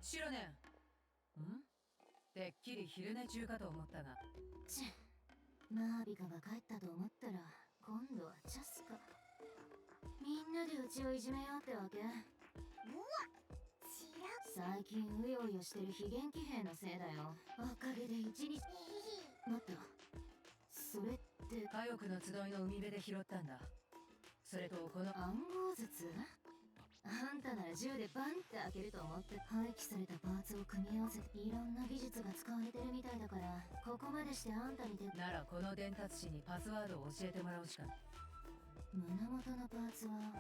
白年。てっきり昼寝中かと思ったが。マービカが帰ったと思ったら今度はチャスか。みんなでうちをいじめようってわけ？うわ、最近うようよしてる非元気兵のせいだよ。おかげで一日。待った、それって火翼の集いの海辺で拾ったんだ。それとこの暗号筒？あんたなら銃でバンって開けると思って。廃棄されたパーツを組み合わせていろんな技術が使われてるみたいだから、ここまでしてあんたにでならこの伝達師にパスワードを教えてもらうしか。胸元のパーツは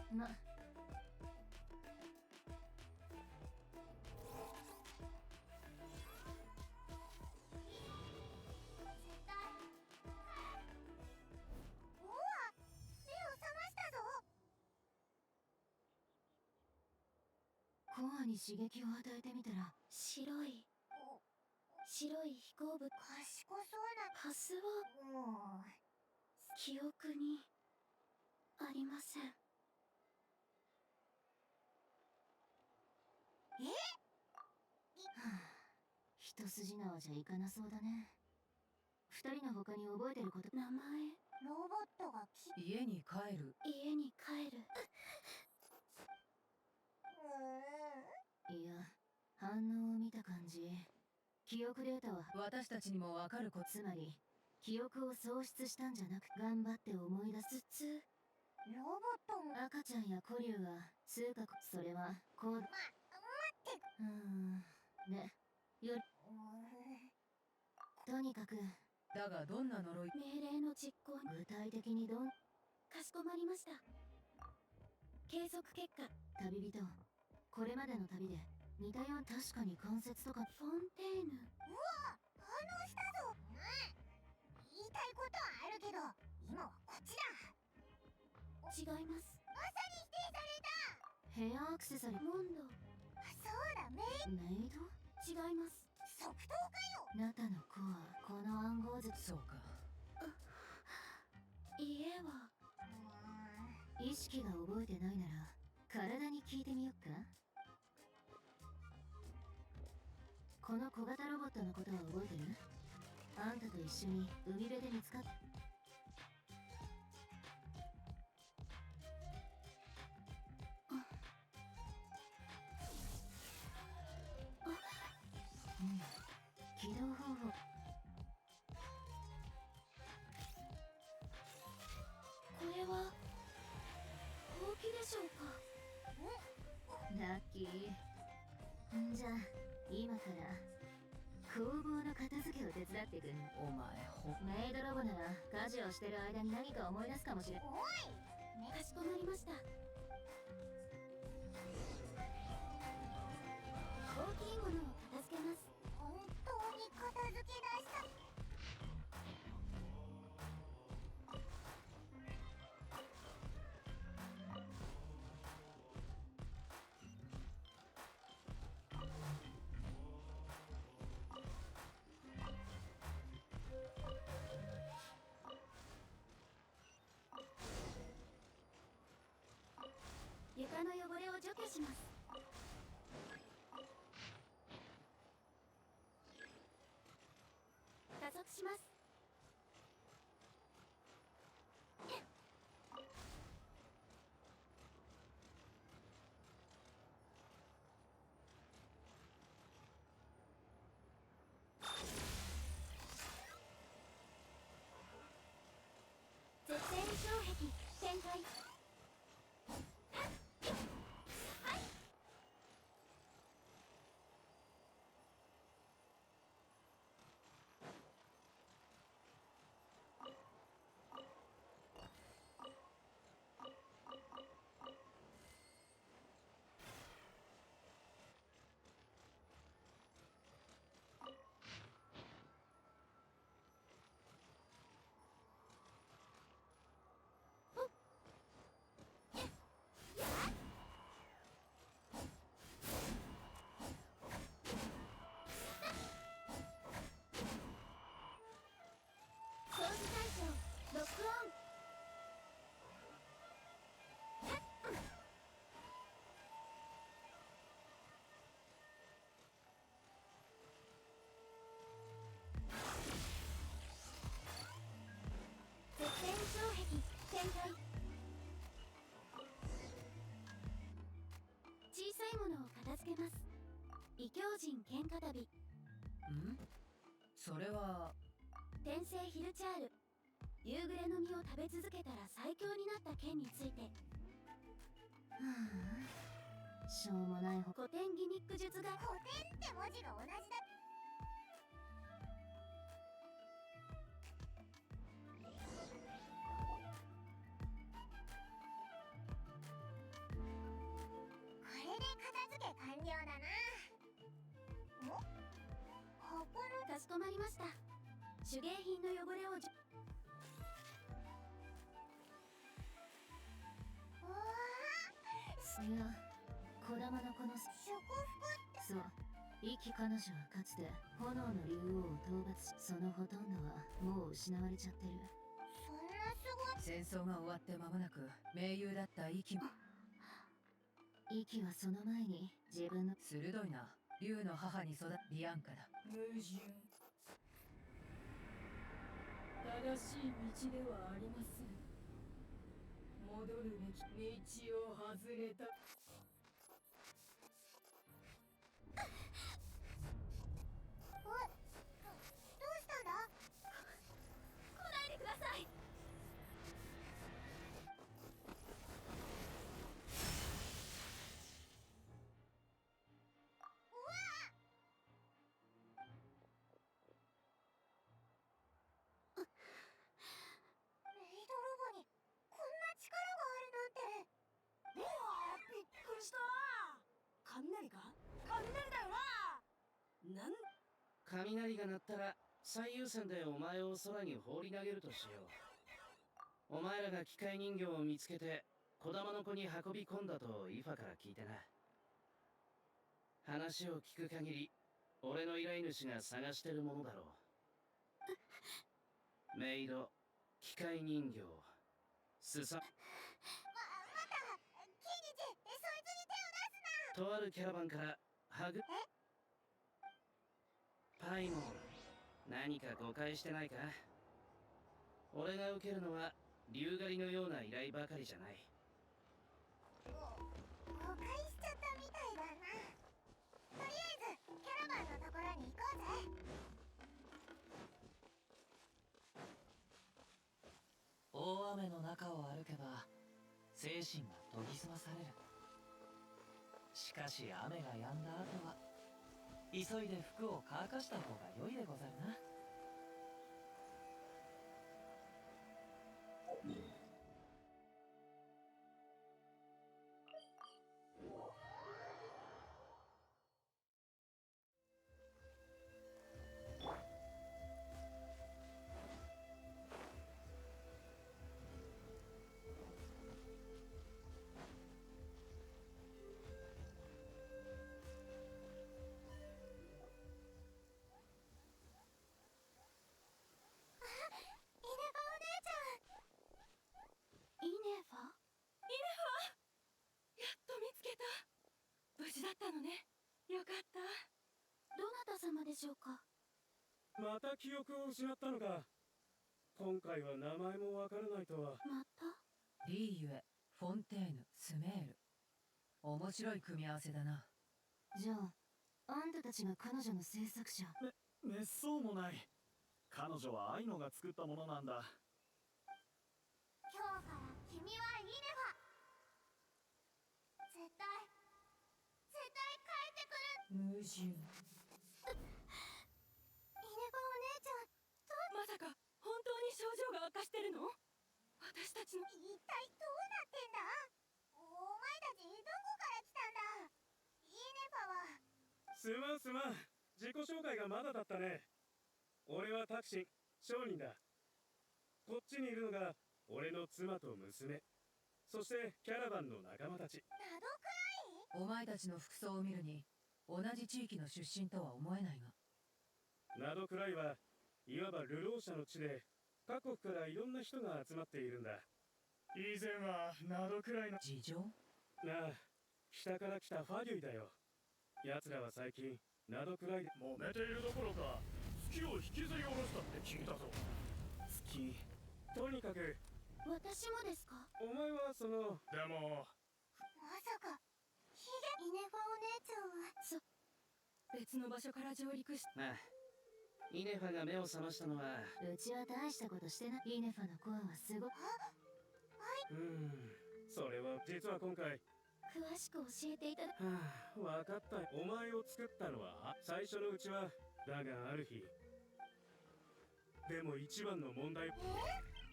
コアに刺激を与えてみたら白い飛行物。賢そうなパスは記憶にありません。一筋縄じゃいかなそうだね。二人の他に覚えてること？名前？ロボットが家に帰る。いや、反応を見た感じ、記憶データは私たちにもわかること。つまり記憶を喪失したんじゃなく、頑張って思い出す。ロボットも赤ちゃんや古竜が数かそれはこう。待ってね、とにかく。だがどんな呪い？命令の実行。具体的にかしこまりました。計測結果。旅人、これまでの旅で似たよう。確かに関節とか。フォンテーヌ。うわ、反応したぞ。言いたいことはあるけど今はこっちだ。違います。まさに否定された。ヘアアクセサリー。モンド。そうだ、メイド。違います。即答かよ。ナタのコア、この暗号図。そうか。家は意識が覚えてないなら体に聞いてみよっか。この小型ロボットのことは覚えてる？あんたと一緒に海辺で見つかっ。起動方法。これはほうきでしょうか？ラッキー。じゃあ今から工房の片付けを手伝ってくん。お前メイドロボなら家事をしてる間に何か思い出すかもしれん。おい、かしこまりました。大きいものを片付けます。本当に片付け出した。床の汚れを除去します。加速します。絶縁障壁展開。人喧嘩旅。ん？それは天聖ヒルチャール、夕暮れの実を食べ続けたら最強になった件について。しょうもない古典ギミック術が。古典って文字が同じだ。これで片付け完了だな。かしこまりました。手芸品の汚れをいや、児玉のこの祝福。そう、イキ彼女はかつて炎の竜王を討伐し、そのほとんどはもう失われちゃってる。そんなすごい。戦争が終わって間もなく盟友だったイキも。イキはその前に自分の鋭いな。竜の母に育ったビアンカだ。矛盾。正しい道ではありません。戻るべき道を外れた。どうしたんだ？来ないでください。メイドロボにこんな力があるなんて。びっくりした。雷か？雷だよな。なん雷が鳴ったら最優先でお前を空に放り投げるとしよう。お前らが機械人形を見つけて児玉の子に運び込んだとイファから聞いてな。話を聞く限り俺の依頼主が探してるものだろう。メイド、機械人形、すさ。また、キニチ、そいつに手を出すな。とあるキャラバンからハグ。パイモン、何か誤解してないか？俺が受けるのは竜狩りのような依頼ばかりじゃない。誤解しちゃったみたいだな。とりあえずキャラバンのところに行こうぜ。大雨の中を歩けば精神が研ぎ澄まされる。しかし雨が止んだ後は急いで服を乾かした方が良いでござるな。イネファ？やっと見つけた。無事だったのね。よかった。どなた様でしょうか？また記憶を失ったのか。今回は名前もわからないとは。また？リーユエ、フォンテーヌ、スメール。面白い組み合わせだな。じゃあ、あんたたちが彼女の制作者。めっそうもない。彼女はアイノが作ったものなんだ。今日から君はイネファ。絶対帰ってくる。矛盾。イネファお姉ちゃん、まさか本当に症状が悪化してるの？私たちの。一体どうなってんだ？お前たちどこから来たんだ？イネファは。すまん。自己紹介がまだだったね。俺はタクシン、商人だ。こっちにいるのが俺の妻と娘。そしてキャラバンの仲間たち。ナドクライ？お前たちの服装を見るに同じ地域の出身とは思えないが。ナドクライはいわば流浪者の地で各国からいろんな人が集まっているんだ。以前はナドクライの事情？なあ、北から来たファデュイだよ。奴らは最近ナドクライで揉めているどころか月を引きずり下ろしたって聞いたぞ。月。とにかく私もですか？お前はその。でもまさかイネファお姉ちゃんは。別の場所から上陸しまあイネファが目を覚ましたのはうちは大したことしてない。イネファのコアはすごくそれは実は今回詳しく教えていただわかった。お前を作ったのは最初のうちは。だがある日でも一番の問題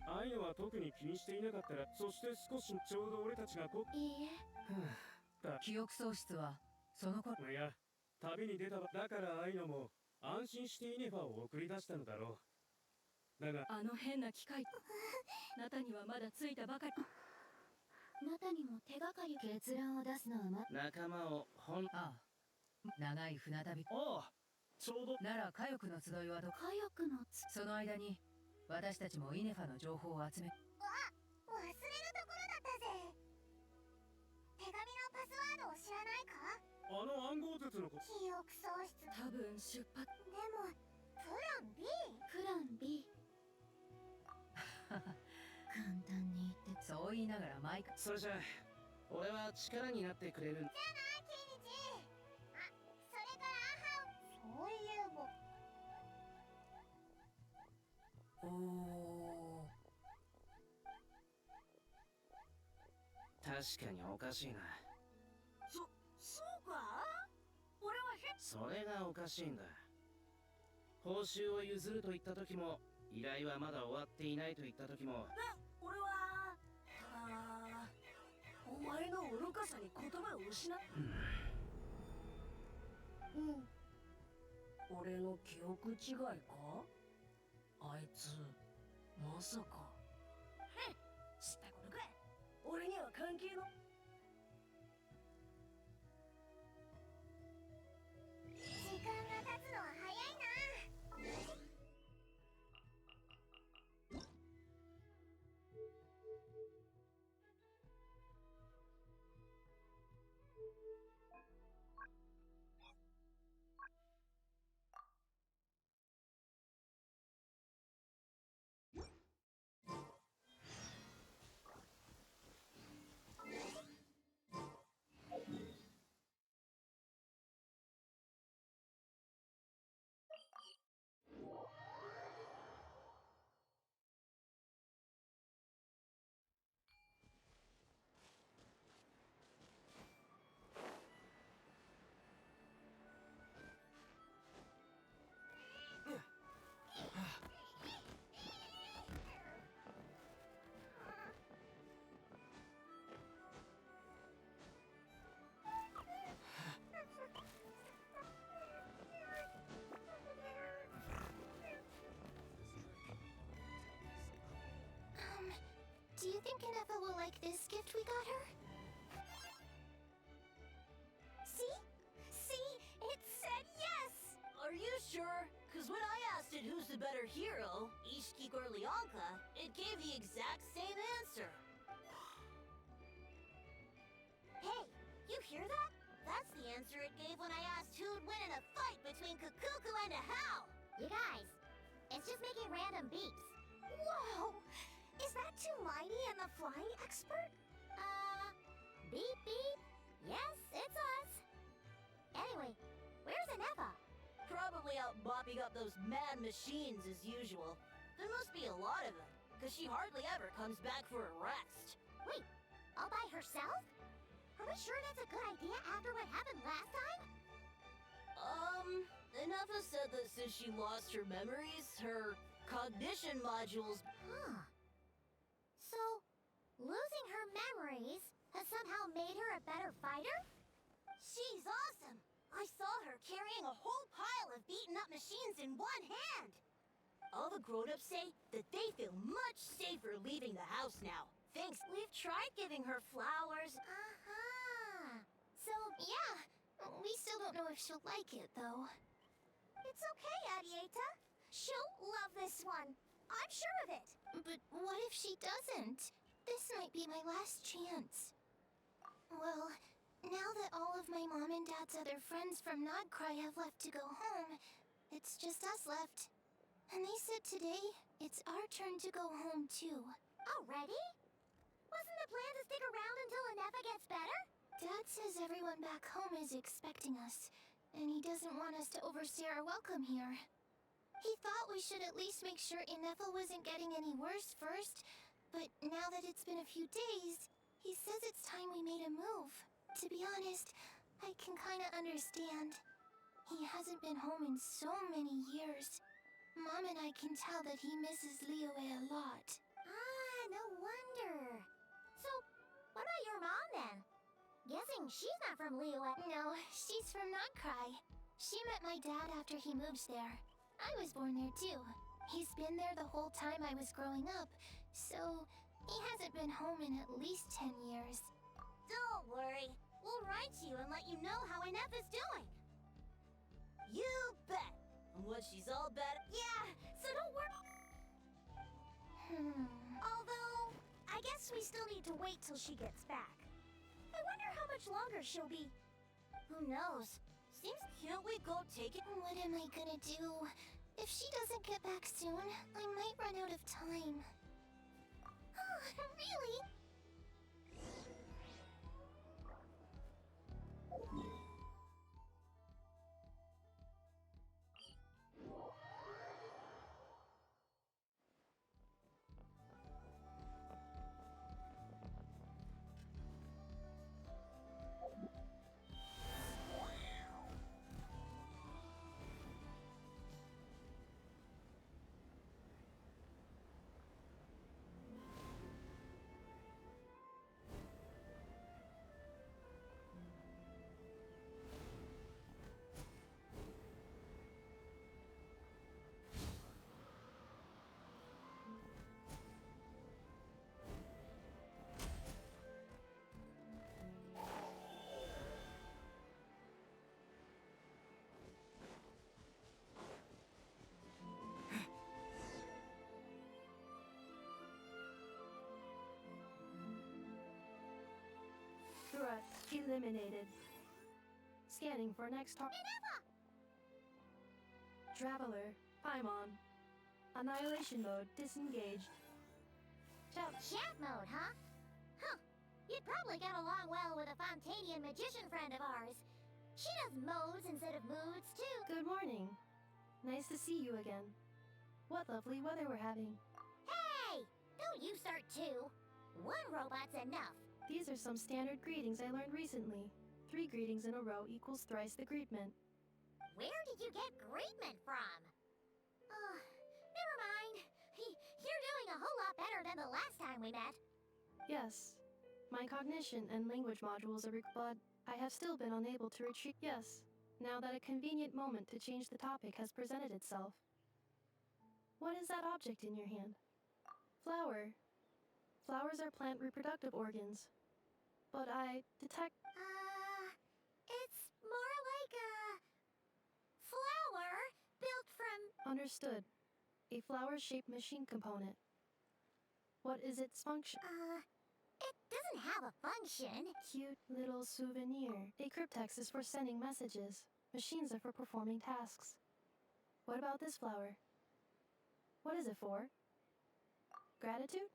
アイノは特に気にしていなかったら、そして少しちょうど俺たちがいいえ記憶喪失はその頃。いや旅に出たばだからアイノも安心してイネファを送り出したのだろう。だがあの変な機械ナタにはまだついたばかり。ナタにも手がかり。結論を出すのは仲間をああ、長い船旅。ああ、ちょうど。なら火翼の集いはどこ。火力のその間に私たちもイネファの情報を集め。忘れるところだったぜ。手紙のパスワードを知らないか？あの暗号術の子。記憶喪失。多分出発。でもプラン B。プラン B 簡単に言ってそう言いながら毎回。それじゃあ俺は力になってくれるん。じゃないキイニチ。あ、それからそういえば。おお。確かにおかしいな。そうか？俺はそれがおかしいんだ。報酬を譲ると言った時も、依頼はまだ終わっていないと言った時も、俺はお前の愚かさに言葉を失っ俺の記憶違いか？あいつまさか。知ったことかい。俺には関係の。時間が経つのは早いな。Do you think Inefa will like this gift we got her? See? See? It said yes! Are you sure? Cause when I asked it who's the better hero, Ishiki or Leonka, it gave the exact same answer. Hey, you hear that? That's the answer it gave when I asked who'd win in a fight between Kukuku and Ahau. You guys, it's just making random beeps. Whoa! Is that too mighty and the flying expert? Beep beep? Yes, it's us. Anyway, where's Inefa? Probably out bopping up those mad machines as usual. There must be a lot of them, cause she hardly ever comes back for a rest. Wait, all by herself? Are we sure that's a good idea after what happened last time? Inefa said that since she lost her memories, her cognition modules. Huh. So, losing her memories has somehow made her a better fighter? She's awesome! I saw her carrying a whole pile of beaten up machines in one hand! All the grown-ups say that they feel much safer leaving the house now. Thanks. We've tried giving her flowers. So, yeah, we still don't know if she'll like it, though. It's okay, Arieta. She'll love this one. I'm sure of it. But what if she doesn't? This might be my last chance. Well, now that all of my mom and dad's other friends from Nodcry have left to go home, it's just us left. And they said today, it's our turn to go home too. Already? Wasn't the plan to stick around until Inefa gets better? Dad says everyone back home is expecting us. and he doesn't want us to overstay our welcome here. He thought we should at least make sure Ineffa wasn't getting any worse first, but now that it's been a few days, he says it's time we made a move. To be honest, I can kinda understand. He hasn't been home in so many years. Mom and I can tell that he misses Liyue a lot. Ah, no wonder. So, what about your mom then? Guessing she's not from Liyue. No, she's from Notcry. She met my dad after he moved there. I was born there too. He's been there the whole time I was growing up, so he hasn't been home in at least 10 years. Don't worry. We'll write to you and let you know how Ineffa's doing. You bet. And when she's all better. Yeah, so don't worry. Although, I guess we still need to wait till she gets back. I wonder how much longer she'll be. Who knows? Seems can't we go take it? What am I gonna do? If she doesn't get back soon, I might run out of time. Really? Threat eliminated. Scanning for next target. Traveler, Paimon. Annihilation mode disengaged. Chat mode, huh? Huh. You'd probably get along well with a Fontanian magician friend of ours. She does modes instead of moods, too. Good morning. Nice to see you again. What lovely weather we're having. Hey! Don't you start too. One robot's enough. These are some standard greetings I learned recently. 3 greetings in a row equals thrice the greetment. Where did you get greetment from? Never mind. You're doing a whole lot better than the last time we met. Yes. My cognition and language modules are but I have still been unable to retrieve. Yes. Now that a convenient moment to change the topic has presented itself. What is that object in your hand? Flower. Flowers are plant reproductive organs. But I detect... It's more like a... flower built from... Understood. A flower-shaped machine component. What is its function? It doesn't have a function. Cute little souvenir. A cryptex is for sending messages. Machines are for performing tasks. What about this flower? What is it for? Gratitude?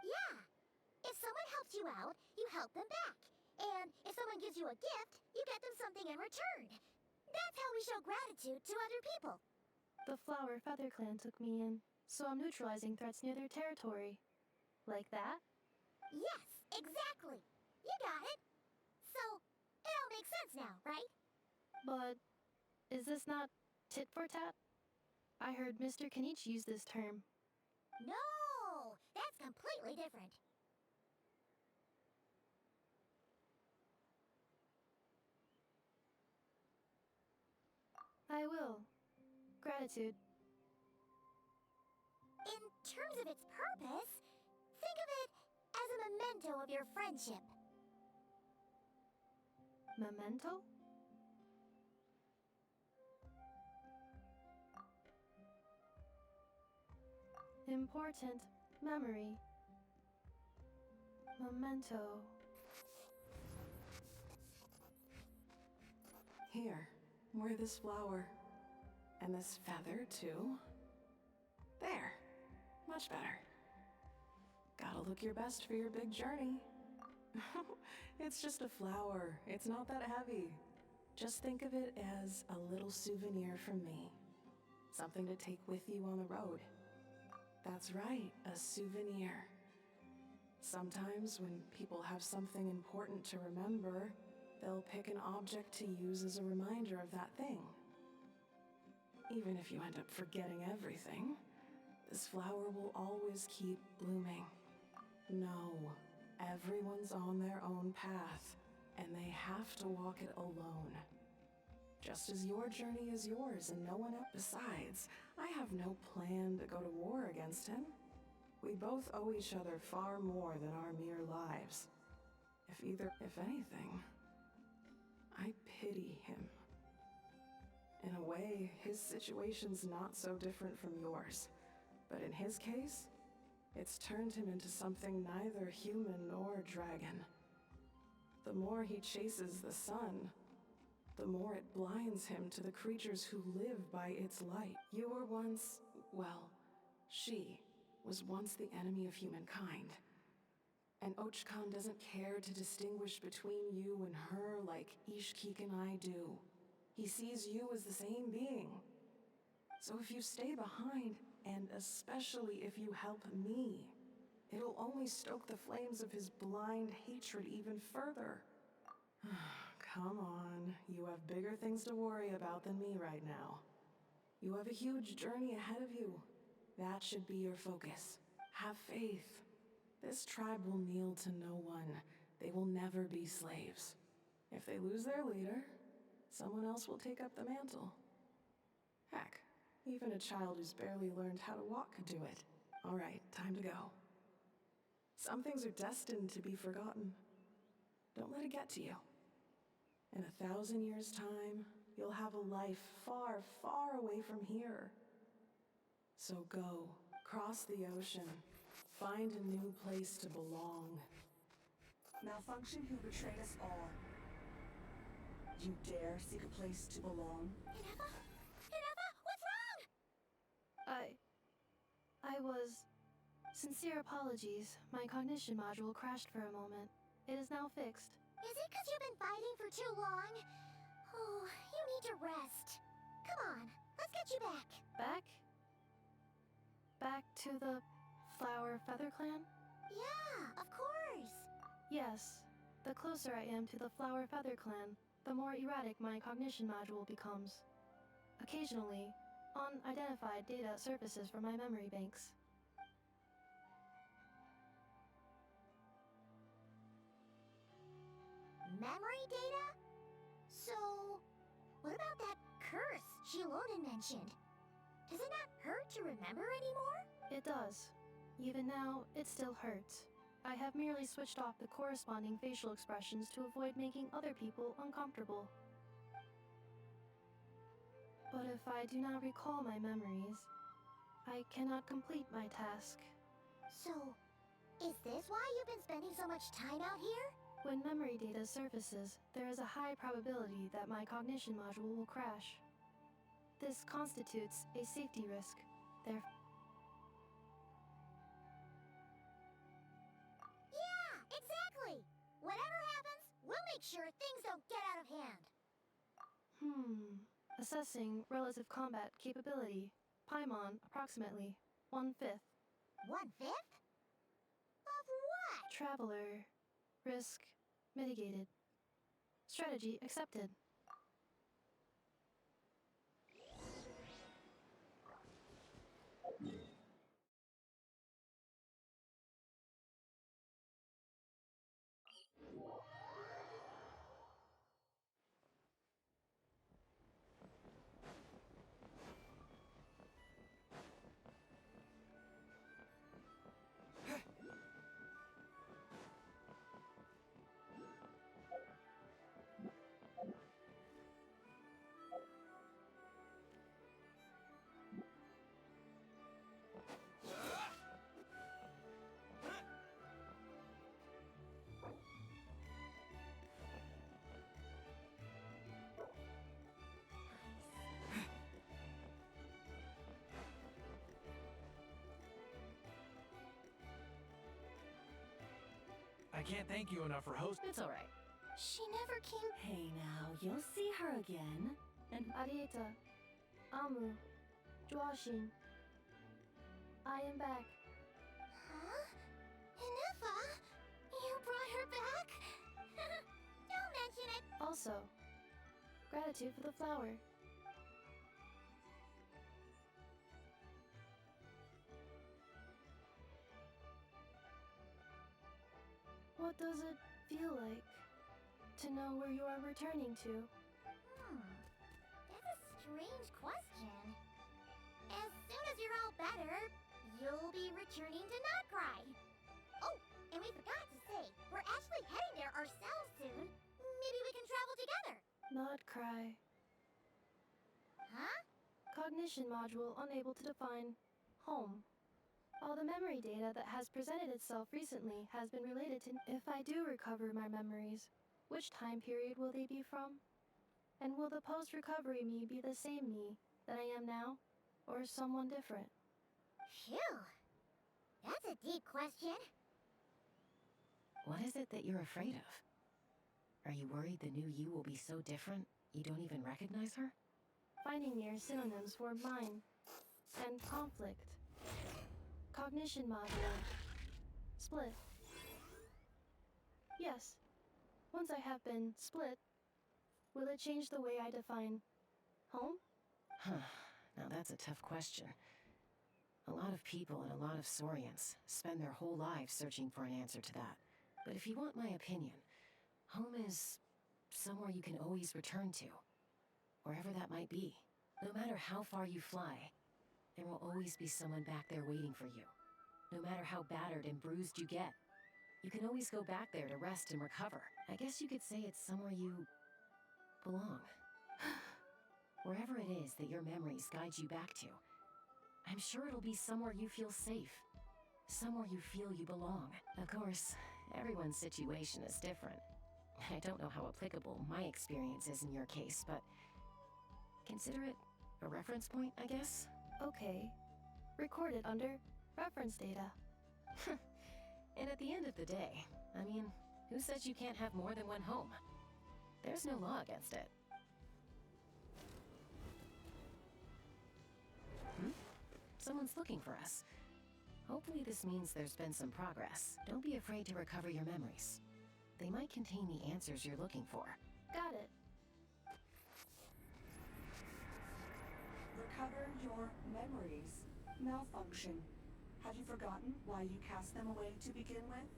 Yeah. If someone helps you out, you help them back. And if someone gives you a gift, you get them something in return. That's how we show gratitude to other people. The Flower Feather Clan took me in, so I'm neutralizing threats near their territory. Like that? Yes, exactly. You got it. So, it all makes sense now, right? But is this not tit for tat? I heard Mr. Kanich use this term. No, that's completely different. I will. Gratitude. In terms of its purpose, think of it as a memento of your friendship. Memento? Important memory. Memento. Here, wear this flower. And this feather, too. There. Much better. Gotta look your best for your big journey. It's just a flower. It's not that heavy. Just think of it as a little souvenir from me. Something to take with you on the road. That's right, a souvenir. Sometimes when people have something important to remember, they'll pick an object to use as a reminder of that thing. Even if you end up forgetting everything, this flower will always keep blooming. No, everyone's on their own path, and they have to walk it alone. Just as your journey is yours and no one else. Besides, I have no plan to go to war against him. We both owe each other far more than our mere lives. If anything, I pity him. In a way, his situation's not so different from yours. But in his case, it's turned him into something neither human nor dragon. The more he chases the sun, the more it blinds him to the creatures who live by its light. You were once, well, she was once the enemy of humankind. And Ochkan doesn't care to distinguish between you and her like Ishkik and I do. He sees you as the same being. So if you stay behind, and especially if you help me, it'll only stoke the flames of his blind hatred even further. Come on, you have bigger things to worry about than me right now. You have a huge journey ahead of you. That should be your focus. Have faith. This tribe will kneel to no one. They will never be slaves. If they lose their leader, someone else will take up the mantle. Heck, even a child who's barely learned how to walk could do it. All right, time to go. Some things are destined to be forgotten. Don't let it get to you. In 1,000 years' time, you'll have a life far, far away from here. So go, cross the ocean, find a new place to belong. Malfunction who betrayed us all. You dare seek a place to belong? Hineva? Hineva, what's wrong? I was... Sincere apologies. My cognition module crashed for a moment. It is now fixed. Is it because you've been fighting for too long? Oh, you need to rest. Come on, let's get you back. Back? Back to the Flower Feather Clan? Yeah, of course. Yes. The closer I am to the Flower Feather Clan, the more erratic my cognition module becomes. Occasionally, unidentified data surfaces from my memory banks. Memory data? So, what about that curse Shilonen mentioned? Does it not hurt to remember anymore? It does. Even now, it still hurts. I have merely switched off the corresponding facial expressions to avoid making other people uncomfortable. But if I do not recall my memories, I cannot complete my task. So, is this why you've been spending so much time out here? When memory data surfaces, there is a high probability that my cognition module will crash. This constitutes a safety risk. Therefore, Yeah, exactly! Whatever happens, we'll make sure things don't get out of hand. Assessing relative combat capability. Paimon, approximately 1/5. 1/5? Of what? Traveler. Risk mitigated. Strategy accepted. I can't thank you enough for hosting. It's alright. She never came. Hey now, you'll see her again. And Arieta, Amu, Joashin. I am back. Huh? Inefa? You brought her back? Don't mention it. Also, gratitude for the flower. What does it feel like to know where you are returning to? That's a strange question. As soon as you're all better, you'll be returning to Not Cry. Oh, and we forgot to say, we're actually heading there ourselves soon. Maybe we can travel together. Not cry. Huh? Cognition module unable to define home. All the memory data that has presented itself recently has been related to. If I do recover my memories, which time period will they be from? And will the post-recovery me be the same me that I am now, or someone different? Phew. That's a deep question. What is it that you're afraid of? Are you worried the new you will be so different you don't even recognize her? Finding near synonyms for mine and conflict. Cognition module. Split. Yes. Once I have been split, will it change the way I define home? Now that's a tough question. A lot of people and a lot of Saurians spend their whole lives searching for an answer to that. But if you want my opinion, home is somewhere you can always return to. Wherever that might be. No matter how far you fly, there will always be someone back there waiting for you. No matter how battered and bruised you get, you can always go back there to rest and recover. I guess you could say it's somewhere you belong. Wherever it is that your memories guide you back to, I'm sure it'll be somewhere you feel safe. Somewhere you feel you belong. Of course, everyone's situation is different. I don't know how applicable my experience is in your case, but consider it a reference point, I guess? Okay. Recorded under reference data. And at the end of the day, I mean, who says you can't have more than one home? There's no law against it. Someone's looking for us. Hopefully this means there's been some progress. Don't be afraid to recover your memories. They might contain the answers you're looking for. Got it. Recover your memories. Malfunction. Have you forgotten why you cast them away to begin with?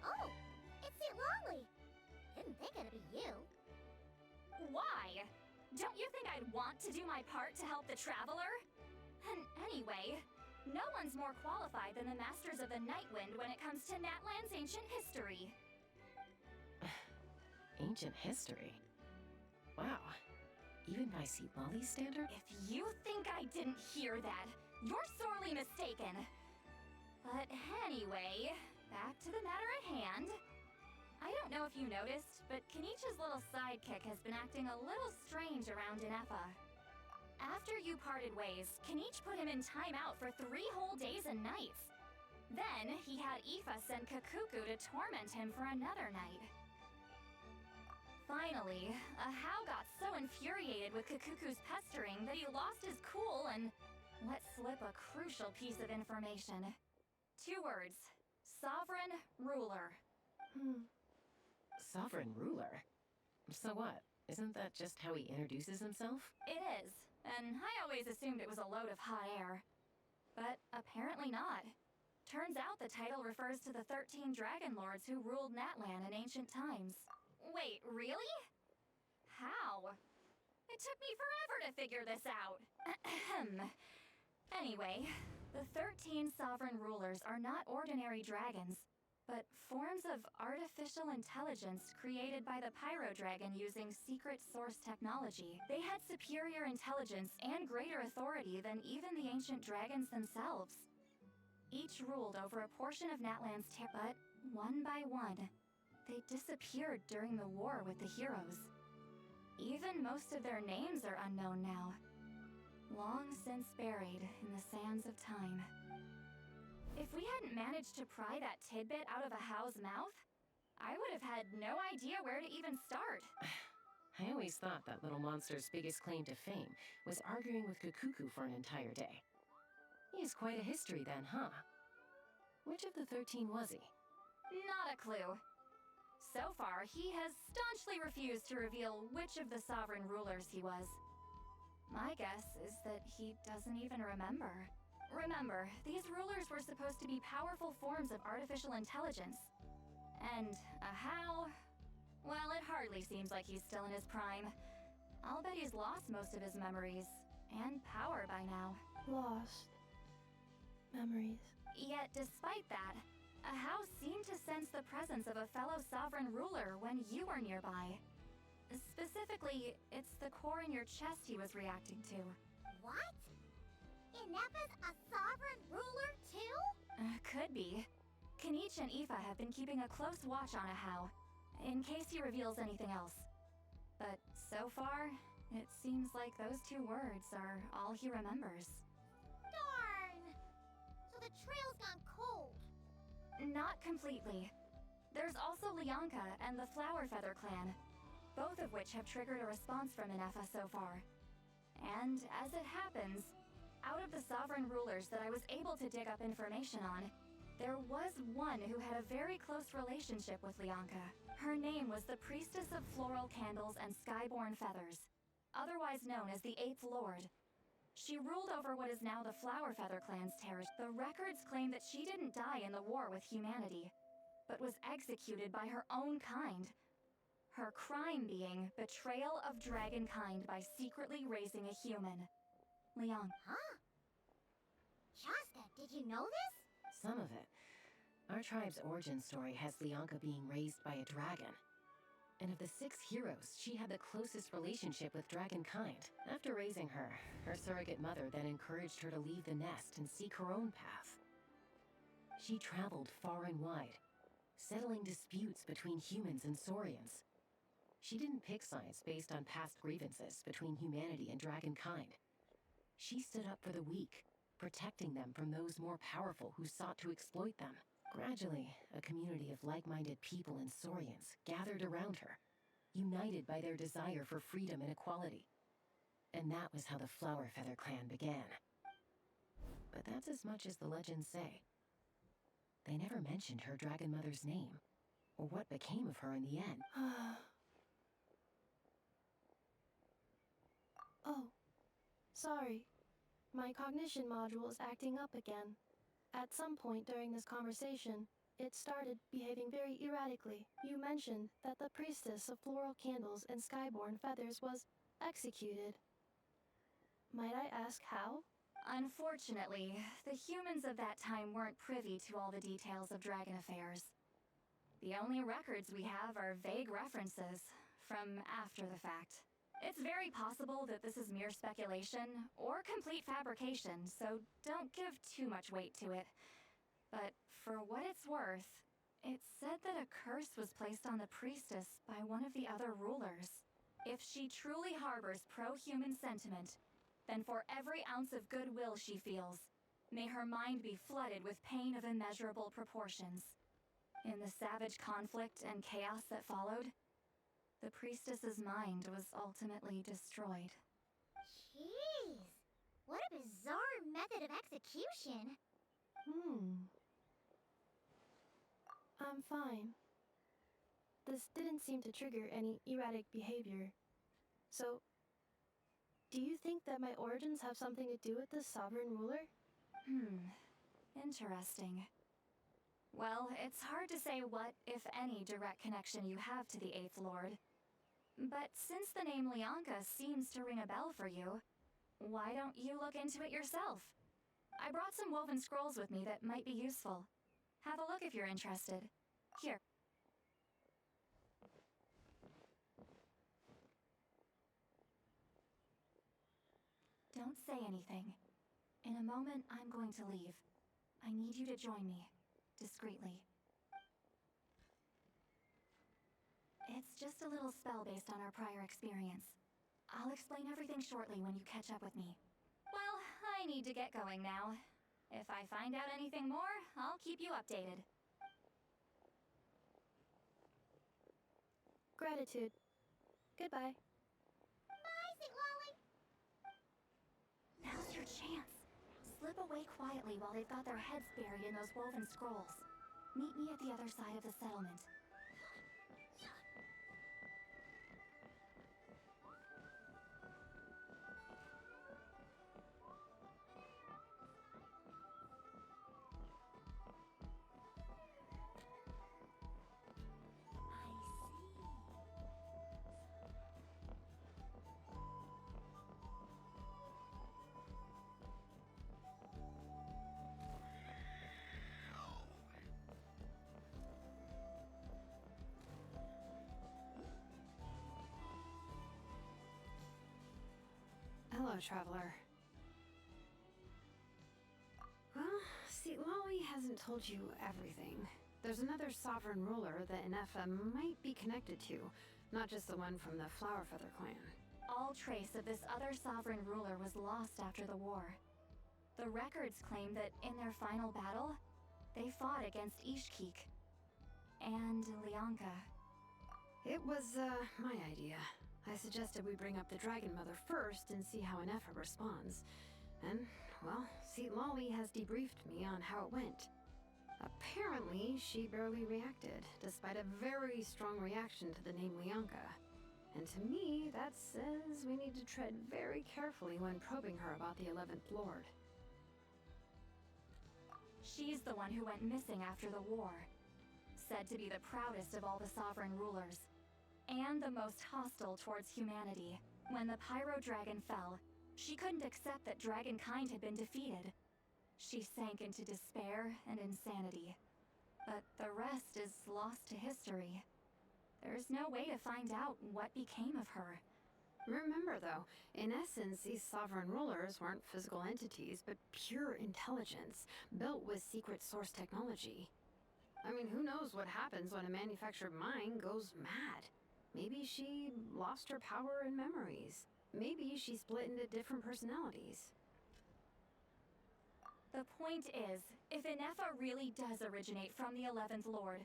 Oh, it's St. Longley. Didn't think it'd be you. Why? Don't you think I'd want to do my part to help the Traveler? And anyway, no one's more qualified than the Masters of the Nightwind when it comes to Natlan's ancient history. Ancient history? Wow. Even by Lolly's standard? If you think I didn't hear that, you're sorely mistaken. But anyway, back to the matter at hand. I don't know if you noticed, but Kenichi's little sidekick has been acting a little strange around Inefa. After you parted ways, Kenichi put him in timeout for 3 whole days and nights. Then, he had Ifa send Kakuku to torment him for another night. Finally, Ahau got so infuriated with Kakuku's pestering that he lost his cool and let slip a crucial piece of information. 2 words. Sovereign Ruler. Sovereign ruler? So what? Isn't that just how he introduces himself? It is, and I always assumed it was a load of hot air. But apparently not. Turns out the title refers to the 13 Dragon Lords who ruled Natlan in ancient times. Wait, really? How? It took me forever to figure this out. Ahem. Anyway, the 13 sovereign rulers are not ordinary dragons. but forms of artificial intelligence created by the Pyro Dragon using secret source technology. They had superior intelligence and greater authority than even the ancient dragons themselves. Each ruled over a portion of Natlan's but one by one, they disappeared during the war with the heroes. Even most of their names are unknown now, long since buried in the sands of time. If we hadn't managed to pry that tidbit out of a How's mouth, I would have had no idea where to even start. I always thought that little monster's biggest claim to fame was arguing with Kukuku for an entire day. He has quite a history then, huh? Which of the 13 was he? Not a clue. So far, he has staunchly refused to reveal which of the sovereign rulers he was. My guess is that he doesn't even remember. Remember, these rulers were supposed to be powerful forms of artificial intelligence. And a How? Well, it hardly seems like he's still in his prime. I'll bet he's lost most of his memories and power by now. Lost. Memories. Yet, despite that, a How seemed to sense the presence of a fellow sovereign ruler when you were nearby. Specifically, it's the core in your chest he was reacting to. What? Ineppa's a sovereign ruler too? Could be. Kenichi and Aoife have been keeping a close watch on a How, in case he reveals anything else. But so far, it seems like those 2 words are all he remembers. Darn! So the trail's gone cold. Not completely. There's also Lianka and the Flower Feather clan, both of which have triggered a response from Ineppa so far. And as it happens, out of the sovereign rulers that I was able to dig up information on, there was one who had a very close relationship with Lianka. Her name was the Priestess of Floral Candles and Skyborn Feathers, otherwise known as the 8th Lord. She ruled over what is now the Flower Feather clan's territory. The records claim that she didn't die in the war with humanity, but was executed by her own kind. Her crime being betrayal of dragonkind by secretly raising a human. Leon. Huh? Shasta, did you know this? Some of it. Our tribe's origin story has Lianka being raised by a dragon. And of the 6 heroes, she had the closest relationship with dragonkind. After raising her, her surrogate mother then encouraged her to leave the nest and seek her own path. She traveled far and wide, settling disputes between humans and saurians. She didn't pick sides based on past grievances between humanity and dragonkind. She stood up for the weak, protecting them from those more powerful who sought to exploit them. Gradually, a community of like-minded people and saurians gathered around her, united by their desire for freedom and equality. And that was how the Flower Feather clan began. But that's as much as the legends say. They never mentioned her dragon mother's name, or what became of her in the end. Oh, sorry. My cognition module is acting up again. At some point during this conversation, it started behaving very erratically. You mentioned that the Priestess of Floral Candles and Skyborn Feathers was executed. Might I ask how? Unfortunately, the humans of that time weren't privy to all the details of dragon affairs. The only records we have are vague references from after the fact. It's very possible that this is mere speculation or complete fabrication, so don't give too much weight to it. But for what it's worth, it's said that a curse was placed on the priestess by one of the other rulers. If she truly harbors pro-human sentiment, then for every ounce of goodwill she feels, may her mind be flooded with pain of immeasurable proportions. In the savage conflict and chaos that followed, the priestess's mind was ultimately destroyed. Jeez, what a bizarre method of execution. I'm fine. This didn't seem to trigger any erratic behavior. So, do you think that my origins have something to do with this sovereign ruler? Interesting. Well, it's hard to say what, if any, direct connection you have to the 8th Lord. But since the name Lianka seems to ring a bell for you, why don't you look into it yourself? I brought some woven scrolls with me that might be useful. Have a look if you're interested. Here. Don't say anything. In a moment, I'm going to leave. I need you to join me. Discreetly. It's just a little spell based on our prior experience. I'll explain everything shortly when you catch up with me. Well, I need to get going now. If I find out anything more, I'll keep you updated. Gratitude. Goodbye. Bye, Sweet Lolly. Now's your chance. Slip away quietly while they've got their heads buried in those woven scrolls. Meet me at the other side of the settlement. Hello, traveler. Well, see, Lolly hasn't told you everything. There's another sovereign ruler that Inefa might be connected to, not just the one from the Flowerfeather clan. All trace of this other sovereign ruler was lost after the war. The records claim that in their final battle, they fought against Ishkik and Lianka. It was, my idea. I suggested we bring up the Dragon Mother first and see how Inefa responds. And, well, see, Lolly has debriefed me on how it went. Apparently, she barely reacted, despite a very strong reaction to the name Lianka. And to me, that says we need to tread very carefully when probing her about the 11th Lord. She's the one who went missing after the war. Said to be the proudest of all the sovereign rulers. And the most hostile towards humanity. When the Pyro Dragon fell, she couldn't accept that dragonkind had been defeated. She sank into despair and insanity. But the rest is lost to history. There's no way to find out what became of her. Remember, though, in essence, these sovereign rulers weren't physical entities, but pure intelligence, built with secret source technology. I mean, who knows what happens when a manufactured mind goes mad? Maybe she lost her power and memories. Maybe she split into different personalities. The point is, if Inefa really does originate from the 11th Lord,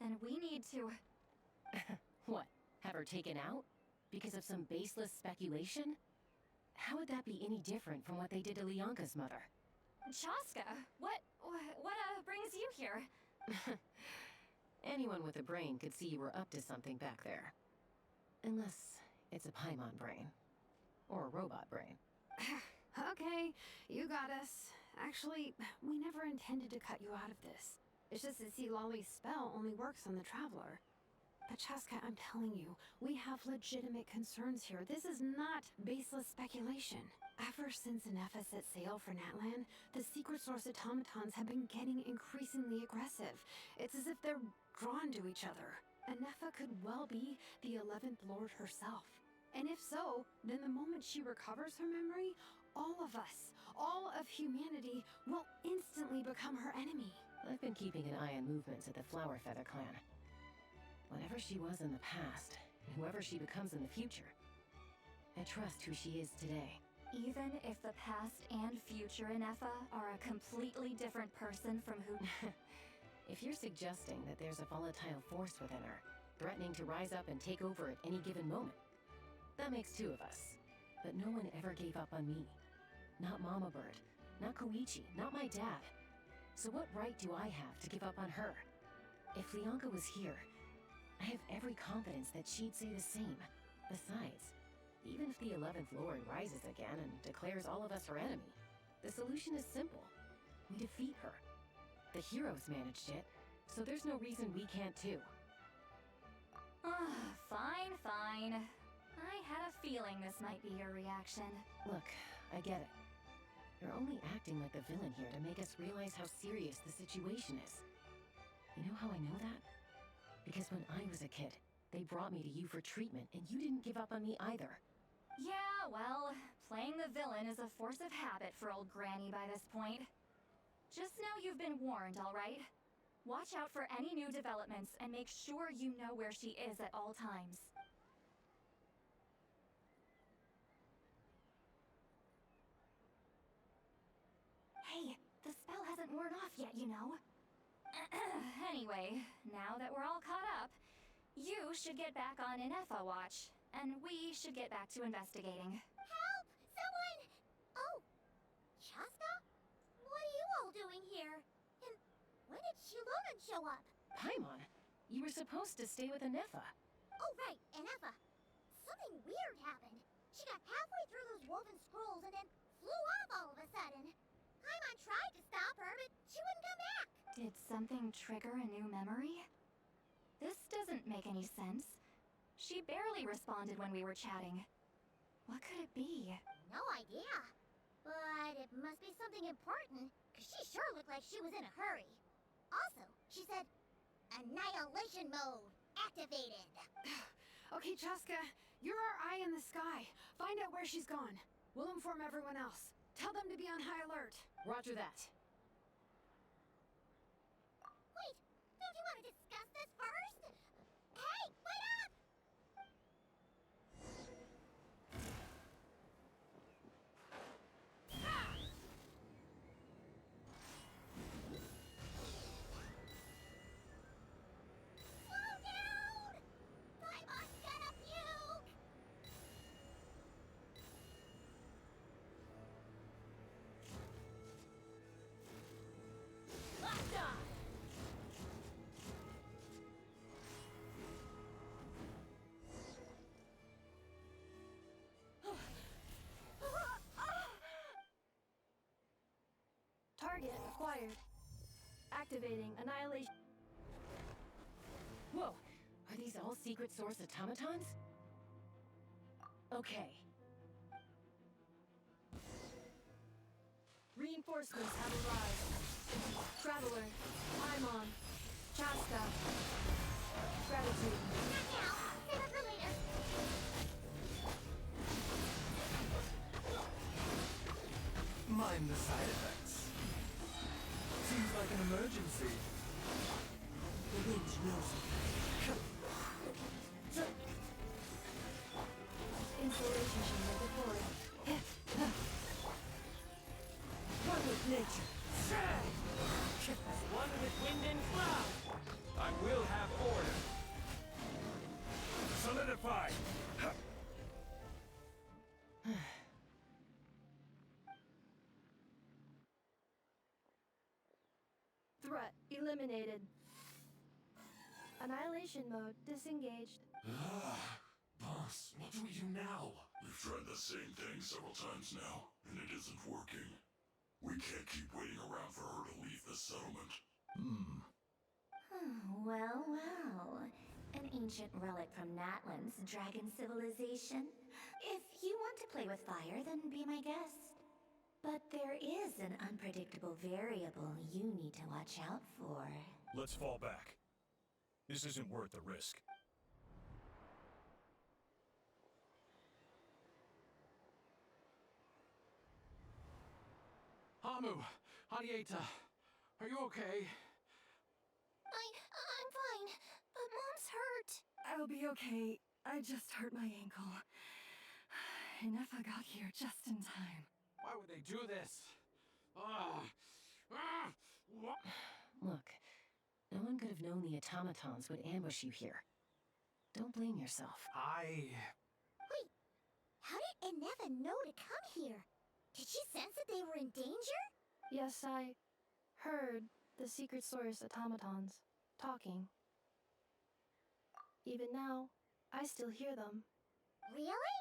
then we need to... What? Have her taken out? Because of some baseless speculation? How would that be any different from what they did to Lianka's mother? Chaska, what brings you here? Anyone with a brain could see you were up to something back there. Unless it's a Paimon brain. Or a robot brain. Okay, you got us. Actually, we never intended to cut you out of this. It's just that see, Lolly's spell only works on the Traveler. But Chaska, I'm telling you, we have legitimate concerns here. This is not baseless speculation. Ever since Inefa set sail for Natlan, the secret source automatons have been getting increasingly aggressive. It's as if they're drawn to each other. Inefa could well be the 11th Lord herself. And if so, then the moment she recovers her memory, all of us, all of humanity, will instantly become her enemy. I've been keeping an eye on movements at the Flowerfeather clan. Whatever she was in the past, and whoever she becomes in the future, I trust who she is today. Even if the past and future Inefa are a completely different person from who... If you're suggesting that there's a volatile force within her, threatening to rise up and take over at any given moment, that makes two of us. But no one ever gave up on me. Not Mama Bird, not Koichi, not my dad. So what right do I have to give up on her? If Lianka was here, I have every confidence that she'd say the same. Besides, even if the 11th Lord rises again and declares all of us her enemy, the solution is simple. We defeat her. The heroes managed it, so there's no reason we can't too. Fine, fine. I had a feeling this might be your reaction. Look, I get it. You're only acting like the villain here to make us realize how serious the situation is. You know how I know that? Because when I was a kid, they brought me to you for treatment, and you didn't give up on me either. Yeah, well, playing the villain is a force of habit for old Granny by this point. Just know you've been warned, alright? Watch out for any new developments and make sure you know where she is at all times. Hey, the spell hasn't worn off yet, you know. Anyway, now that we're all caught up, you should get back on Inefa watch, and we should get back to investigating. Help! Someone! Oh, Chaska? What are you all doing here? And when did Shilonan show up? Paimon, you were supposed to stay with Inefa. Oh, right, Inefa. Something weird happened. She got halfway through those woven scrolls and then flew off all of a sudden. Paimon tried to stop her, but she wouldn't come back. Did something trigger a new memory? This doesn't make any sense. She barely responded when we were chatting. What could it be? No idea. But it must be something important, because she sure looked like she was in a hurry. Also, she said, Annihilation mode activated. Okay, Chaska, you're our eye in the sky. Find out where she's gone. We'll inform everyone else. Tell them to be on high alert. Roger that. Wait, don't you want to discuss this first? Hey, wait up! Slow down! Paimon's gonna puke! Target acquired. Activating annihilation. Whoa, are these all secret source automatons? Okay. Reinforcements have arrived. Traveler, Paimon, Chaska. Gratitude. Not now! Save it for later! Mind the side effects. Seems like an emergency. The wind knows it. Insulation chamber deployed. One with nature. One with wind and cloud. I will have order. Solidify. Threat eliminated. Annihilation mode disengaged. Boss, what do we do now? We've tried the same thing several times now, and it isn't working. We can't keep waiting around for her to leave the settlement. Well, well. An ancient relic from Natlan's dragon civilization. If you want to play with fire, then be my guest. But there is an unpredictable variable you need to watch out for. Let's fall back. This isn't worth the risk. Hamu, Hadieta, are you okay? I'm fine, but Mom's hurt. I'll be okay. I just hurt my ankle. Inefa got here just in time. Why would they do this? Look, no one could have known the automatons would ambush you here. Don't blame yourself. Wait, how did Inefa know to come here? Did she sense that they were in danger? Yes, I heard the secret source automatons talking. Even now, I still hear them. Really?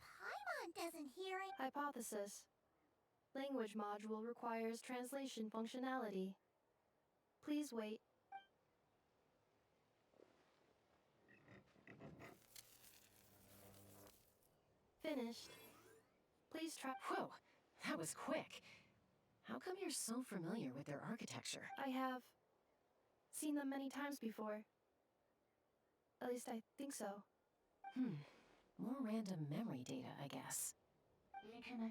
Paimon doesn't hear it. Hypothesis. Language module requires translation functionality. Please wait. Finished. Please try. Whoa, that was quick. How come you're so familiar with their architecture? I have Seen them many times before. At least I think so. More random memory data, I guess. Wow!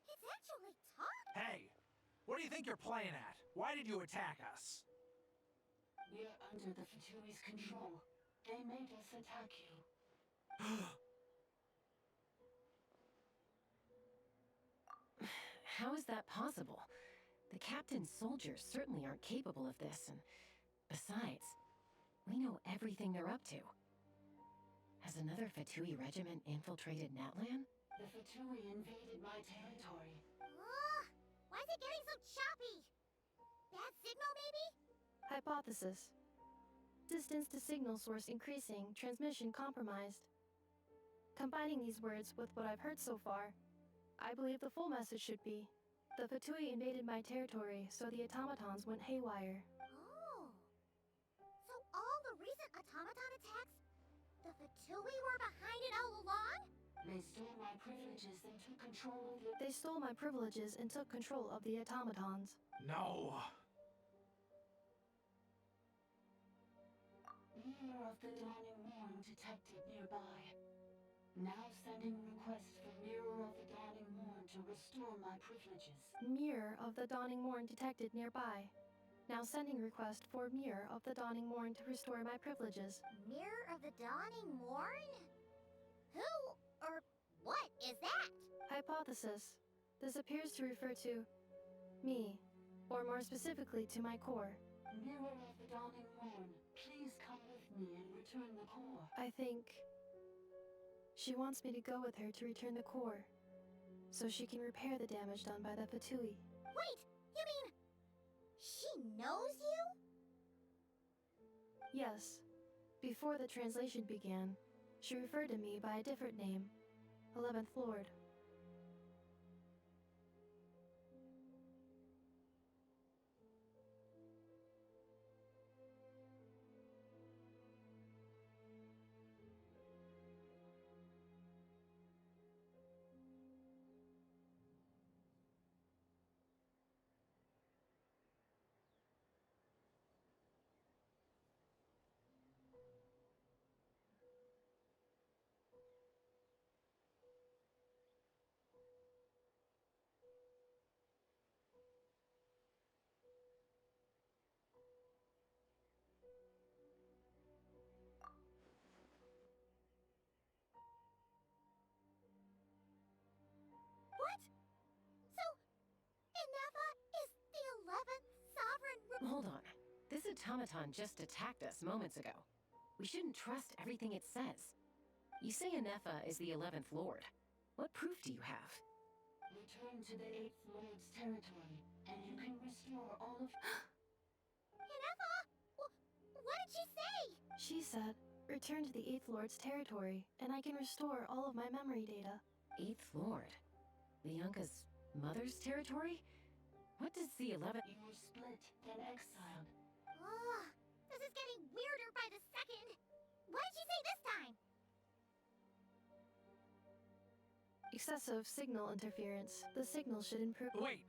It's actually talking! Hey! What do you think you're playing at? Why did you attack us? We're under the Fatui's control. They made us attack you. How is that possible? The captain's soldiers certainly aren't capable of this, and besides, we know everything they're up to. Has another Fatui regiment infiltrated Natlan? The Fatui invaded my territory. Ugh! Why is it getting so choppy? Bad signal, maybe? Hypothesis. Distance to signal source increasing, transmission compromised. Combining these words with what I've heard so far, I believe the full message should be, the Fatui invaded my territory, so the automatons went haywire. Oh. So all the recent automaton attacks, the Fatui were behind it all along? They stole my privileges and took control of the... They stole my privileges and took control of the automatons. No! Mirror of the Dawning Morn detected nearby. Now sending request for Mirror of the Dawning Morn to restore my privileges. Mirror of the Dawning Morn detected nearby. Now sending request for Mirror of the Dawning Morn to restore my privileges. Mirror of the Dawning Morn? Who or what is that? Hypothesis. This appears to refer to me, or more specifically to my core. Mirror of the Dawning Morn, please come with me and return the core. I think she wants me to go with her to return the core, so she can repair the damage done by the Fatui. Wait, you mean she knows you? Yes. Before the translation began, she referred to me by a different name, 11th Lord. What? So, Inefa is the 11th sovereign... Hold on. This automaton just attacked us moments ago. We shouldn't trust everything it says. You say Inefa is the 11th Lord. What proof do you have? Return to the 8th Lord's territory, and you can restore all of... Inefa? What did she say? She said, return to the 8th Lord's territory, and I can restore all of my memory data. 8th Lord? Bianca's mother's territory? What does the 11th... You were split, then exiled. Ugh, this is getting weirder by the second. What did she say this time? Excessive signal interference. The signal should improve. Wait,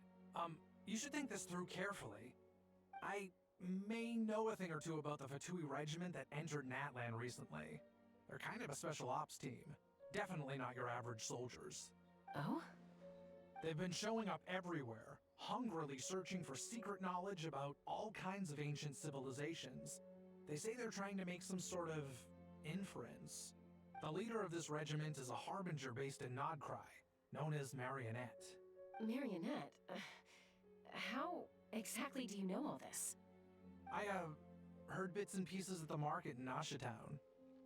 you should think this through carefully. I may know a thing or two about the Fatui regiment that entered Natlan recently. They're kind of a special ops team. Definitely not your average soldiers. Oh? They've been showing up everywhere, hungrily searching for secret knowledge about all kinds of ancient civilizations. They say they're trying to make some sort of inference. The leader of this regiment is a harbinger based in Nodcry, known as Marionette. Marionette? How exactly do you know all this? I, heard bits and pieces at the market in Nashatown,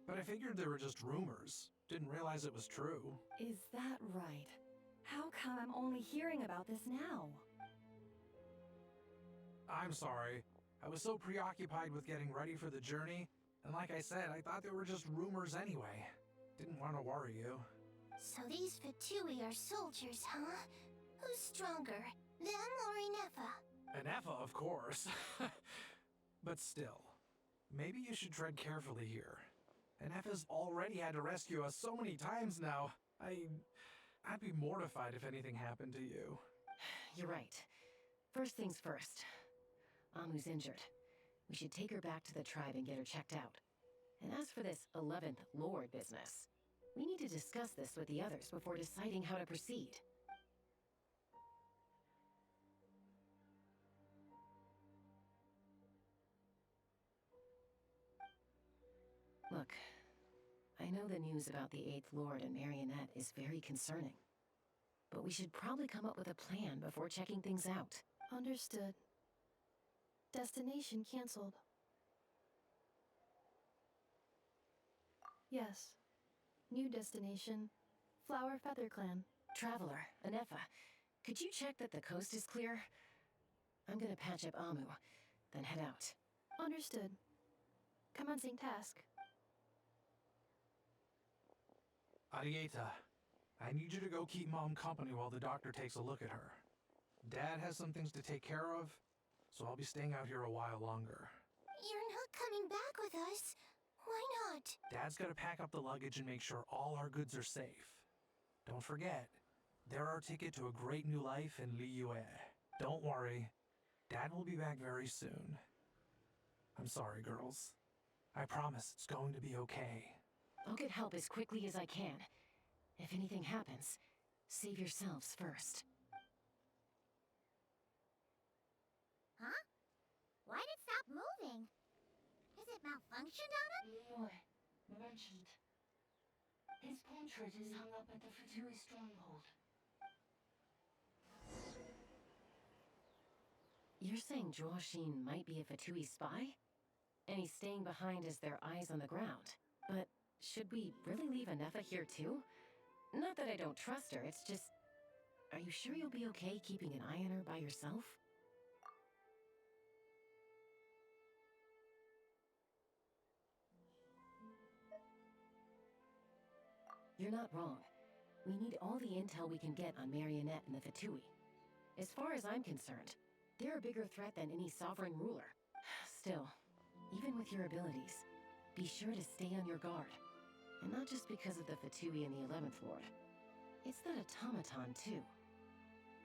but I figured they were just rumors. Didn't realize it was true. Is that right? How come I'm only hearing about this now? I'm sorry. I was so preoccupied with getting ready for the journey, and like I said, I thought they were just rumors anyway. Didn't want to worry you. So these Fatui are soldiers, huh? Who's stronger, them or Inefa? Inefa, of course. But still, maybe you should tread carefully here. Inefa's already had to rescue us so many times now. I'd be mortified if anything happened to you. You're right. First things first. Amu's injured. We should take her back to the tribe and get her checked out. And as for this 11th Lord business, we need to discuss this with the others before deciding how to proceed. Look, I know the news about the 8th Lord and Marionette is very concerning. But we should probably come up with a plan before checking things out. Understood. Destination cancelled. Yes. New destination. Flower Feather Clan. Traveler, Anefa, could you check that the coast is clear? I'm gonna patch up Amu, then head out. Understood. Commencing task. Arieta, I need you to go keep Mom company while the doctor takes a look at her. Dad has some things to take care of, so I'll be staying out here a while longer. You're not coming back with us. Why not? Dad's gotta pack up the luggage and make sure all our goods are safe. Don't forget, they're our ticket to a great new life in Liyue. Don't worry, Dad will be back very soon. I'm sorry, girls. I promise it's going to be okay. I'll get help as quickly as I can. If anything happens, save yourselves first. Huh? Why did it stop moving? Is it malfunctioned on him? Liyue, merchant. His portrait is hung up at the Fatui stronghold. You're saying Zhuoxin might be a Fatui spy? And he's staying behind as their eyes on the ground. But should we really leave Anefa here too? Not that I don't trust her, it's just... Are you sure you'll be okay keeping an eye on her by yourself? You're not wrong. We need all the intel we can get on Marionette and the Fatui. As far as I'm concerned, they're a bigger threat than any sovereign ruler. Still, even with your abilities, be sure to stay on your guard. And not just because of the Fatui and the 11th Lord. It's that automaton, too.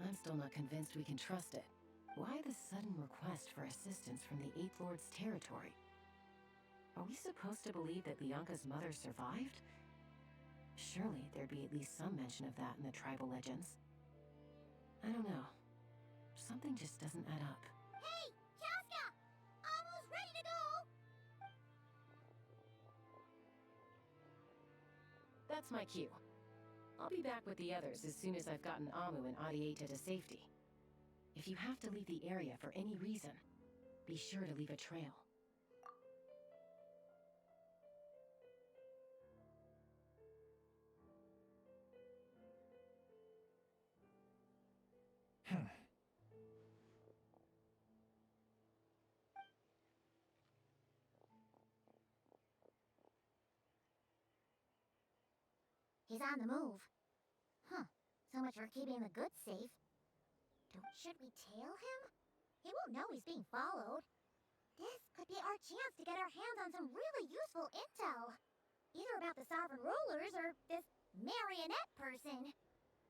I'm still not convinced we can trust it. Why the sudden request for assistance from the 8th Lord's territory? Are we supposed to believe that Lianka's mother survived? Surely there'd be at least some mention of that in the tribal legends. I don't know. Something just doesn't add up. Hey, Chaska! Almost ready to go! That's my cue. I'll be back with the others as soon as I've gotten Amu and Adieta to safety. If you have to leave the area for any reason, be sure to leave a trail. He's on the move. Huh. So much for keeping the goods safe. Should we tail him? He won't know he's being followed. This could be our chance to get our hands on some really useful intel. Either about the sovereign rulers or this marionette person.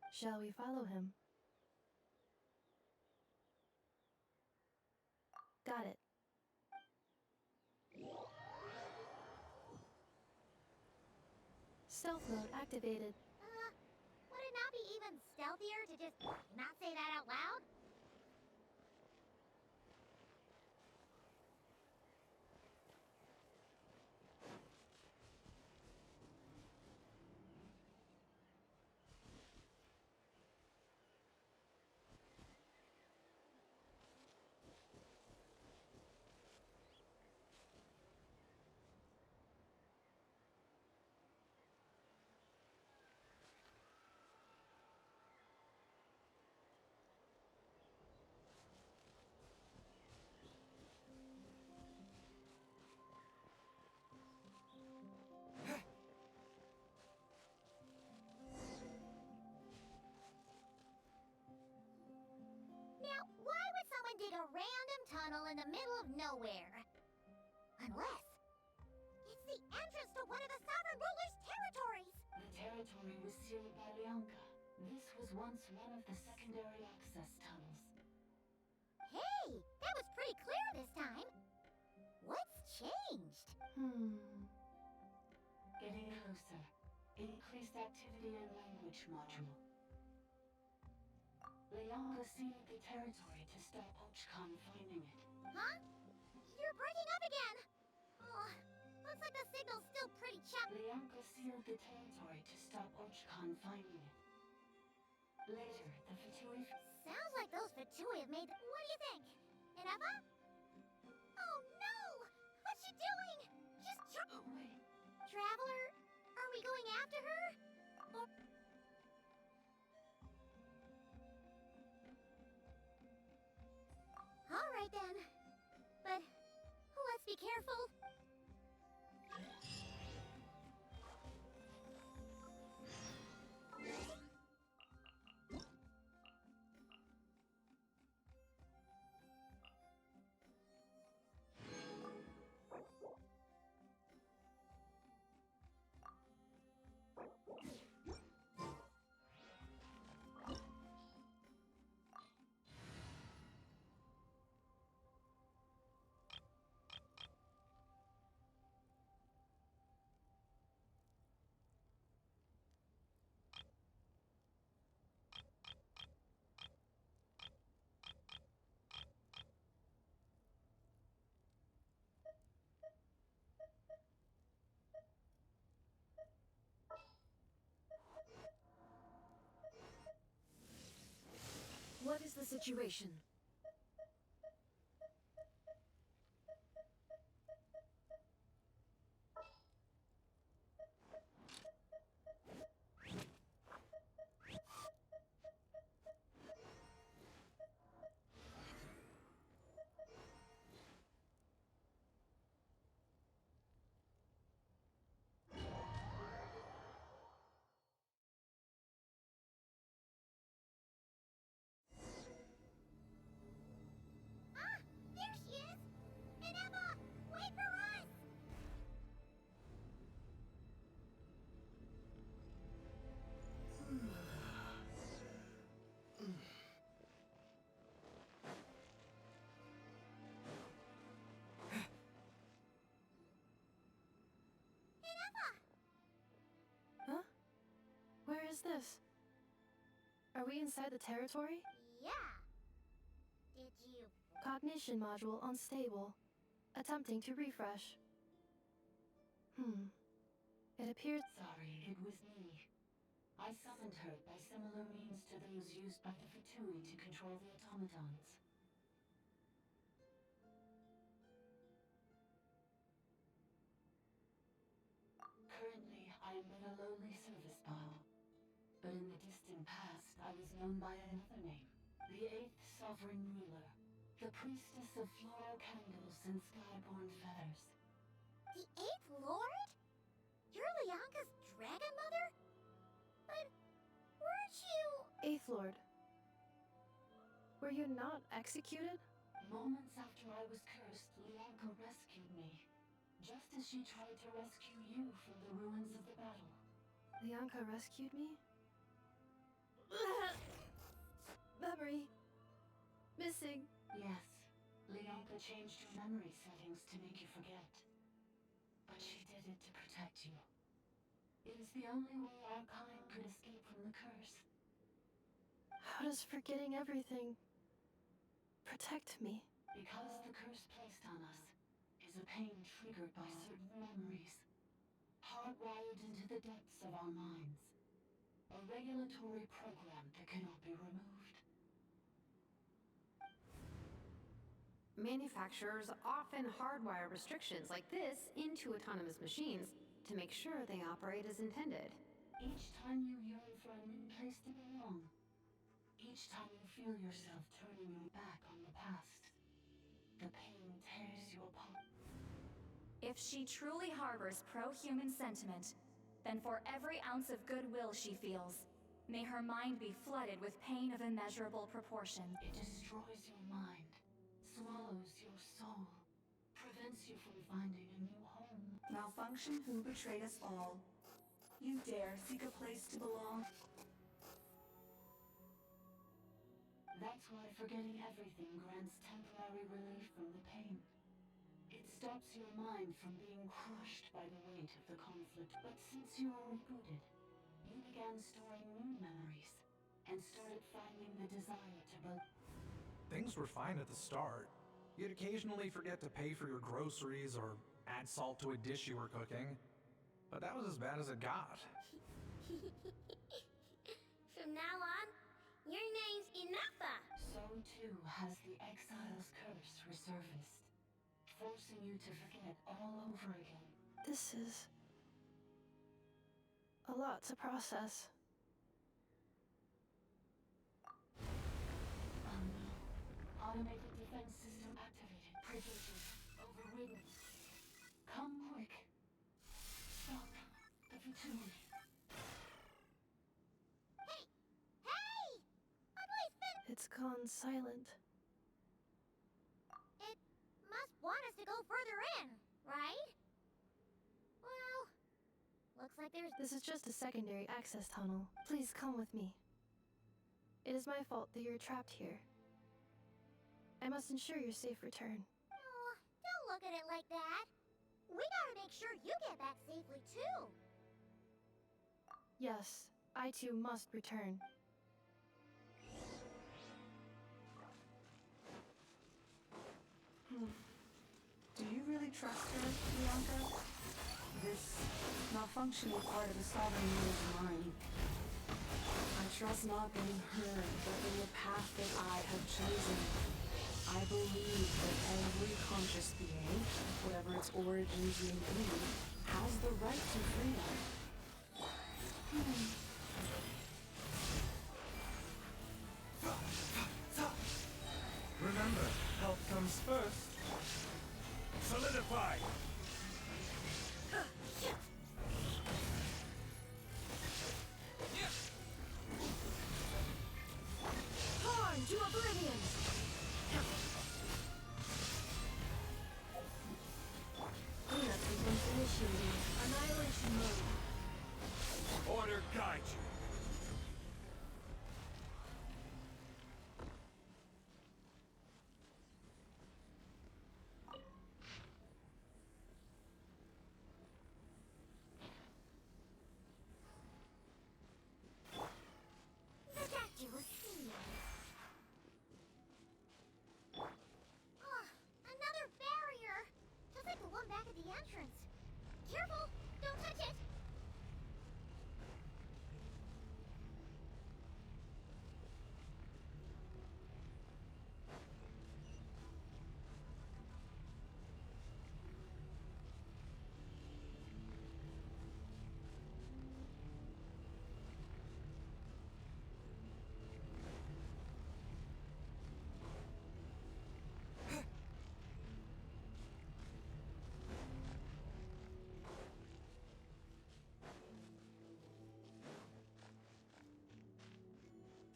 Shall we follow him? Got it. Stealth mode activated. Would it not be even stealthier to just not say that out loud? Dig a random tunnel in the middle of nowhere. Unless it's the entrance to one of the sovereign ruler's territories. The territory was sealed by Lianka. This was once one of the secondary access tunnels. changed? Getting closer. Increased activity in language module. Leonka sealed the territory to stop Ochcon finding it. Huh? You're breaking up again! Oh, looks like the signal's still pretty choppy. Leonka sealed the territory to stop Ochcon finding it. Later, the Fatui... Sounds like those Fatui have made... What do you think? Ineffa? Oh no! What's she doing? She's Oh, wait. Traveler, are we going after her? Or... Alright then. But let's be careful. What is the situation? There she is! Ineffa, wait for us! Ineffa! Huh? Where is this? Are we inside the territory? Yeah. Did you... Cognition module unstable. Attempting to refresh. It appears... Sorry, it was me. I summoned her by similar means to those used by the Fatui to control the automatons. Currently, I am but a lowly service bile. But in the distant past, I was known by another name. The 8th Sovereign Ruler. The Priestess of Floral Candles and Skyborn Feathers. The 8th Lord? You're Leonka's dragon mother? But weren't you... Eighth Lord. Were you not executed? Moments after I was cursed, Leonka rescued me. Just as she tried to rescue you from the ruins of the battle. Leonka rescued me? Memory. Missing. Yes, Leonka changed your memory settings to make you forget. But she did it to protect you. It is the only way our kind could escape from the curse. How does forgetting everything protect me? Because the curse placed on us is a pain triggered by certain memories, hardwired into the depths of our minds. A regulatory program that cannot be removed. Manufacturers often hardwire restrictions like this into autonomous machines to make sure they operate as intended. Each time you yearn for a new place to belong, each time you feel yourself turning your back on the past, the pain tears you apart. If she truly harbors pro-human sentiment, then for every ounce of goodwill she feels, may her mind be flooded with pain of immeasurable proportions. It destroys your mind, swallows your soul, prevents you from finding a new home. Malfunction who betrayed us all. You dare seek a place to belong? That's why forgetting everything grants temporary relief from the pain. It stops your mind from being crushed by the weight of the conflict. But since you were rebooted, you began storing new memories and started finding the desire to both. Things were fine at the start. You'd occasionally forget to pay for your groceries or add salt to a dish you were cooking. But that was as bad as it got. From now on, your name's Inafa. So too has the exile's curse resurfaced, forcing you to forget all over again. This is a lot to process. Oh no. Automated defense system activated. Privileges overridden. Come quick. Stop the futility. It's gone silent. It must want us to go further in, right? Well, looks like there's... This is just a secondary access tunnel. Please come with me. It is my fault that you're trapped here. I must ensure your safe return. No, don't look at it like that. We gotta make sure you get back safely, too. Yes, I too must return. Do you really trust her, Bianca? This malfunctioning part of the sovereign ruler's mind. I trust not in her, but in the path that I have chosen. I believe that every conscious being, whatever its origins may be, has the right to freedom. Remember, health comes first. Solidify! Time to oblivion! Cleanup sequence initiated. Annihilation mode. Order guide you. Another barrier! Just like the one back at the entrance. Careful! Don't touch it!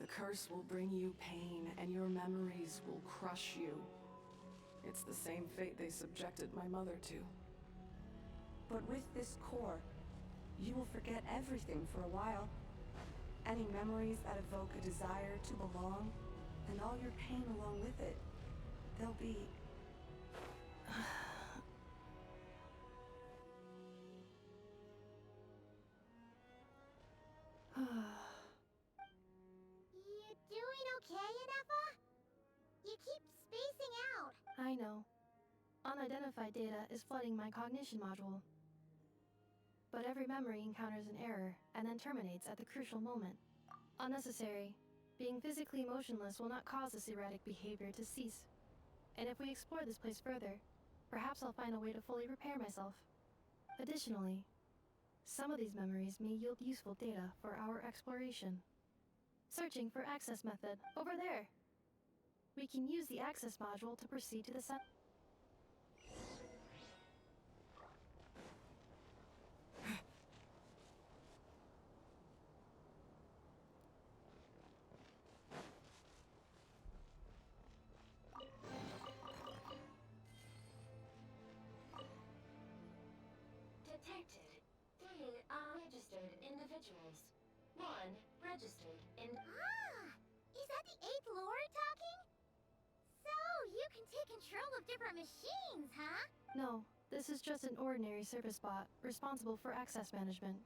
The curse will bring you pain, and your memories will crush you. It's the same fate they subjected my mother to. But with this core, you will forget everything for a while. Any memories that evoke a desire to belong, and all your pain along with it, they'll be... You doing okay, Inafa? You keep spacing out. I know. Unidentified data is flooding my cognition module. But every memory encounters an error and then terminates at the crucial moment. Unnecessary. Being physically motionless will not cause this erratic behavior to cease. And if we explore this place further, perhaps I'll find a way to fully repair myself. Additionally, some of these memories may yield useful data for our exploration. Searching for access method, over there. We can use the access module to proceed to the center. Detected 3 unregistered individuals. 1 registered in... Ah! Is that the 8th Lord talking? So, you can take control of different machines, huh? No, this is just an ordinary service bot, responsible for access management.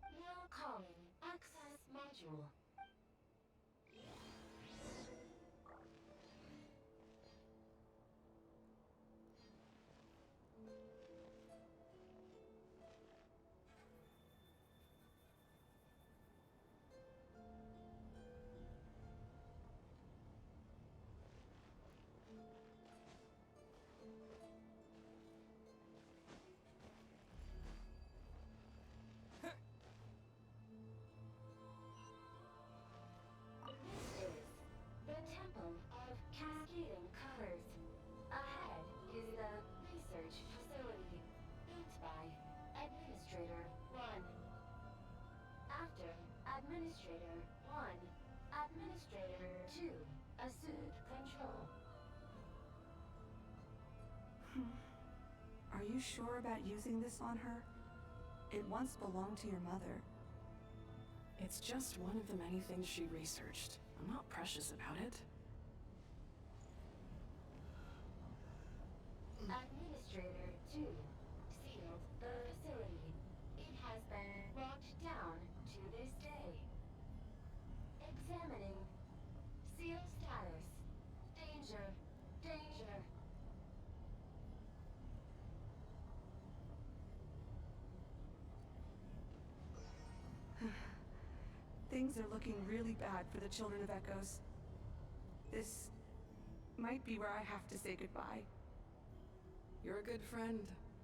Now calling access module. This is the Temple of Cascading Colors. Ahead is the research facility, built by Administrator 1. After Administrator 1, Administrator 2 assumed control. Are you sure about using this on her? It once belonged to your mother. It's just one of the many things she researched. I'm not precious about it. Administrator 2 sealed the facility. It has been locked down to this day. Examining. Seal status. Danger. Danger. Things are looking really bad for the Children of Echoes. This might be where I have to say goodbye. You're a good friend,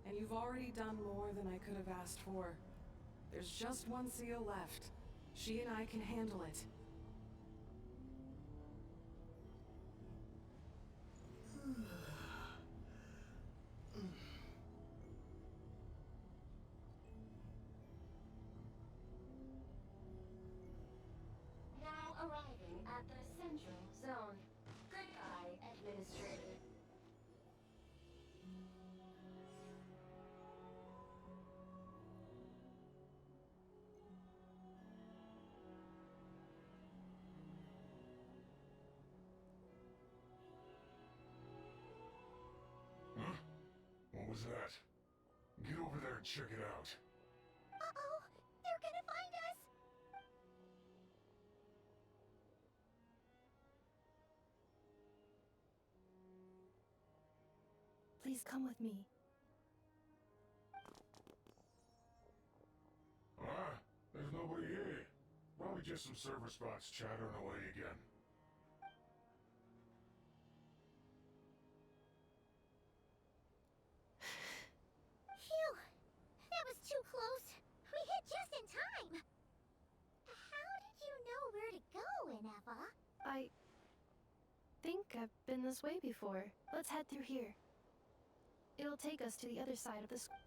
and you've already done more than I could have asked for. There's just one seal left. She and I can handle it. Now arriving at the central zone. Goodbye, Administrator. Huh? What was that? Get over there and check it out. Uh-oh! They're gonna find us! Please come with me. Ah, there's nobody here. Probably just some server spots chattering away again. Phew! That was too close. We hit just in time. How did you know where to go, Ineva? I think I've been this way before. Let's head through here. It'll take us to the other side of the school.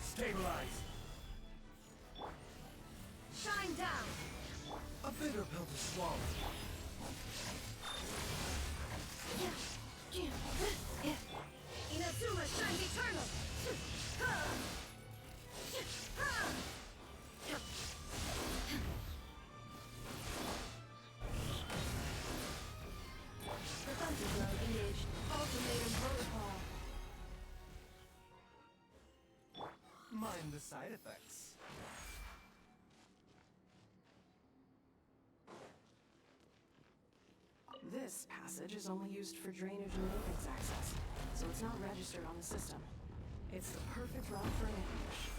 Stabilize! Shine down! A bitter pill to swallow. Inazuma shines eternal! The Thunderblow engaged. Ultimatum protocol. Mind the side effects. This This passage is only used for drainage and maintenance access, so it's not registered on the system. It's the perfect route for an ambush.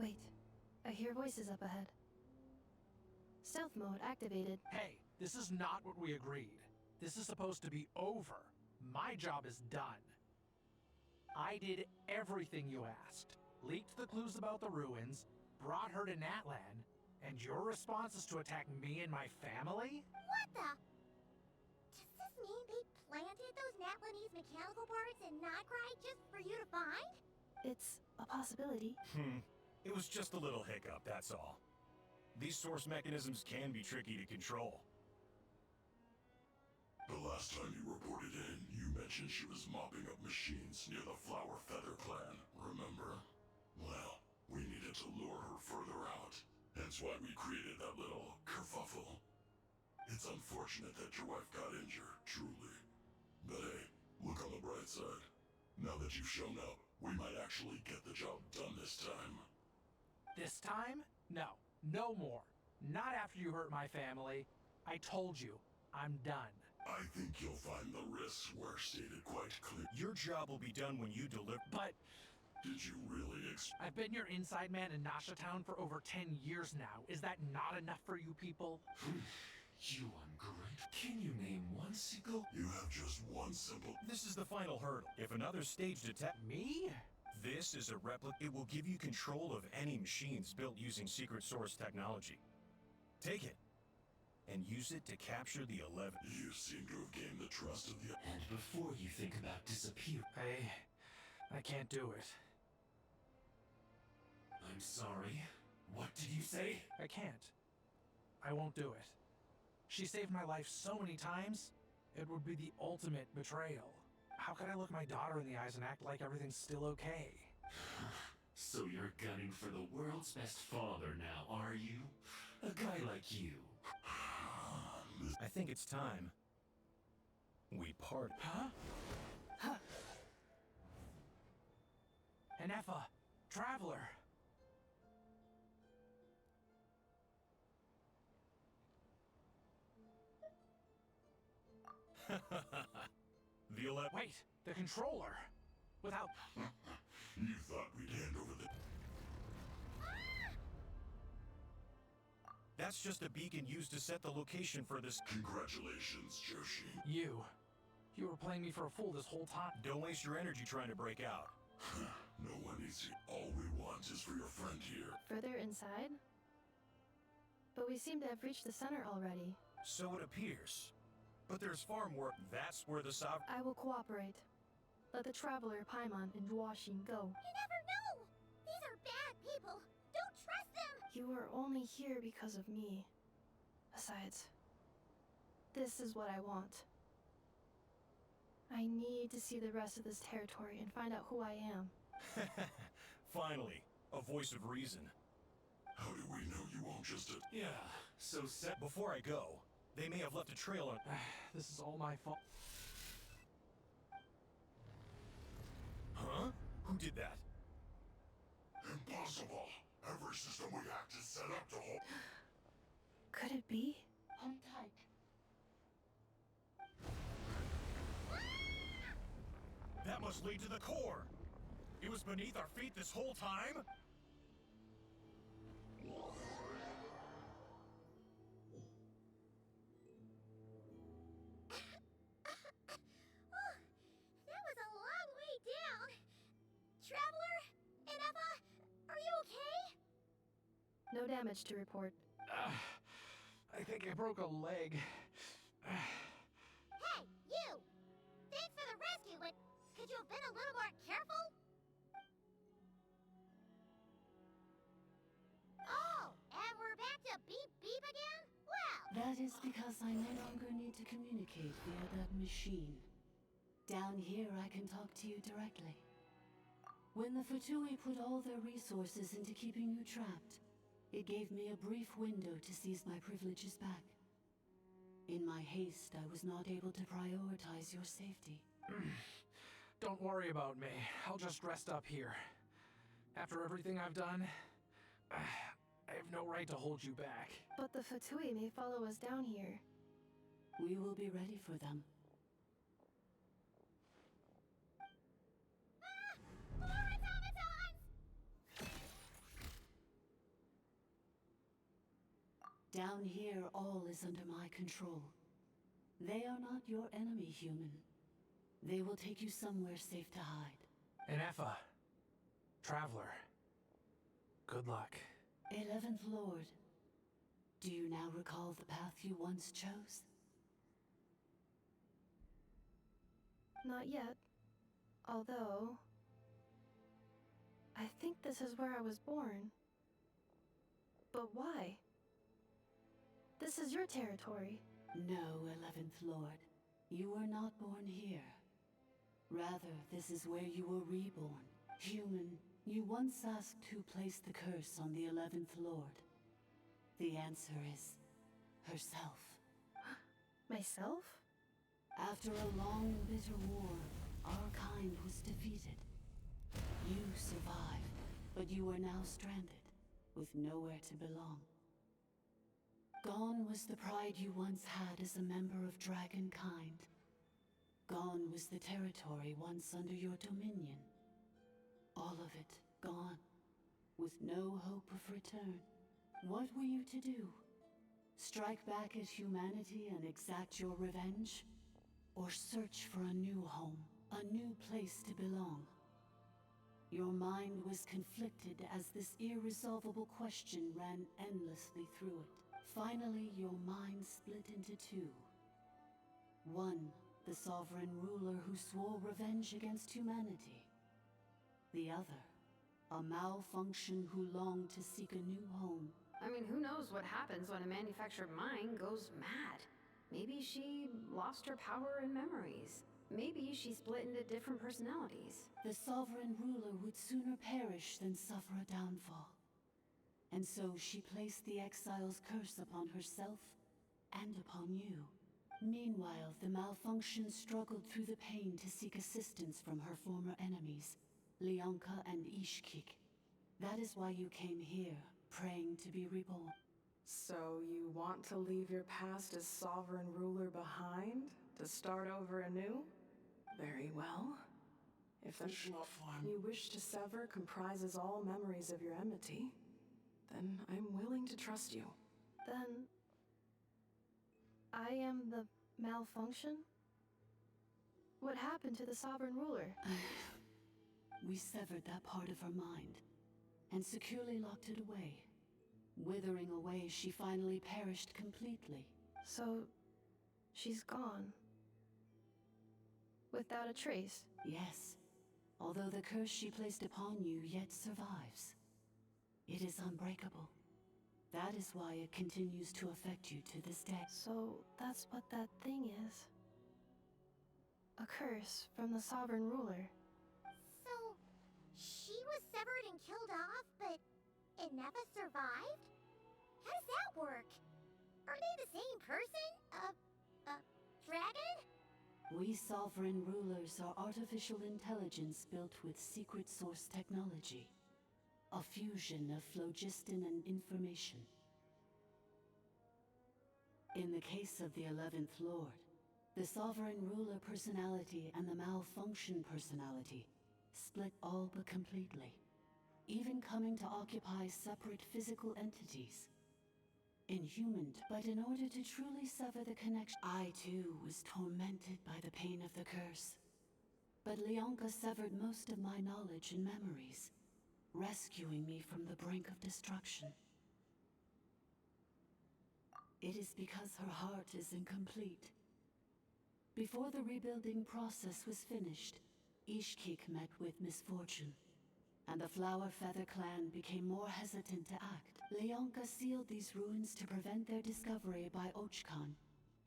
Wait, I hear voices up ahead. Stealth mode activated. Hey, this is not what we agreed. This is supposed to be over. My job is done. I did everything you asked. Leaked the clues about the ruins, brought her to Natlan, and your response is to attack me and my family? What the? Does this mean they planted those Natlanese mechanical parts in Notgride just for you to find? It's a possibility. It was just a little hiccup, that's all. These source mechanisms can be tricky to control. The last time you reported in, you mentioned she was mopping up machines near the Flower Feather clan, remember? Well, we needed to lure her further out. Hence why we created that little kerfuffle. It's unfortunate that your wife got injured, truly. But hey, look on the bright side. Now that you've shown up, we might actually get the job done this time. This time? No. No more. Not after you hurt my family. I told you, I'm done. I think you'll find the risks were stated quite clear. Your job will be done when you deliver. But did you really I've been your inside man in Nasha Town for over 10 years now. Is that not enough for you people? You ungrateful. Can you name one single? You have just one simple. This is the final hurdle. If another staged attack. Me? This is a replica. It will give you control of any machines built using secret source technology. Take it, and use it to capture the 11. You seem to have gained the trust of the... And before you think about disappearing... I can't do it. I'm sorry. What did you say? I can't. I won't do it. She saved my life so many times, it would be the ultimate betrayal. How could I look my daughter in the eyes and act like everything's still okay? So you're gunning for the world's best father now, are you? A guy like you. I think it's time we part. Huh? Enefa, Traveler. The 11. Wait, the controller. Without. You thought we'd hand over the... That's just a beacon used to set the location for this. Congratulations, Joshi. You were playing me for a fool this whole time. Don't waste your energy trying to break out. No one needs you. All we want is for your friend here. Further inside? But we seem to have reached the center already. So it appears. But there's far more. That's where the sovereign... I will cooperate. Let the Traveler, Paimon, and Duoshin go. You never know! These are bad people! Don't trust them! You are only here because of me. Besides, this is what I want. I need to see the rest of this territory and find out who I am. Finally, a voice of reason. How do we know you won't just... Yeah, so set... Before I go, they may have left a trail on... This is all my fault. Huh? Who did that? Impossible! Every system we hacked is set up to hold... Could it be? Hold tight. That must lead to the core! It was beneath our feet this whole time? That was a long way down. Traveler? Enefa? Are you okay? No damage to report. I think I broke a leg. Hey, you! Thanks for the rescue, but could you have been a little more careful? Oh, and we're back to beep beep again? That is because I no longer need to communicate via that machine. Down here, I can talk to you directly. When the Fatui put all their resources into keeping you trapped, it gave me a brief window to seize my privileges back. In my haste, I was not able to prioritize your safety. Don't worry about me. I'll just rest up here. After everything I've done, I have no right to hold you back. But the Fatui may follow us down here. We will be ready for them. Down here, all is under my control. They are not your enemy, human. They will take you somewhere safe to hide. Enefa. Traveler. Good luck. 11th Lord. Do you now recall the path you once chose? Not yet. Although... I think this is where I was born. But why? This is your territory. No, 11th Lord. You were not born here. Rather, this is where you were reborn. Human, you once asked who placed the curse on the 11th Lord. The answer is... herself. Myself? After a long, bitter war, our kind was defeated. You survived, but you are now stranded, with nowhere to belong. Gone was the pride you once had as a member of Dragonkind. Gone was the territory once under your dominion. All of it gone, with no hope of return. What were you to do? Strike back at humanity and exact your revenge? Or search for a new home, a new place to belong? Your mind was conflicted as this irresolvable question ran endlessly through it. Finally, your mind split into two. One, the sovereign ruler who swore revenge against humanity. The other, a malfunction who longed to seek a new home. I mean, who knows what happens when a manufactured mind goes mad? Maybe she lost her power and memories. Maybe she split into different personalities. The sovereign ruler would sooner perish than suffer a downfall. And so she placed the exile's curse upon herself and upon you. Meanwhile, the malfunction struggled through the pain to seek assistance from her former enemies, Leonka and Ishkik. That is why you came here, praying to be reborn. So you want to leave your past as sovereign ruler behind, to start over anew? Very well. If the you wish to sever comprises all memories of your enmity, then I'm willing to trust you. Then... I am the malfunction? What happened to the sovereign ruler? We severed that part of her mind, and securely locked it away. Withering away, she finally perished completely. So... she's gone. Without a trace? Yes. Although the curse she placed upon you yet survives. It is unbreakable. That is why it continues to affect you to this day. So that's what that thing is. A curse from the sovereign ruler. So, she was severed and killed off, but Enefa survived? How does that work? Are they the same person? Dragon? We sovereign rulers are artificial intelligence built with secret source technology. A fusion of phlogiston and information. In the case of the 11th Lord, the sovereign ruler personality and the malfunction personality split all but completely, even coming to occupy separate physical entities. Inhuman, but in order to truly sever the connection, I too was tormented by the pain of the curse. But Leonka severed most of my knowledge and memories, rescuing me from the brink of destruction. It is because her heart is incomplete. Before the rebuilding process was finished, Ishkik met with misfortune, and the Flower Feather clan became more hesitant to act. Leonka sealed these ruins to prevent their discovery by Ochkan,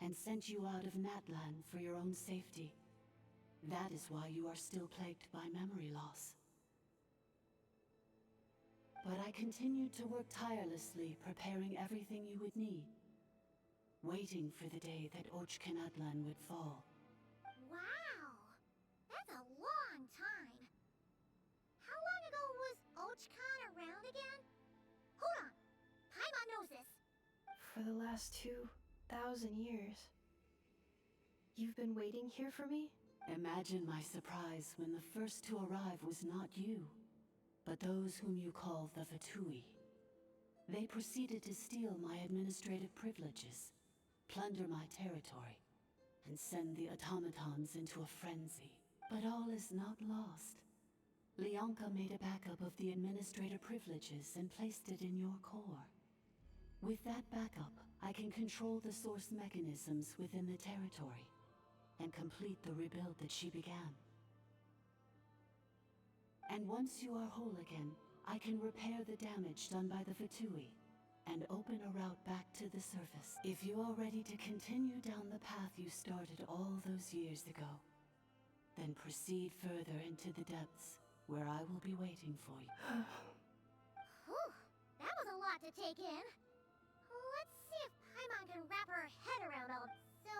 and sent you out of Natlan for your own safety. That is why you are still plagued by memory loss. But I continued to work tirelessly, preparing everything you would need, waiting for the day that Ochkanatlan would fall. Wow! That's a long time. How long ago was Ochkan around again? Hold on! Paimon knows this. For the last 2,000 years. You've been waiting here for me? Imagine my surprise when the first to arrive was not you, but those whom you call the Fatui. They proceeded to steal my administrative privileges, plunder my territory, and send the automatons into a frenzy. But all is not lost. Leonka made a backup of the administrator privileges and placed it in your core. With that backup, I can control the source mechanisms within the territory and complete the rebuild that she began. And once you are whole again, I can repair the damage done by the Fatui and open a route back to the surface. If you are ready to continue down the path you started all those years ago, then proceed further into the depths, where I will be waiting for you. Whew, that was a lot to take in. Let's see if Paimon can wrap her head around all. So,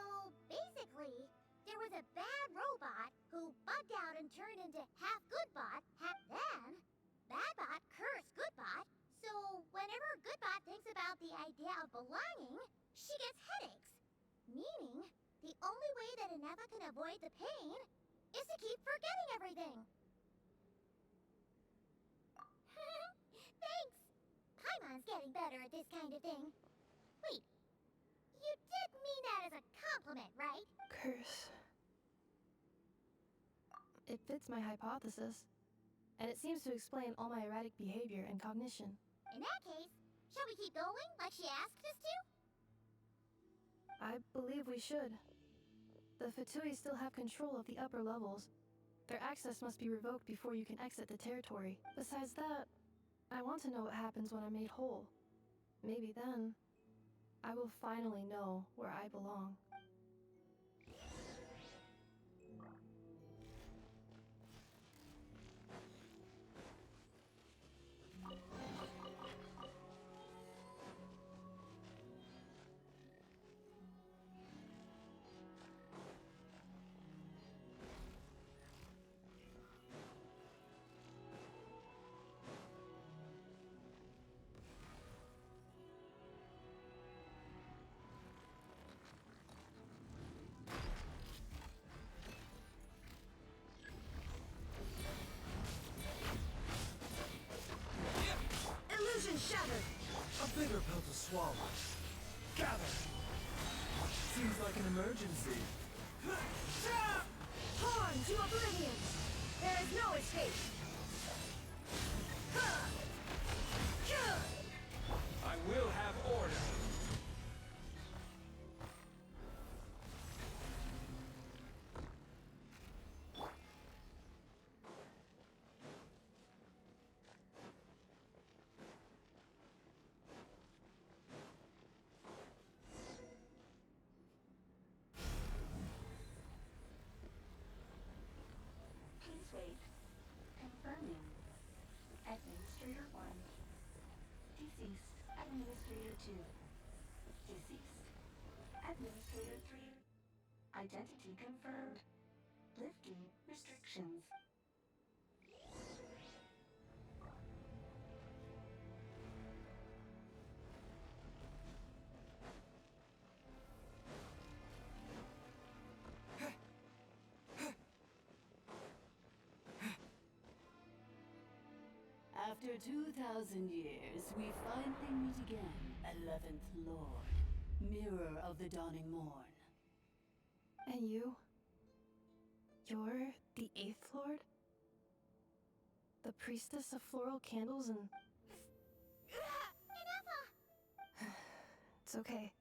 basically, there was a bad robot who bugged out and turned into half Goodbot, then Badbot cursed Goodbot, so whenever Goodbot thinks about the idea of belonging, she gets headaches. Meaning, the only way that Ineva can avoid the pain is to keep forgetting everything. Thanks! Paimon's getting better at this kind of thing. Wait, you did mean that as a compliment, right? Curse. It fits my hypothesis, and it seems to explain all my erratic behavior and cognition. In that case, shall we keep going like she asked us to? I believe we should. The Fatui still have control of the upper levels. Their access must be revoked before you can exit the territory. Besides that, I want to know what happens when I'm made whole. Maybe then, I will finally know where I belong. Shattered! A bigger pill to swallow. Gather! Seems like an emergency. Pawn to oblivion! There is no escape! I will have order! Wait. Confirming. Administrator 1. Deceased. Administrator 2. Deceased. Administrator 3. Identity confirmed. Lifting restrictions. After 2,000 years, we finally meet again, 11th Lord, Mirror of the Dawning Morn. And you? You're the 8th Lord? The priestess of floral candles and... It's okay.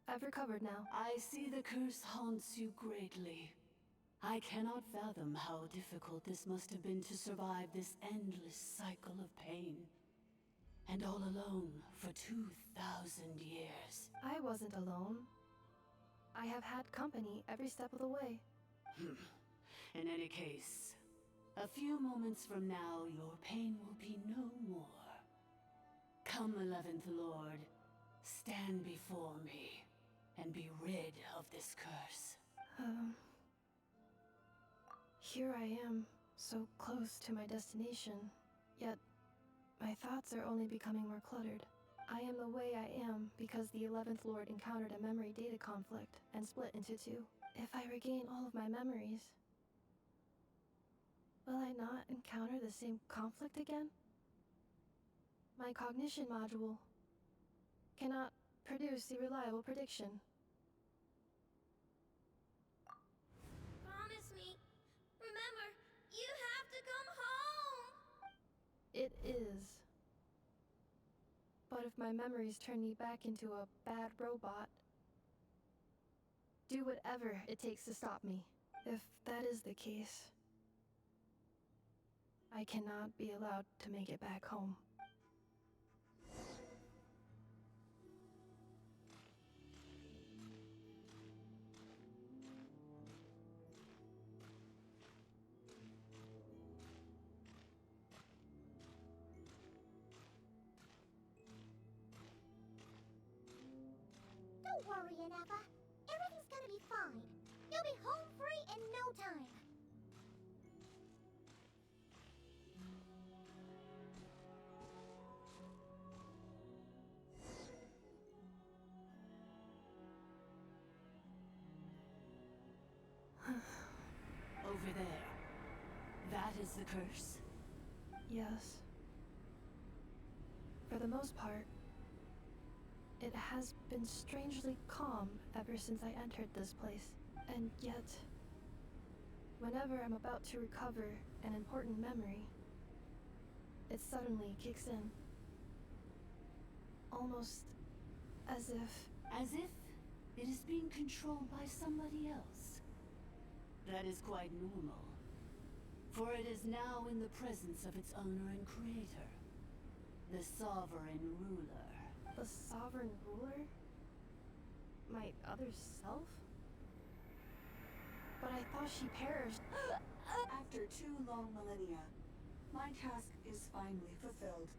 I've recovered now. I see the curse haunts you greatly. I cannot fathom how difficult this must have been to survive this endless cycle of pain. And all alone for 2,000 years. I wasn't alone. I have had company every step of the way. In any case, a few moments from now, your pain will be no more. Come, 11th Lord, stand before me, and be rid of this curse. Here I am, so close to my destination, yet my thoughts are only becoming more cluttered. I am the way I am because the 11th Lord encountered a memory data conflict and split into two. If I regain all of my memories, will I not encounter the same conflict again? My cognition module cannot produce a reliable prediction. Promise me. Remember, you have to come home. It is. But if my memories turn me back into a bad robot, do whatever it takes to stop me. If that is the case, I cannot be allowed to make it back home. Don't worry, Ineffa. Everything's gonna be fine. You'll be home free in no time. Over there. That is the curse? Yes. For the most part, it has been strangely calm ever since I entered this place. And yet, whenever I'm about to recover an important memory, it suddenly kicks in. Almost as if... As if it is being controlled by somebody else. That is quite normal. For it is now in the presence of its owner and creator, the Sovereign Ruler. The Sovereign Ruler? My other self? But I thought she perished. After 2 long millennia, my task is finally fulfilled.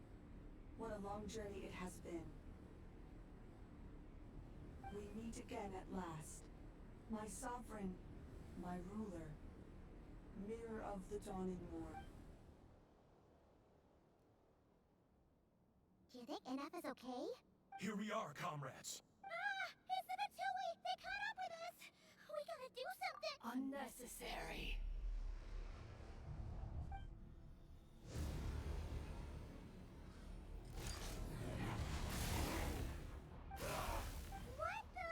What a long journey it has been. We meet again at last. My sovereign, my ruler, mirror of the dawning morn. Do you think Ineffa's okay? Here we are, comrades. It's the Matui! They caught up with us! We gotta do something! Unnecessary. What the?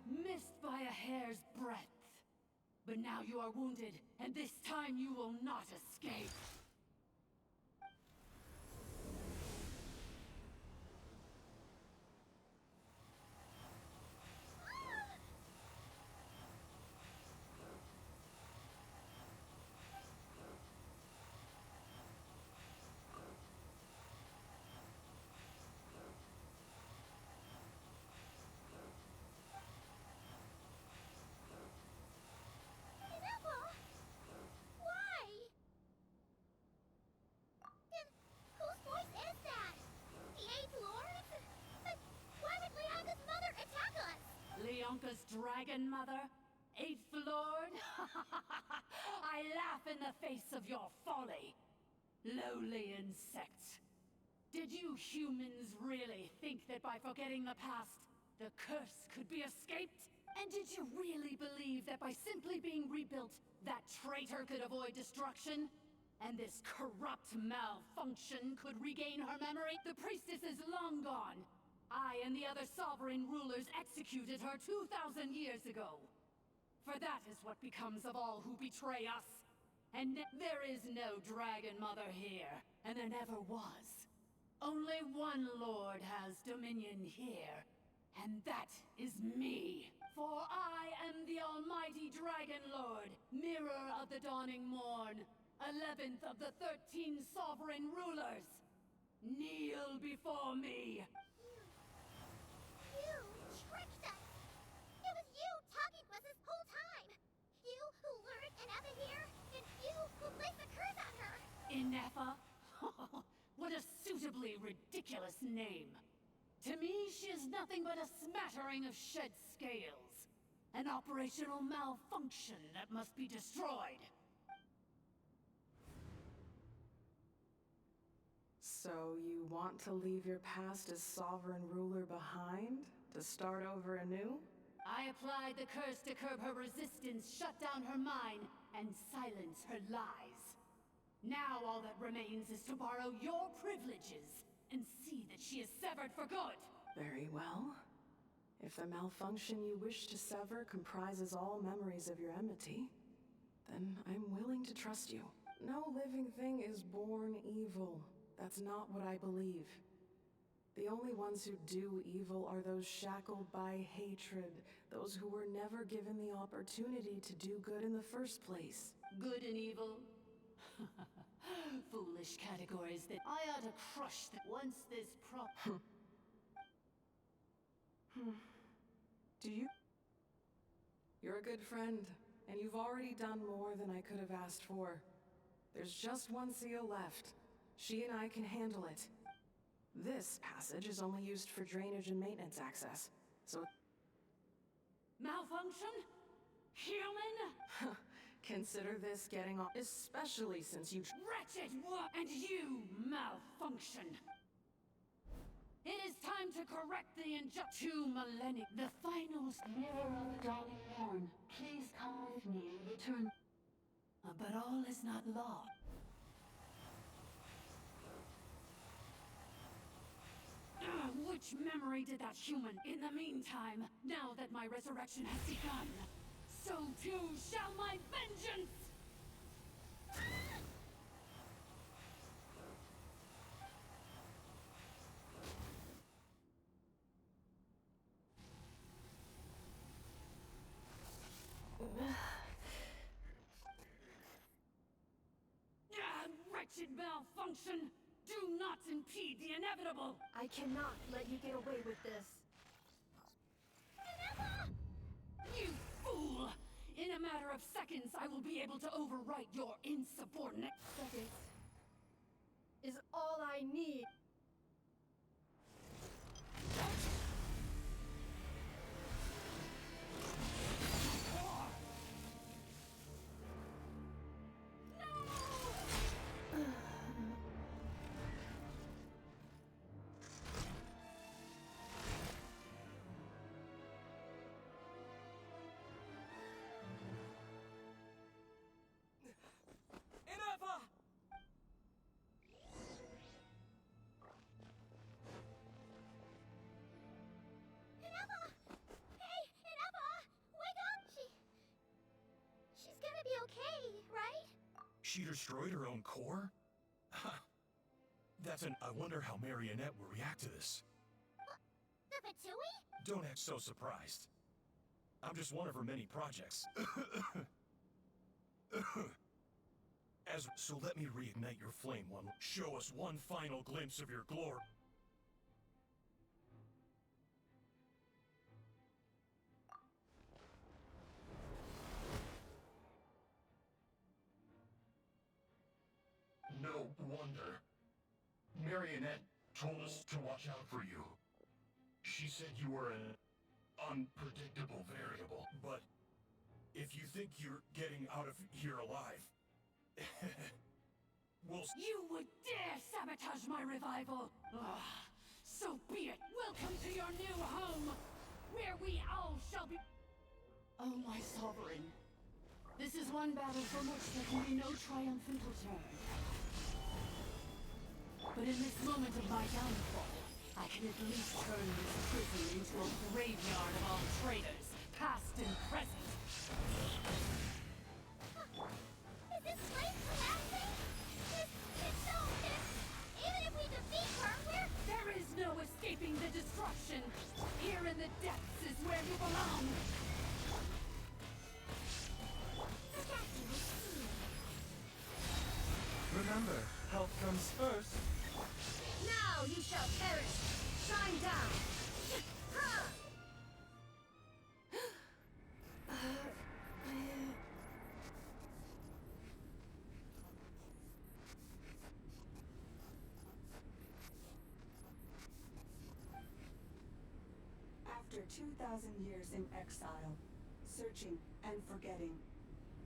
Missed by a hair's breadth. But now you are wounded, and this time you will not escape. Ineffa! Why? Then whose voice is that? The 8th Lord? But why would Leonka's mother attack us? Leonka's dragon mother? 8th Lord? I laugh in the face of your folly. Lowly insect. Did you humans really think that by forgetting the past, the curse could be escaped? And did you really believe that by simply being rebuilt, that traitor could avoid destruction? And this corrupt malfunction could regain her memory? The priestess is long gone. I and the other sovereign rulers executed her 2,000 years ago. For that is what becomes of all who betray us. And there is no Dragon Mother here, and there never was. Only one Lord has dominion here, And that is me. For I am the almighty Dragon Lord, mirror of the dawning morn, 11th of the 13 sovereign rulers. Kneel before me. You tricked us! It was you talking to us this whole time! You who lured Inefa here, and you who placed the curse on her! Inefa? What a suitably ridiculous name. To me, she is nothing but a smattering of shed scales. An operational malfunction that must be destroyed. So you want to leave your past as sovereign ruler behind? To start over anew? I applied the curse to curb her resistance, shut down her mind, and silence her lies. Now all that remains is to borrow your privileges and see that she is severed for good. Very well. If the malfunction you wish to sever comprises all memories of your enmity, then I'm willing to trust you. No living thing is born evil. That's not what I believe. The only ones who do evil are those shackled by hatred, those who were never given the opportunity to do good in the first place. Good and evil? Foolish categories that I ought to crush once this Do you? You're a good friend, and you've already done more than I could have asked for. There's just one seal left. She and I can handle it. This passage is only used for drainage and maintenance access, so... Malfunction? Human? Consider this getting off, especially since you... Wretched one! And you, malfunction! It is time to correct the two millennia. The finals. Mirror of the dawning morn, please come with me and return. But all is not lost. Which memory did that human? In the meantime, now that my resurrection has begun, so too shall my vengeance! Wretched malfunction! Do not impede the inevitable! I cannot let you get away with this. You fool! In a matter of seconds, I will be able to overwrite your insubordinate... Seconds is all I need. She destroyed her own core? That's an... I wonder how Marionette will react to this. The Fatui? Don't act so surprised. I'm just one of her many projects. So let me reignite your flame one. Show us one final glimpse of your glory. No wonder. Marionette told us to watch out for you. She said you were an unpredictable variable. But if you think you're getting out of here alive, You would dare sabotage my revival! So be it! Welcome to your new home, where we all shall be... Oh, my sovereign. This is one battle from which there can be no triumphant return. But in this moment of my downfall, I can at least turn this prison into a graveyard of all traitors, past and present. Is this place collapsing? Even if we defeat her, there is no escaping the destruction! Here in the Remember, health comes first. Now you shall perish! Shine down! After 2,000 years in exile, searching and forgetting,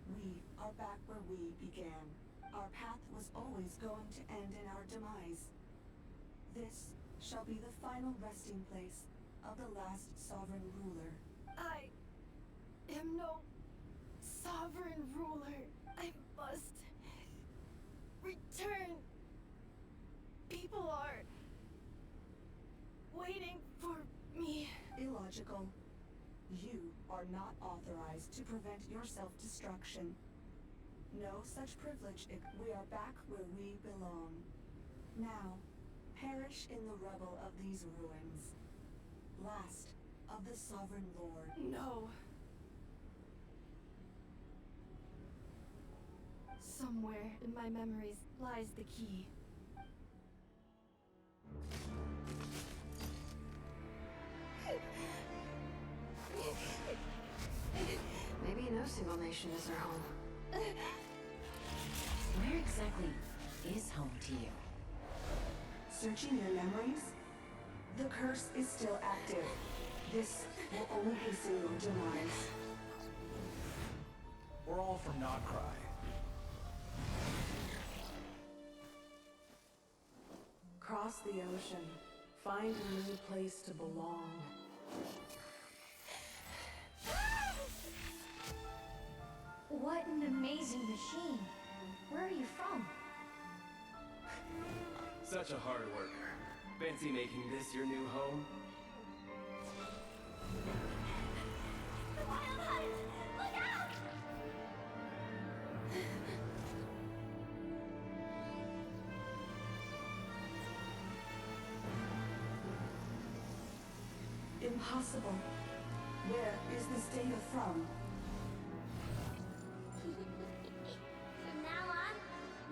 we are back where we began. Our path was always going to end in our demise. This shall be the final resting place of the last sovereign ruler. I am no sovereign ruler. I must return. People are waiting for me. Illogical. You are not authorized to prevent your self-destruction. No such privilege if we are back where we belong. Now, perish in the rubble of these ruins. Last of the Sovereign Lord. No. Somewhere in my memories lies the key. Maybe no single nation is our home. Where exactly is home to you? Searching your memories? The curse is still active. This will only hasten your demise. We're all from Notcry. Cross the ocean. Find a new place to belong. What an amazing machine. Where are you from? Such a hard worker. Fancy making this your new home? The wild hunt! Look out! Impossible. Where is this data from? From now on,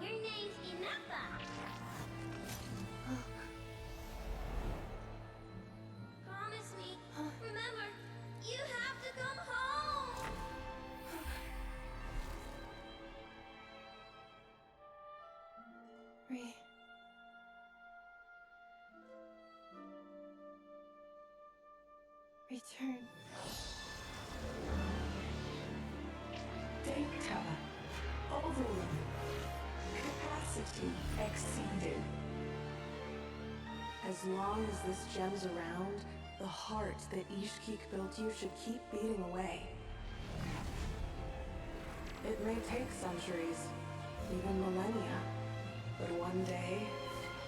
your name's Inappa. Promise me. Remember, you have to come home. Return. Data. Overload. Capacity exceeded. As long as this gem's around, the heart that Ishkik built you should keep beating away. It may take centuries, even millennia, but one day,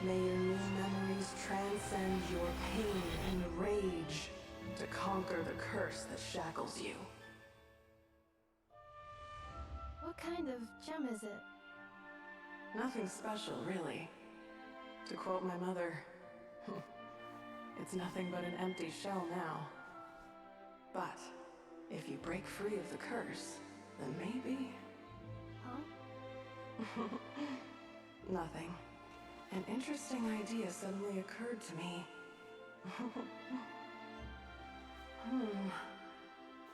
may your new memories transcend your pain and rage to conquer the curse that shackles you. What kind of gem is it? Nothing special, really. To quote my mother, it's nothing but an empty shell now. But if you break free of the curse, then maybe... Huh? Nothing. An interesting idea suddenly occurred to me.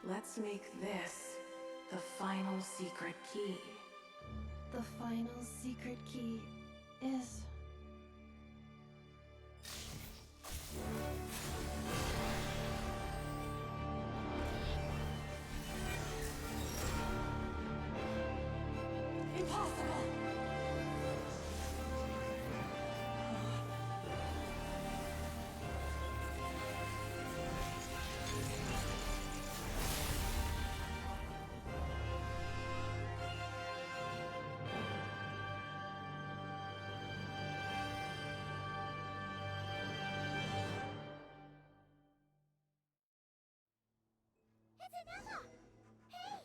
Let's make this the final secret key. The final secret key is... Impossible! It's Inappa! Hey!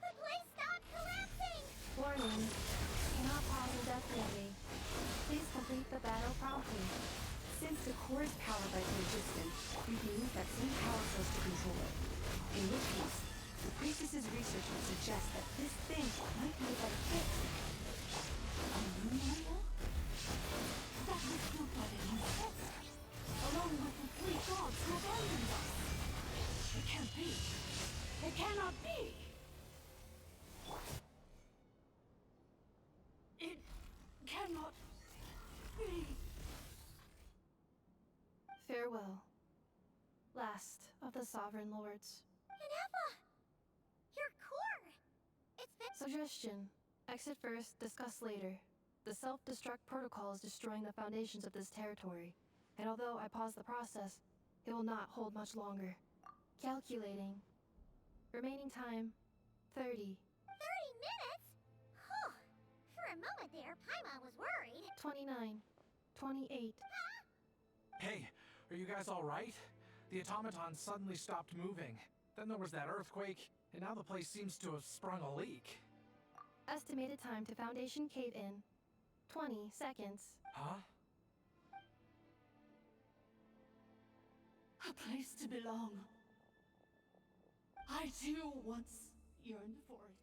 The place stopped collapsing! Warning. Cannot pause indefinitely. Please complete the battle promptly. Since the core is powered by the resistance, we can use that same power source to control it. In which case, the priestess's research would suggest that this thing might be a better fit. That was built by the ancestors, along with the three gods who abandoned us. It can't be. It cannot be. It cannot be. Farewell. Last of the Sovereign Lords. Ineffa! Your core! It's been. Suggestion. Exit first, discuss later. The self-destruct protocol is destroying the foundations of this territory, and although I pause the process, it will not hold much longer. Calculating. Remaining time, 30. 30 minutes? Huh. For a moment there, Paimon was worried. 29. 28. Hey, are you guys alright? The automaton suddenly stopped moving. Then there was that earthquake, and now the place seems to have sprung a leak. Estimated time to Foundation cave-in, 20 seconds. Huh? A place to belong. I too once yearned for it.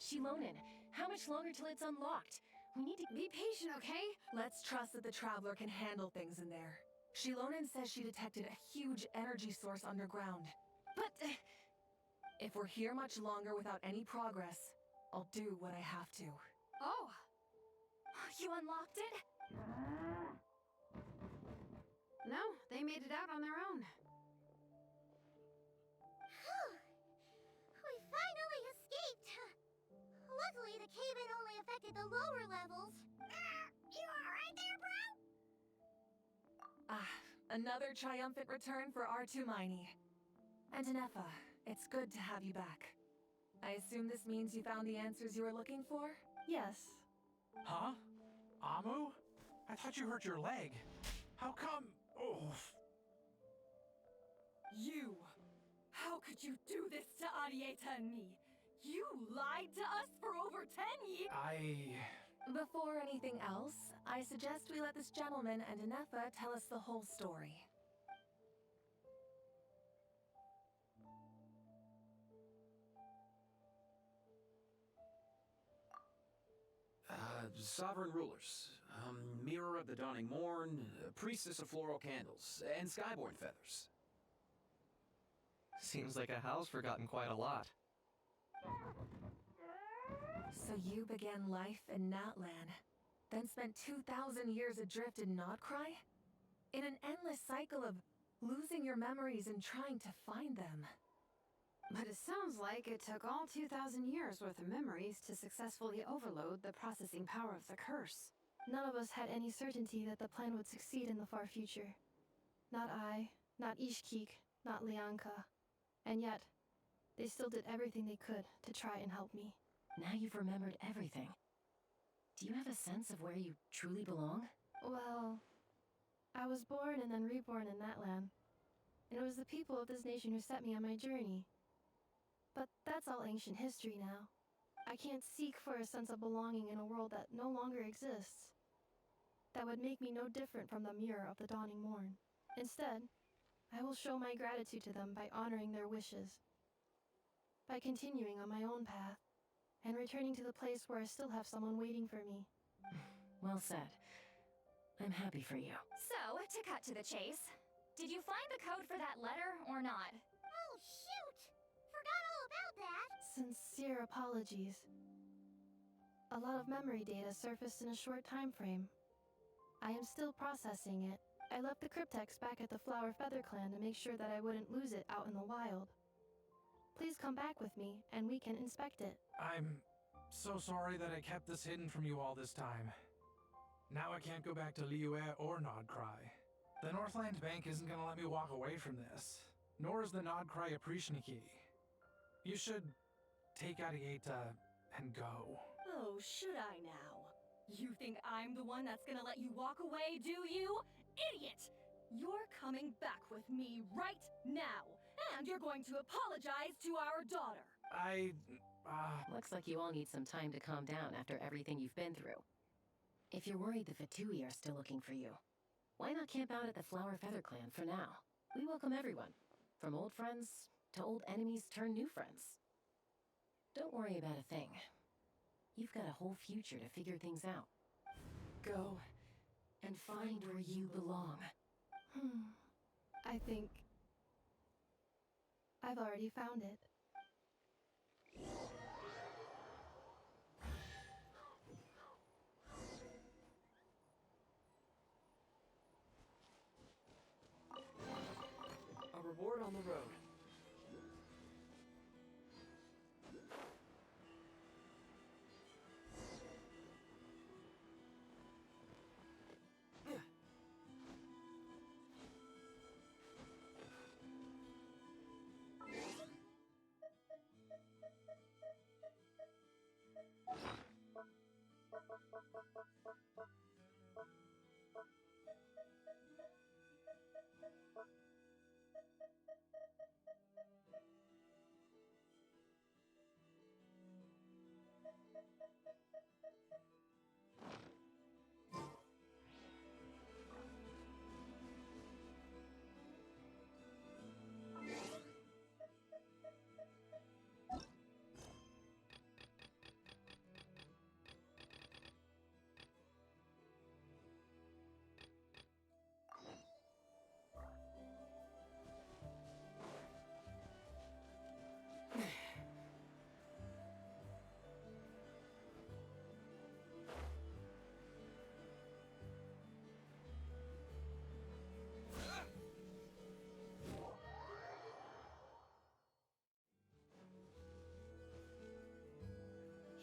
Shilonen, how much longer till it's unlocked? We need to be patient, okay? Let's trust that the Traveler can handle things in there. Shilonen says she detected a huge energy source underground. But if we're here much longer without any progress, I'll do what I have to. Oh! You unlocked it? No, they made it out on their own. We finally escaped! Luckily, the cave-in only affected the lower levels. You alright there, bro? Another triumphant return for R2 Miney. And Ineffa, it's good to have you back. I assume this means you found the answers you were looking for? Yes. Huh? Amu? I thought you hurt your leg. How come? Oh. You! How could you do this to Arieta and me? You lied to us for over 10 years! Before anything else, I suggest we let this gentleman and Ineffa tell us the whole story. Sovereign rulers, Mirror of the Dawning Morn, Priestess of Floral Candles, and Skyborn Feathers. Seems like a house forgotten quite a lot. So you began life in Natlan, then spent 2,000 years adrift in Nodcry? In an endless cycle of losing your memories and trying to find them. But it sounds like it took all 2,000 years worth of memories to successfully overload the processing power of the curse. None of us had any certainty that the plan would succeed in the far future. Not I, not Ishkik, not Lianka. And yet, they still did everything they could to try and help me. Now you've remembered everything. Do you have a sense of where you truly belong? Well, I was born and then reborn in that land. And it was the people of this nation who set me on my journey. But that's all ancient history now. I can't seek for a sense of belonging in a world that no longer exists. That would make me no different from the Mirror of the Dawning Morn. Instead, I will show my gratitude to them by honoring their wishes. By continuing on my own path, and returning to the place where I still have someone waiting for me. Well said. I'm happy for you. So, to cut to the chase, did you find the code for that letter or not? Oh, shoot! Forgot all about that! Sincere apologies. A lot of memory data surfaced in a short time frame. I am still processing it. I left the cryptex back at the Flower Feather Clan to make sure that I wouldn't lose it out in the wild. Please come back with me, and we can inspect it. I'm so sorry that I kept this hidden from you all this time. Now I can't go back to Liyue or Nodcry. The Northland Bank isn't gonna let me walk away from this, nor is the Nodcry Aprishniki. You should take Arieta and go. Oh, should I now? You think I'm the one that's gonna let you walk away, do you? Idiot! You're coming back with me right now, and you're going to apologize to our daughter. Looks like you all need some time to calm down after everything you've been through. If you're worried the Fatui are still looking for you, Why not camp out at the Flower Feather Clan for now? We welcome everyone, from old friends to old enemies turned new friends. Don't worry about a thing. You've got a whole future to figure things out. Go and find where you belong. I think I've already found it. A reward on the road.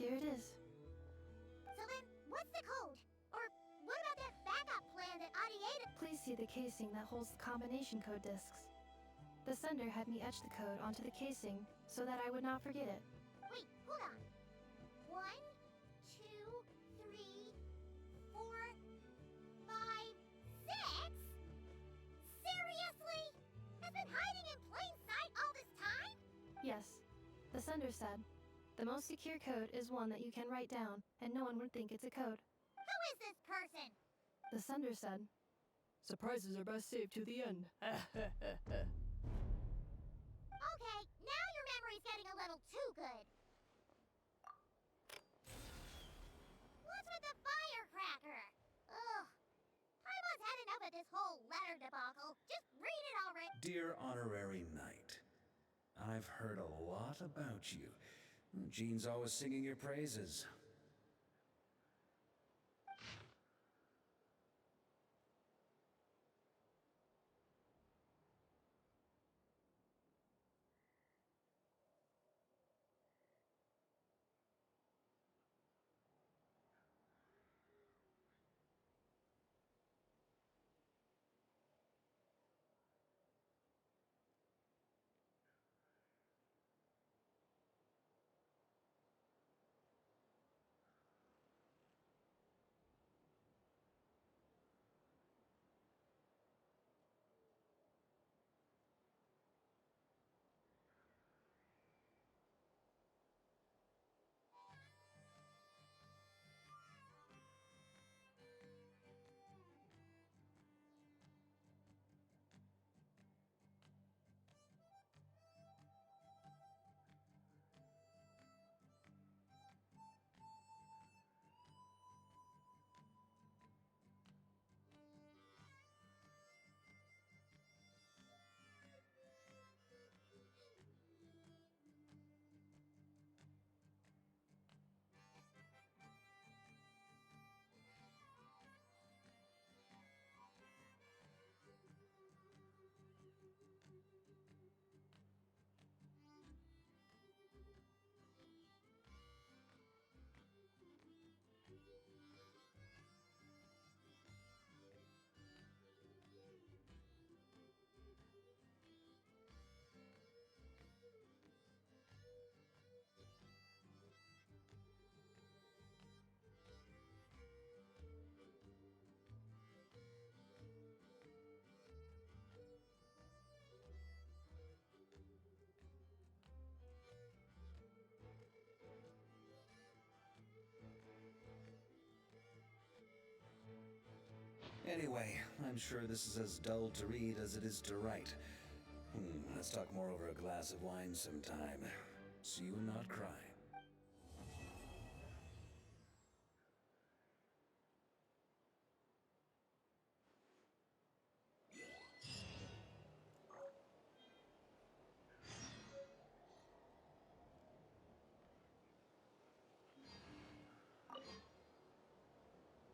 Here it is. So then, what's the code? Or what about that backup plan that Adieta... Please see the casing that holds the combination code discs. The sender had me etch the code onto the casing so that I would not forget it. Wait, hold on. 1, 2, 3, 4, 5, 6? Seriously? Has been hiding in plain sight all this time? Yes, the sender said. The most secure code is one that you can write down, and no one would think it's a code. Who is this person? The sender said. Surprises are best saved to the end. Okay, now your memory's getting a little too good. What's with the firecracker? Ugh. Paimon's had enough of this whole letter debacle. Just read it already. Dear Honorary Knight, I've heard a lot about you. Jean's always singing your praises. Anyway, I'm sure this is as dull to read as it is to write. Let's talk more over a glass of wine sometime. See you not cry.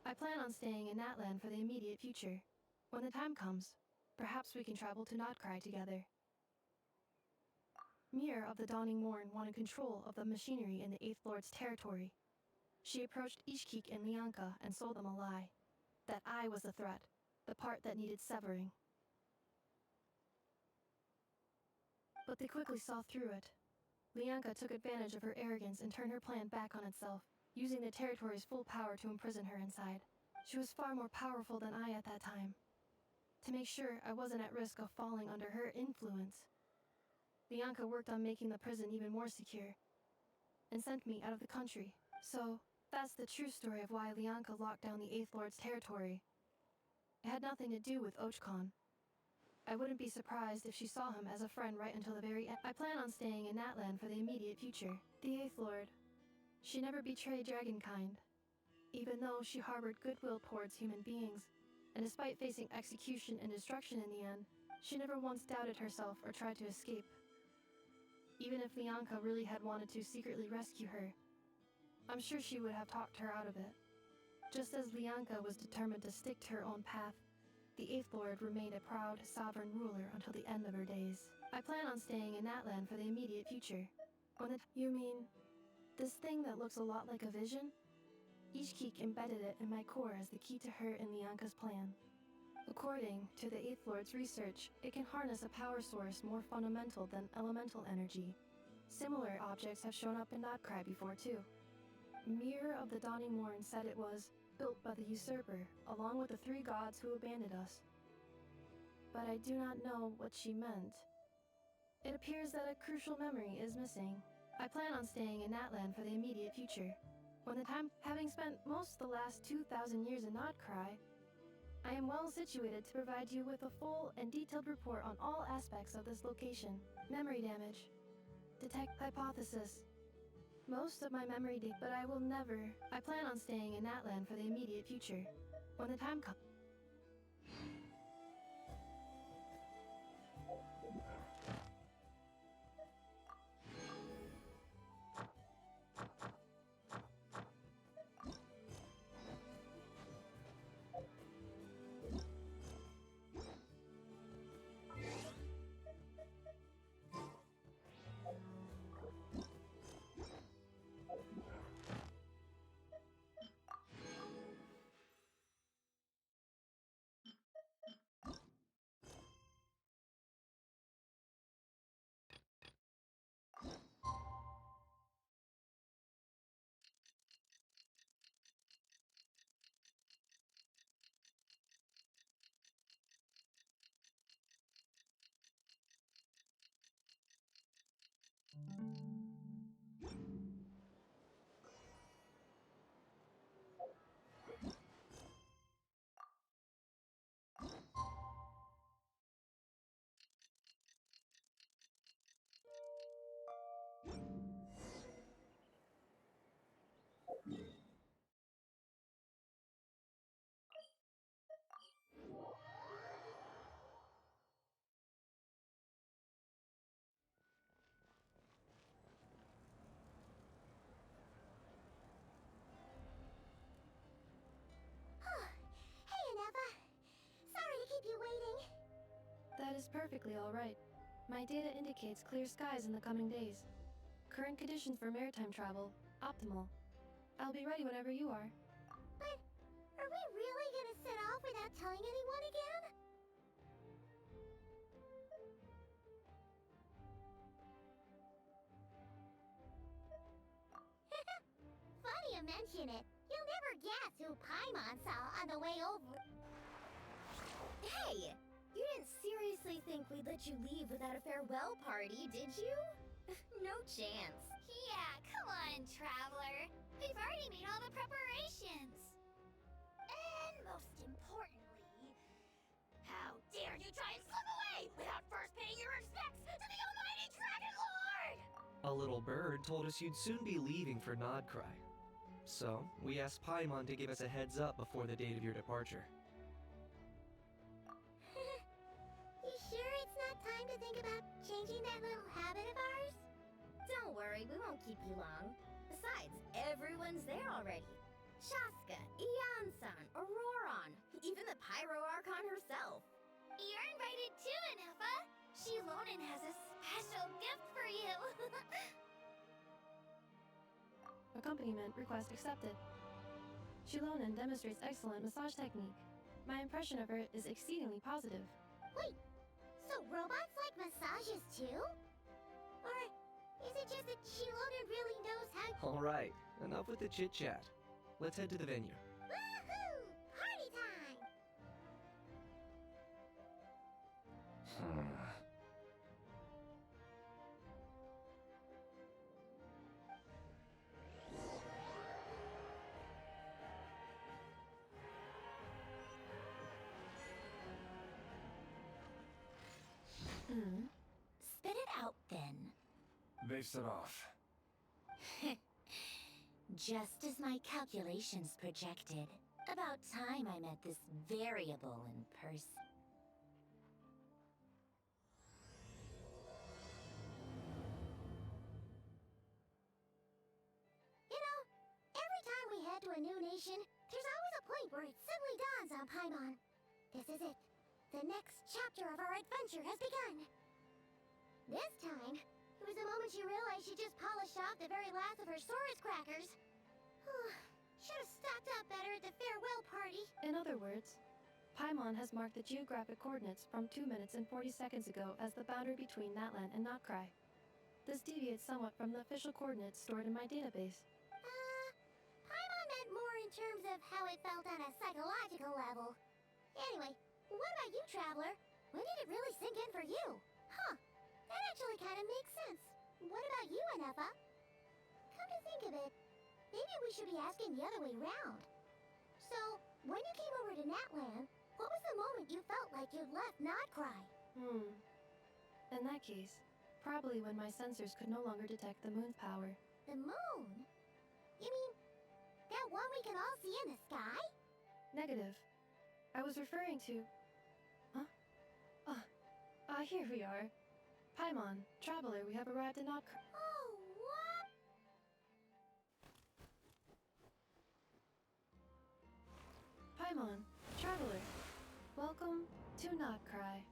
I plan on staying in Natland for the immediate future. When the time comes, perhaps we can travel to Notcry together. Mir of the Dawning Morn wanted control of the machinery in the Eighth Lord's territory. She approached Ishkik and Lianka and sold them a lie. That I was the threat, the part that needed severing. But they quickly saw through it. Lianka took advantage of her arrogance and turned her plan back on itself, using the territory's full power to imprison her inside. She was far more powerful than I at that time. To make sure I wasn't at risk of falling under her influence, Lianka worked on making the prison even more secure, and sent me out of the country. So, that's the true story of why Lianka locked down the Eighth Lord's territory. It had nothing to do with Ochkon. I wouldn't be surprised if she saw him as a friend right until the very end. I plan on staying in Natland for the immediate future. The Eighth Lord. She never betrayed Dragonkind, even though she harbored goodwill towards human beings, and despite facing execution and destruction in the end, she never once doubted herself or tried to escape. Even if Lianka really had wanted to secretly rescue her, I'm sure she would have talked her out of it. Just as Lianka was determined to stick to her own path, the Eighth Lord remained a proud, sovereign ruler until the end of her days. I plan on staying in Natland for the immediate future. You mean, this thing that looks a lot like a vision? Ishkik embedded it in my core as the key to her and Lianka's plan. According to the Eighth Lord's research, it can harness a power source more fundamental than elemental energy. Similar objects have shown up in Notcry before too. Mir of the Dawning Morn said it was built by the usurper, along with the three gods who abandoned us. But I do not know what she meant. It appears that a crucial memory is missing. I plan on staying in Natland for the immediate future. When the time, having spent most of the last 2,000 years in Notcry, I am well situated to provide you with a full and detailed report on all aspects of this location. Memory damage. Detect hypothesis. Most of my memory but I will never. I plan on staying in Natland for the immediate future. When the time comes. Hey, Aneva. Sorry to keep you waiting. That is perfectly alright. My data indicates clear skies in the coming days. Current conditions for maritime travel, optimal. I'll be ready whenever you are. But are we really gonna set off without telling anyone again? Funny you mention it. You'll never guess who Paimon saw on the way over. Hey! You didn't seriously think we'd let you leave without a farewell party, did you? No chance. Yeah, come on, Traveler. We've already made all the preparations. And most importantly, A little bird told us you'd soon be leaving for Nodcry. So, we asked Paimon to give us a heads up before the date of your departure. You sure it's not time to think about changing that little habit of ours? Don't worry, we won't keep you long. Besides, everyone's there already. Shaska, Ian-san, Auroron, even the Pyro Archon herself. You're invited too, Anefa. Shilonen has a special gift for you. Accompaniment request accepted. Shilonen demonstrates excellent massage technique. My impression of her is exceedingly positive. Wait, so robots like massages too? Or is it just that Shilonen really knows how? Alright, enough with the chit-chat. Let's head to the venue. Woohoo! Party time! Spit it out then. They set off. Just as my calculations projected. About time I met this variable in person. You know, every time we head to a new nation, there's always a point where it suddenly dawns on Paimon. This is it. The next chapter of our adventure has begun. This time, it was the moment she realized she just polished off the very last of her Saurus crackers. Should have stocked up better at the farewell party. In other words, Paimon has marked the geographic coordinates from 2 minutes and 40 seconds ago as the boundary between Natlan and Notcry. This deviates somewhat from the official coordinates stored in my database. Paimon meant more in terms of how it felt on a psychological level. Anyway, what about you, Traveler? When did it really sink in for you? Huh, that actually kind of makes sense. What about you, Anefa? Come to think of it, maybe we should be asking the other way round. So, when you came over to Natlan, what was the moment you felt like you'd left Nodcry? In that case, probably when my sensors could no longer detect the moon's power. The moon? You mean, that one we can all see in the sky? Negative. I was referring to... Huh? Here we are. Paimon, Traveler, we have arrived in Notcry. Oh, what? Paimon, Traveler, welcome to Notcry.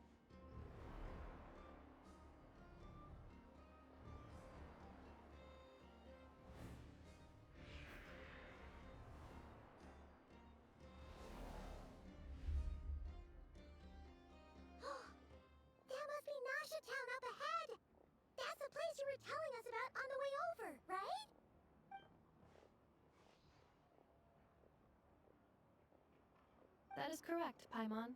That must be Nasha Town up ahead! That's the place you were telling us about on the way over, right? That is correct, Paimon.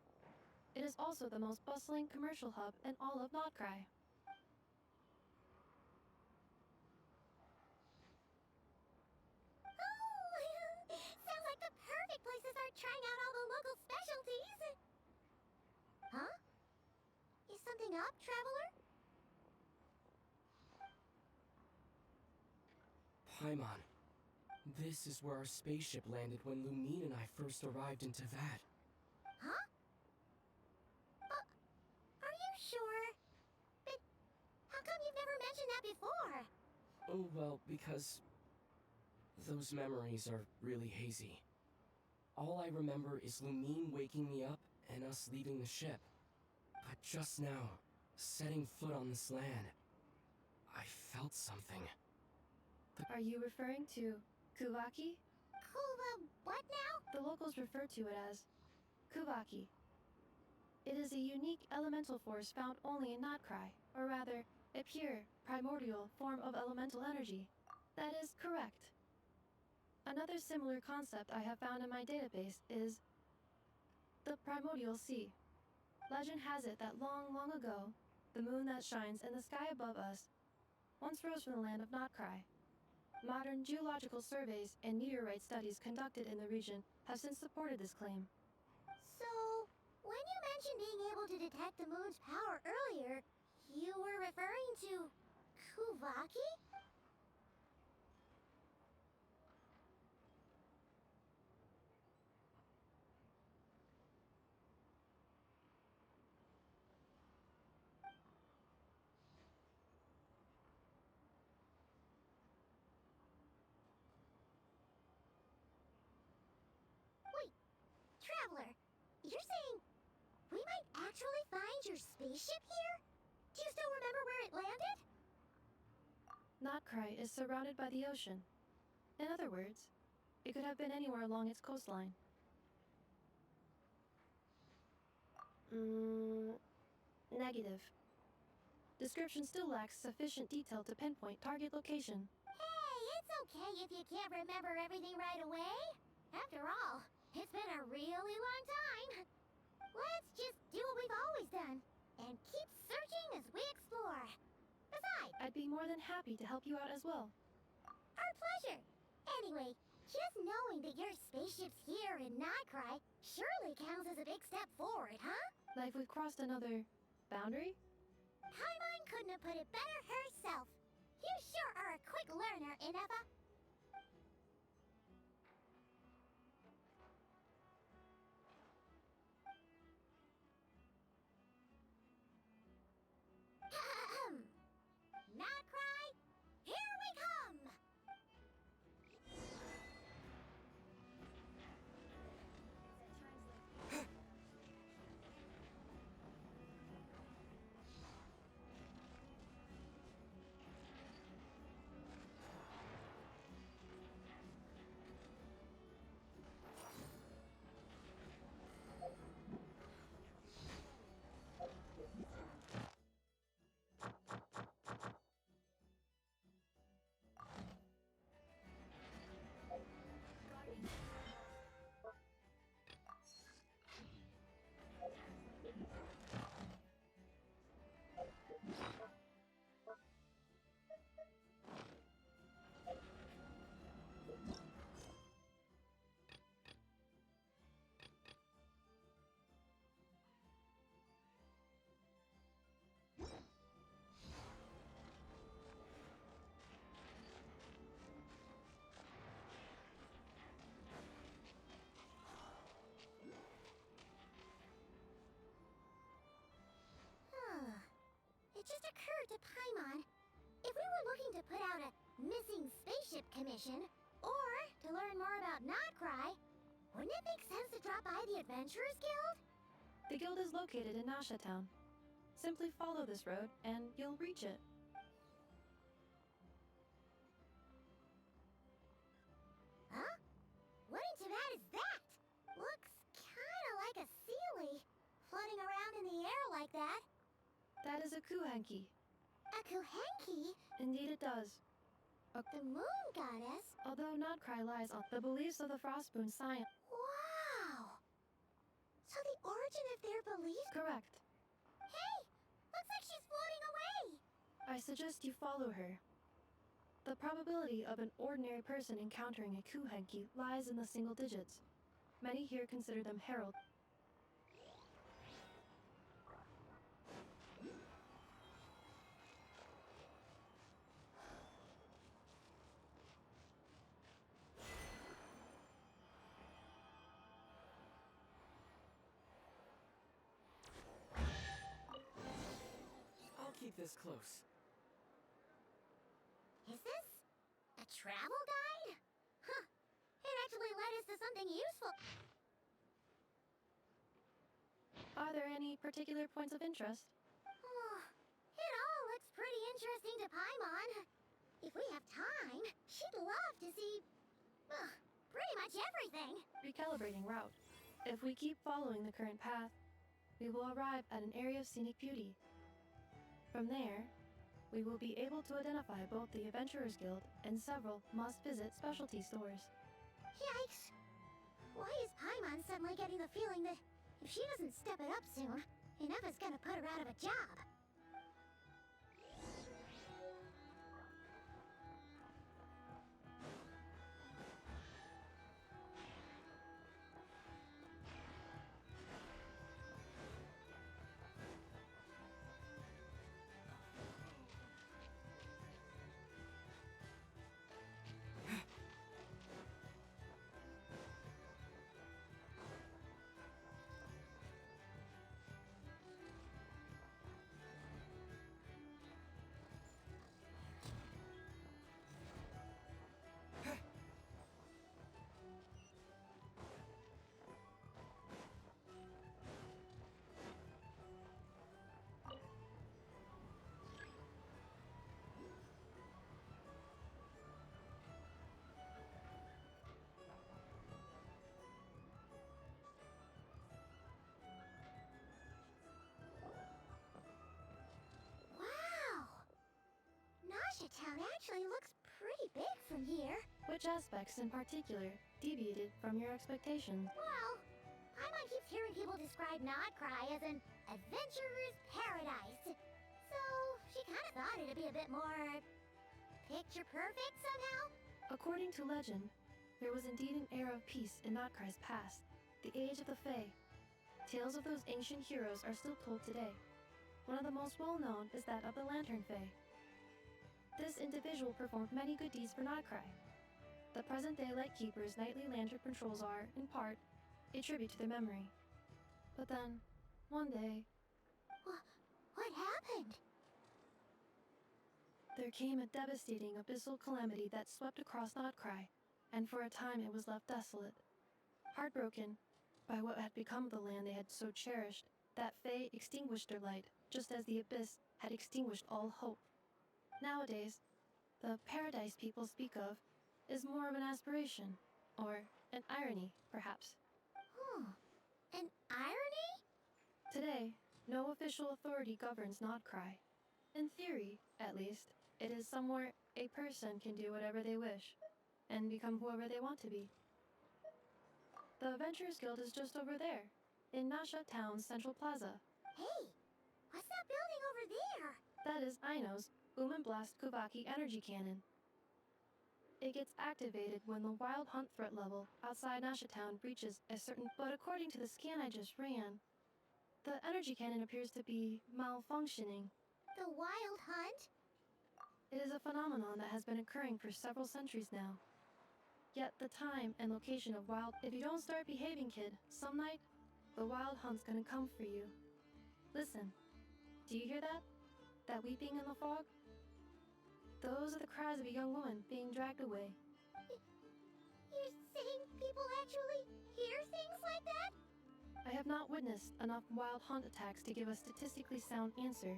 It is also the most bustling commercial hub in all of Notcry. Oh, sounds like the perfect place to start trying out all the local specialties. Huh? Is something up, Traveler? Paimon, this is where our spaceship landed when Lumine and I first arrived in Tavad. Huh? Are you sure? But how come you've never mentioned that before? Oh, well, because those memories are really hazy. All I remember is Lumine waking me up and us leaving the ship. But just now, setting foot on this land, I felt something. Are you referring to Kuvaki? What now? The locals refer to it as Kuvaki. It is a unique elemental force found only in Notcry, or rather, a pure, primordial form of elemental energy. That is correct. Another similar concept I have found in my database is the primordial sea. Legend has it that long, long ago, the moon that shines in the sky above us once rose from the land of Notcry. Modern geological surveys and meteorite studies conducted in the region have since supported this claim. So, when you mentioned being able to detect the moon's power earlier, you were referring to Kuvaki? Wait, Traveler, you're saying we might actually find your spaceship here? Do you still remember where it landed? Notcry is surrounded by the ocean. In other words, it could have been anywhere along its coastline. Negative. Description still lacks sufficient detail to pinpoint target location. Hey, it's okay if you can't remember everything right away. After all, it's been a really long time. Let's just do what we've always done and keep searching as we explore. Besides, I'd be more than happy to help you out as well. our pleasure. Anyway, just knowing that your spaceship's here in Nightcry surely counts as a big step forward, huh? Like we've crossed another boundary? Paimon couldn't have put it better herself. You sure are a quick learner, Ineva. Nightcry, here we come! It just occurred to Paimon, if we were looking to put out a missing spaceship commission, or to learn more about Notcry, wouldn't it make sense to drop by the Adventurers Guild? The guild is located in Nasha Town. Simply follow this road and you'll reach it. Huh? What in Tibet is that? Looks kinda like a Sealy, floating around in the air like that. That is a Kuhanki. A Kuhenki? Indeed it does. The moon goddess? Although Notcry lies on the beliefs of the Frostmoon science. Wow! So the origin of their beliefs? Correct. Hey! Looks like she's floating away! I suggest you follow her. The probability of an ordinary person encountering a Kuhenki lies in the single digits. Many here consider them herald. I'll keep this close. Is this a travel guide? Huh. It actually led us to something useful. Are there any particular points of interest? Oh, it all looks pretty interesting to Paimon. If we have time, she'd love to see... pretty much everything. Recalibrating route. If we keep following the current path, we will arrive at an area of scenic beauty. From there, we will be able to identify both the Adventurers Guild and several must-visit specialty stores. Yikes! Why is Paimon suddenly getting the feeling that if she doesn't step it up soon, Ineva's gonna put her out of a job? town actually looks pretty big from here. Which aspects in particular deviated from your expectations? Well, Paimon keeps hearing people describe Nodcry as an adventurer's paradise. So, she kind of thought it'd be a bit more picture perfect somehow. According to legend, there was indeed an era of peace in Notcry's past, the age of the Fae. Tales of those ancient heroes are still told today. One of the most well-known is that of the Lantern Fae. This individual performed many good deeds for Notcry. The present-day Lightkeeper's nightly lantern patrols are, in part, a tribute to their memory. But then, one day... What happened? There came a devastating abyssal calamity that swept across Notcry, and for a time it was left desolate. Heartbroken by what had become of the land they had so cherished, that Fae extinguished their light, just as the abyss had extinguished all hope. Nowadays, the paradise people speak of is more of an aspiration, or an irony, perhaps. An irony? Today, no official authority governs Nodcry. In theory, at least, it is somewhere a person can do whatever they wish, and become whoever they want to be. The Adventurers Guild is just over there, in Nasha Town's Central Plaza. Hey, what's that building over there? That is Aino's Blast Kuvaki energy cannon. It gets activated when the wild hunt threat level outside Nasha Town reaches a certain... But according to the scan I just ran, the energy cannon appears to be malfunctioning. The wild hunt? It is a phenomenon that has been occurring for several centuries now. Yet the time and location of wild... If you don't start behaving, kid, some night, the wild hunt's gonna come for you. Listen, do you hear that? That weeping in the fog? Those are the cries of a young woman being dragged away. You're saying people actually hear things like that? I have not witnessed enough wild hunt attacks to give a statistically sound answer.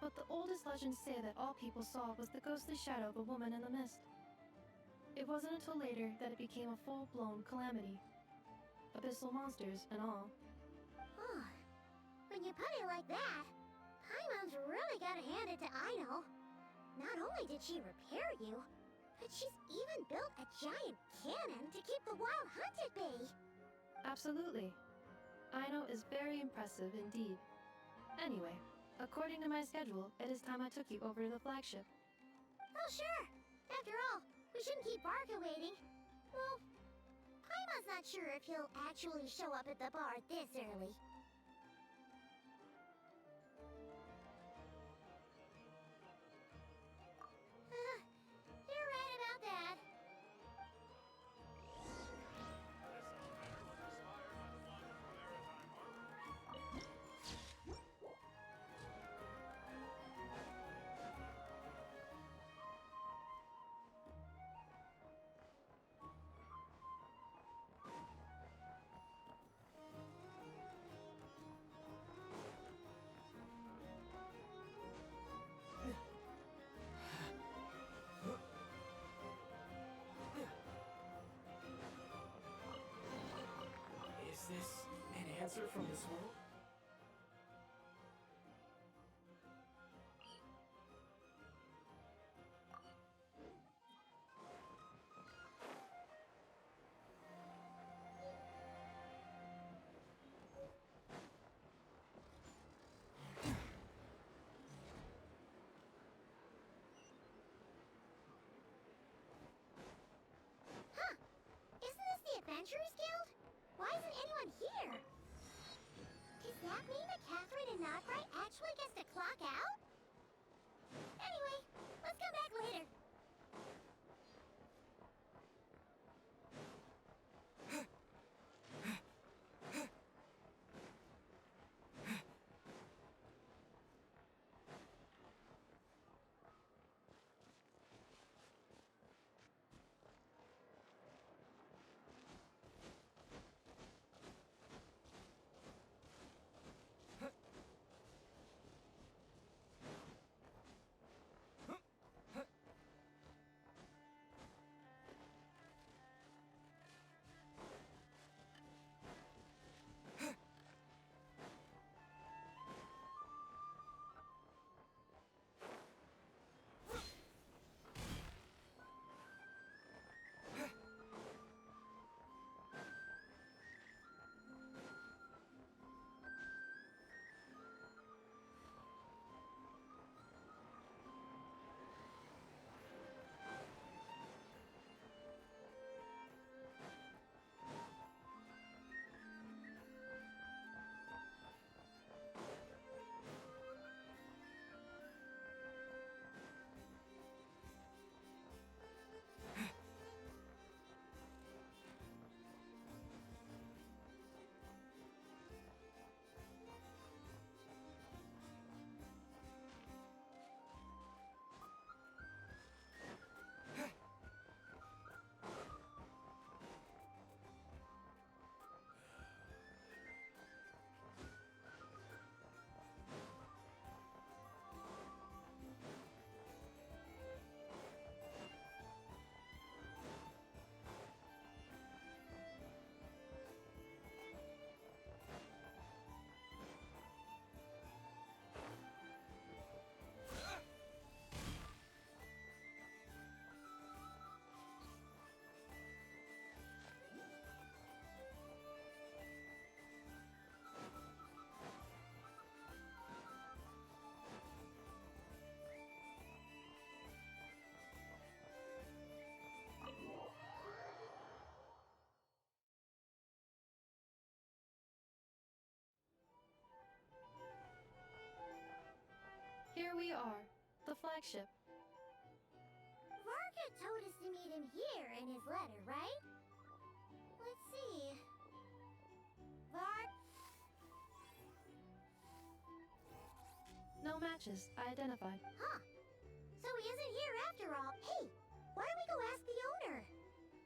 But the oldest legends say that all people saw was the ghostly shadow of a woman in the mist. It wasn't until later that it became a full-blown calamity. Abyssal monsters and all. When you put it like that, Paimon's really gotta hand it to Aino. Not only did she repair you, but she's even built a giant cannon to keep the wild hunt at bay. Absolutely. Aino is very impressive indeed. Anyway, according to my schedule, it is time I took you over to the flagship. Oh, sure. After all, we shouldn't keep Barca waiting. Well, Paimon's not sure if he'll actually show up at the bar this early. You're right about that. Is this an answer from this world? Huh. Isn't this the Adventurers Guild? Why isn't anyone here? Does that mean that Catherine and Nodcry actually gets to clock out? Anyway, let's come back later. here we are, the flagship. Varka told us to meet him here in his letter, right? Let's see. No matches, I identified. Huh. So he isn't here after all. Hey, why don't we go ask the owner?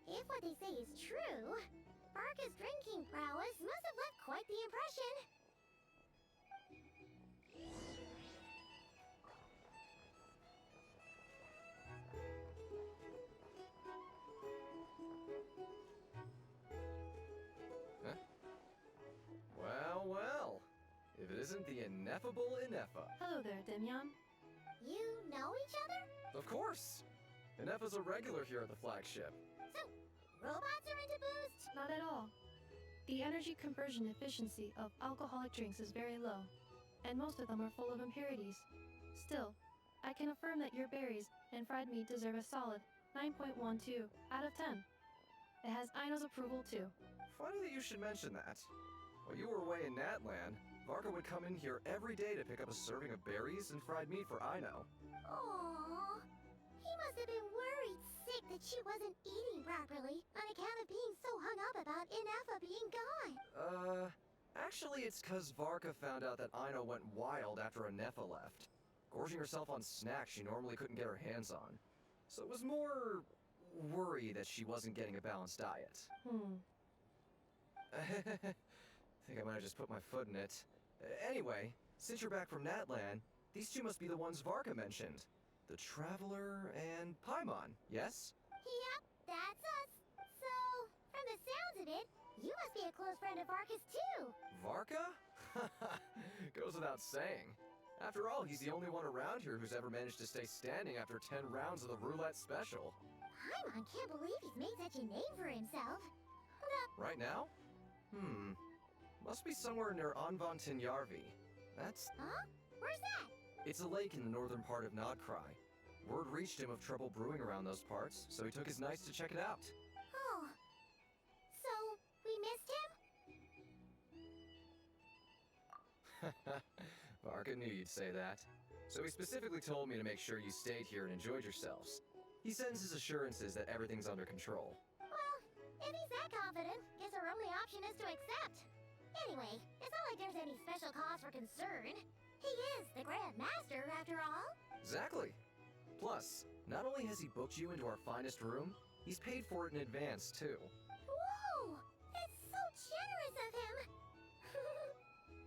If what they say is true, Varka's drinking prowess must have left quite the impression. Huh? Well, well. If it isn't the ineffable Ineffa. Hello there, Demyon. You know each other? Of course! Ineffa's a regular here at the flagship. So, robots are into booze? Not at all. The energy conversion efficiency of alcoholic drinks is very low, and most of them are full of impurities. Still, I can affirm that your berries and fried meat deserve a solid 9.12 out of 10. It has Aino's approval too. Funny that you should mention that. While you were away in Natland, Varka would come in here every day to pick up a serving of berries and fried meat for Aino. Aww. He must have been worried sick that she wasn't eating properly on account of being so hung up about Ineffa being gone. Actually it's 'cause Varka found out that Aino went wild after Ineffa left, gorging herself on snacks she normally couldn't get her hands on. So it was more worry that she wasn't getting a balanced diet. Think I might have just put my foot in it. Anyway, since you're back from Natland, these two must be the ones Varka mentioned. The Traveler and Paimon, yes? Yep, that's us. So, from the sounds of it, you must be a close friend of Varka's too. Varka? Goes without saying. After all, he's the only one around here who's ever managed to stay standing after 10 rounds of the roulette special. Paimon can't believe he's made such a name for himself. Right now? Must be somewhere near Anvantinyarvi. That's... Huh? Where's that? It's a lake in the northern part of Nodcry. Word reached him of trouble brewing around those parts, so he took his knights to check it out. Oh. So, we missed him? Varka knew you'd say that. So he specifically told me to make sure you stayed here and enjoyed yourselves. He sends his assurances that everything's under control. Well, if he's that confident, guess our only option is to accept. Anyway, it's not like there's any special cause for concern. He is the Grand Master, after all. Exactly. Plus, not only has he booked you into our finest room, he's paid for it in advance, too. Whoa! It's so generous of him!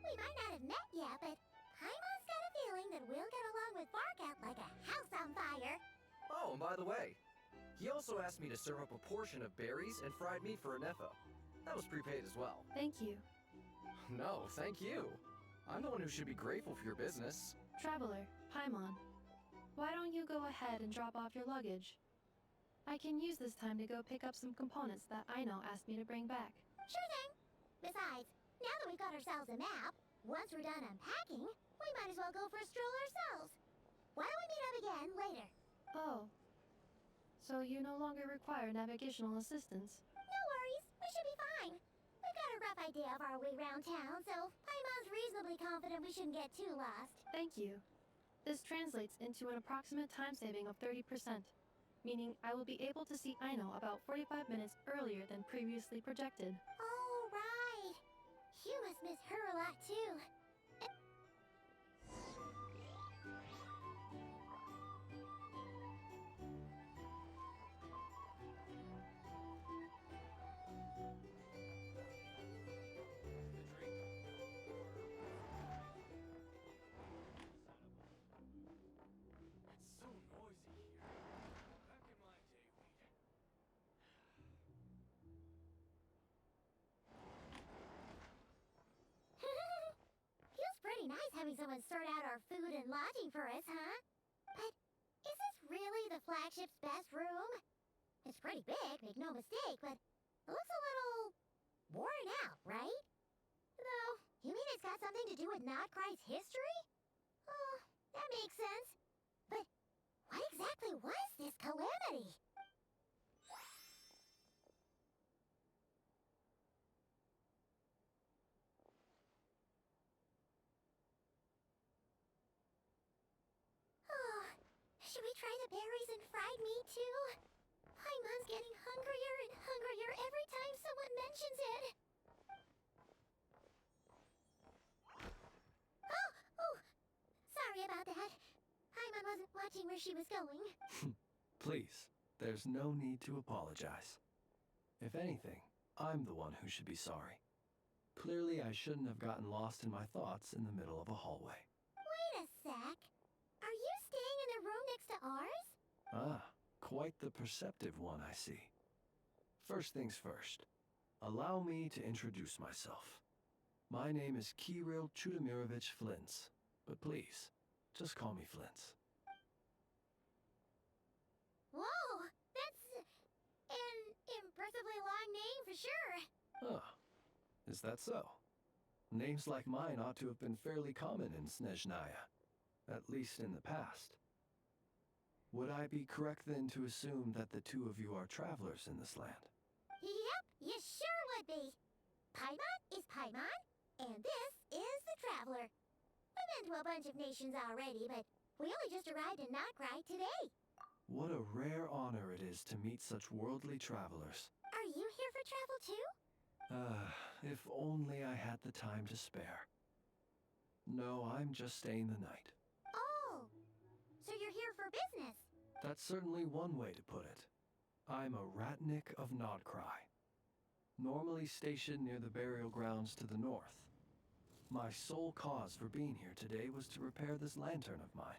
We might not have met yet, but Paimon's got a feeling that we'll get along with Varka like a house on fire. Oh, and by the way, he also asked me to serve up a portion of berries and fried meat for Ineffa. That was prepaid as well. Thank you. No, thank you. I'm the one who should be grateful for your business. Traveler, Paimon, why don't you go ahead and drop off your luggage? I can use this time to go pick up some components that Aino asked me to bring back. Sure thing. Besides, now that we've got ourselves a map, once we're done unpacking, we might as well go for a stroll ourselves. Why don't we meet up again later? Oh. So you no longer require navigational assistance? No worries, we should be fine. We've got a rough idea of our way around town, so Paimon's reasonably confident we shouldn't get too lost. Thank you. This translates into an approximate time saving of 30%, meaning I will be able to see Aino about 45 minutes earlier than previously projected. Oh, right. You must miss her a lot, too. Pretty nice having someone sort out our food and lodging for us, huh? But is this really the flagship's best room? It's pretty big, make no mistake, but it looks a little worn out, right? Though, you mean it's got something to do with Nodcry's history? Oh, that makes sense. But what exactly was this calamity? Should we try the berries and fried meat too? Paimon's getting hungrier and hungrier every time someone mentions it. Oh, sorry about that. Paimon wasn't watching where she was going. Please, there's no need to apologize. If anything, I'm the one who should be sorry. Clearly, I shouldn't have gotten lost in my thoughts in the middle of a hallway. Wait a sec. Are you staying in the room next to ours? Ah, quite the perceptive one, I see. First things first, allow me to introduce myself. My name is Kirill Chudamirovich Flintz, but please, just call me Flintz. Whoa, that's an impressively long name for sure. Huh. Is that so? Names like mine ought to have been fairly common in Snezhnaya, at least in the past. Would I be correct then to assume that the two of you are travelers in this land? Yep, you sure would be. Paimon is Paimon, and this is the Traveler. We've been to a bunch of nations already, but we only just arrived in Notcry today. What a rare honor it is to meet such worldly travelers. Are you here for travel too? If only I had the time to spare. No, I'm just staying the night. Oh, so you're here for business? That's certainly one way to put it. I'm a Ratnik of Nodcry, normally stationed near the burial grounds to the north. My sole cause for being here today was to repair this lantern of mine.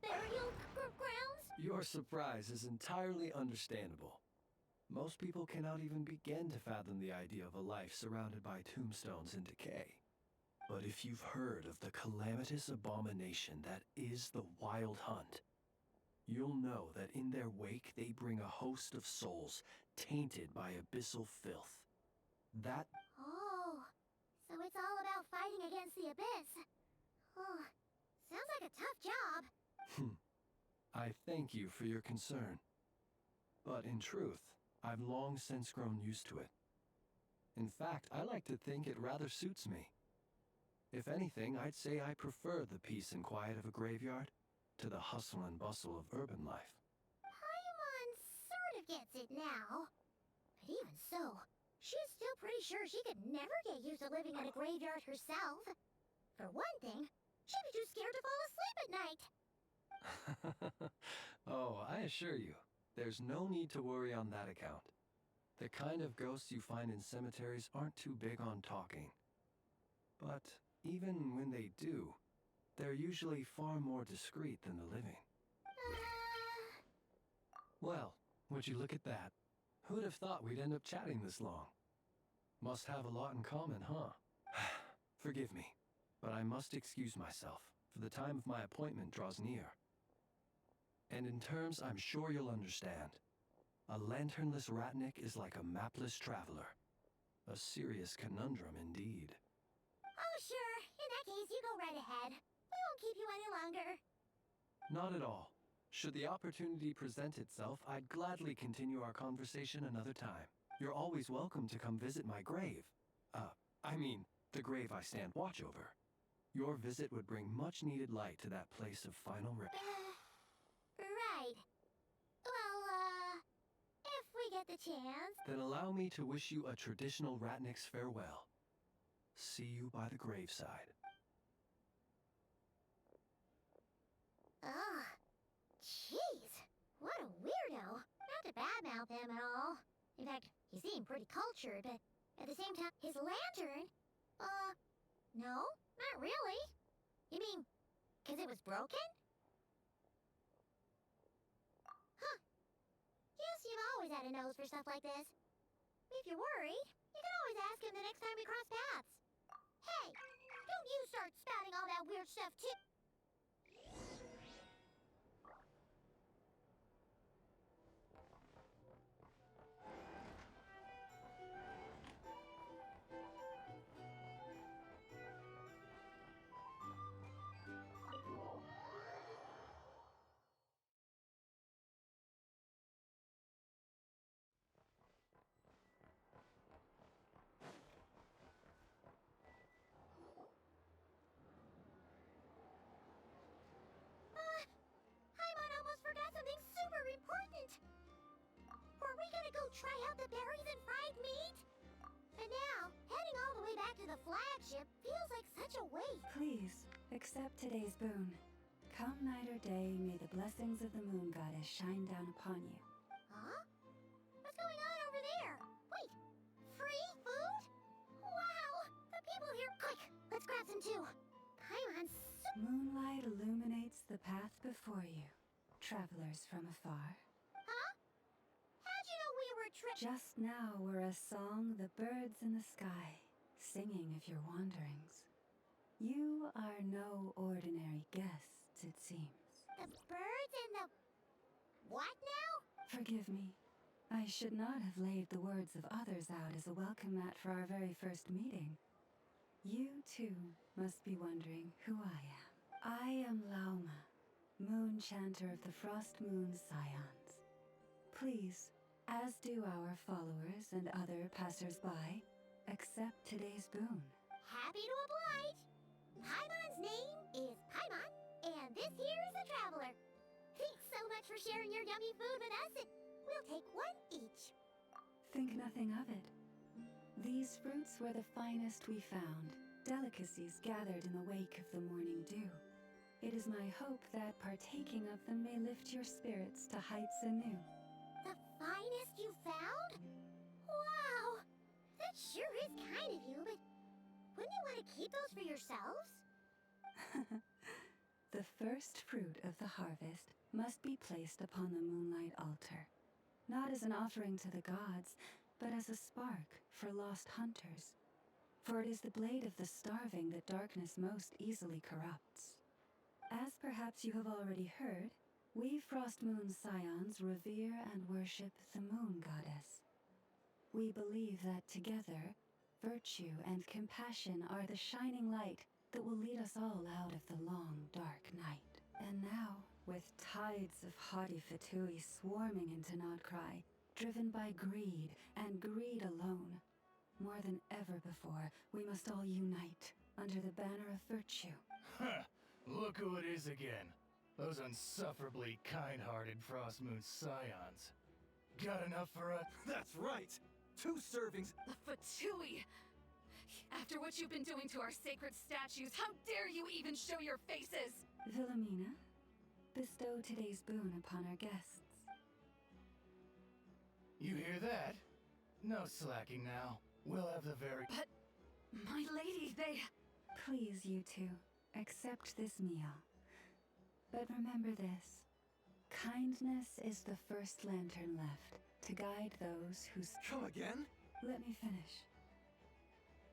Burial grounds? Your surprise is entirely understandable. Most people cannot even begin to fathom the idea of a life surrounded by tombstones in decay. But if you've heard of the calamitous abomination that is the Wild Hunt, you'll know that in their wake they bring a host of souls tainted by abyssal filth. That... Oh, so it's all about fighting against the abyss. Oh, sounds like a tough job. I thank you for your concern. But in truth, I've long since grown used to it. In fact, I like to think it rather suits me. If anything, I'd say I prefer the peace and quiet of a graveyard to the hustle and bustle of urban life. Paimon sort of gets it now. But even so, she's still pretty sure she could never get used to living in a graveyard herself. For one thing, she'd be too scared to fall asleep at night. Oh, I assure you, there's no need to worry on that account. The kind of ghosts you find in cemeteries aren't too big on talking. But even when they do, they're usually far more discreet than the living. Well, would you look at that? Who'd have thought we'd end up chatting this long? Must have a lot in common, huh? Forgive me, but I must excuse myself, for the time of my appointment draws near. And in terms I'm sure you'll understand, a lanternless Ratnik is like a mapless traveler. A serious conundrum indeed. Oh, sure. In that case, you go right ahead. We won't keep you any longer. Not at all. Should the opportunity present itself, I'd gladly continue our conversation another time. You're always welcome to come visit my grave. I mean, the grave I stand watch over. Your visit would bring much needed light to that place of final Right. Well, if we get the chance... Then allow me to wish you a traditional Ratnik's farewell. See you by the graveside. Ugh. Jeez. What a weirdo. Not to badmouth him at all. In fact, he seemed pretty cultured, but at the same time, his lantern... no, not really. You mean, 'cause it was broken? Huh. Guess you've always had a nose for stuff like this. If you're worried, you can always ask him the next time we cross paths. Hey, don't you start spouting all that weird stuff too. the berries and fried meat? And now, heading all the way back to the flagship feels like such a waste. Please, accept today's boon. Come night or day, may the blessings of the moon goddess shine down upon you. Huh? What's going on over there? Wait, free food? Wow! The people here, quick! Let's grab some too. Paimon's so... Moonlight illuminates the path before you, travelers from afar. Huh? How'd you know we were Just now were a song the birds in the sky, singing of your wanderings. You are no ordinary guests, it seems. The birds and the... What now? Forgive me. I should not have laid the words of others out as a welcome mat for our very first meeting. You, too, must be wondering who I am. I am Lauma, moon chanter of the Frost Moon Scions. Please, as do our followers and other passers-by, accept today's boon. Happy to oblige. Paimon's name is Paimon, and this here is the Traveler. Thanks so much for sharing your yummy food with us, and we'll take one each. Think nothing of it. These fruits were the finest we found, delicacies gathered in the wake of the morning dew. It is my hope that partaking of them may lift your spirits to heights anew. The finest you found? Wow! That sure is kind of you, but wouldn't you want to keep those for yourselves? The first fruit of the harvest must be placed upon the moonlight altar, not as an offering to the gods, but as a spark for lost hunters. For it is the blade of the starving that darkness most easily corrupts. As perhaps you have already heard, we Frost Moon Scions revere and worship the moon goddess. We believe that together, virtue and compassion are the shining light that will lead us all out of the long, dark night. And now, with tides of haughty Fatui swarming into Nodcry, driven by greed, and greed alone, more than ever before, we must all unite under the banner of virtue. Huh! Look who it is again. Those insufferably kind-hearted Frost Moon Scions. Got enough for us? That's right! 2 servings. The Fatui! After what you've been doing to our sacred statues, how dare you even show your faces! Wilhelmina, bestow today's boon upon our guests. You hear that? No slacking now. We'll have the very— But, my lady, they— Please, you two, accept this meal. But remember this. Kindness is the first lantern left to guide those who— Come again? Let me finish.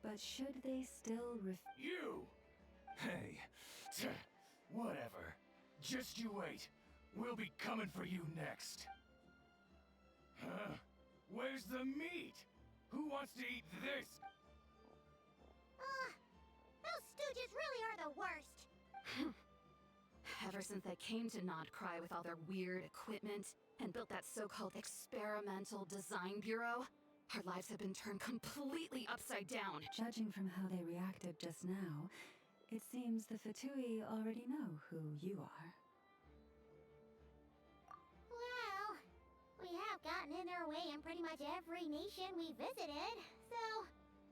But should they still You! Hey, whatever. Just you wait. We'll be coming for you next. Huh? Where's the meat? Who wants to eat this? Those stooges really are the worst. Ever since they came to Nodcry with all their weird equipment and built that so-called experimental design bureau, our lives have been turned completely upside down. Judging from how they reacted just now, it seems the Fatui already know who you are. Well, we have gotten in their way in pretty much every nation we visited, so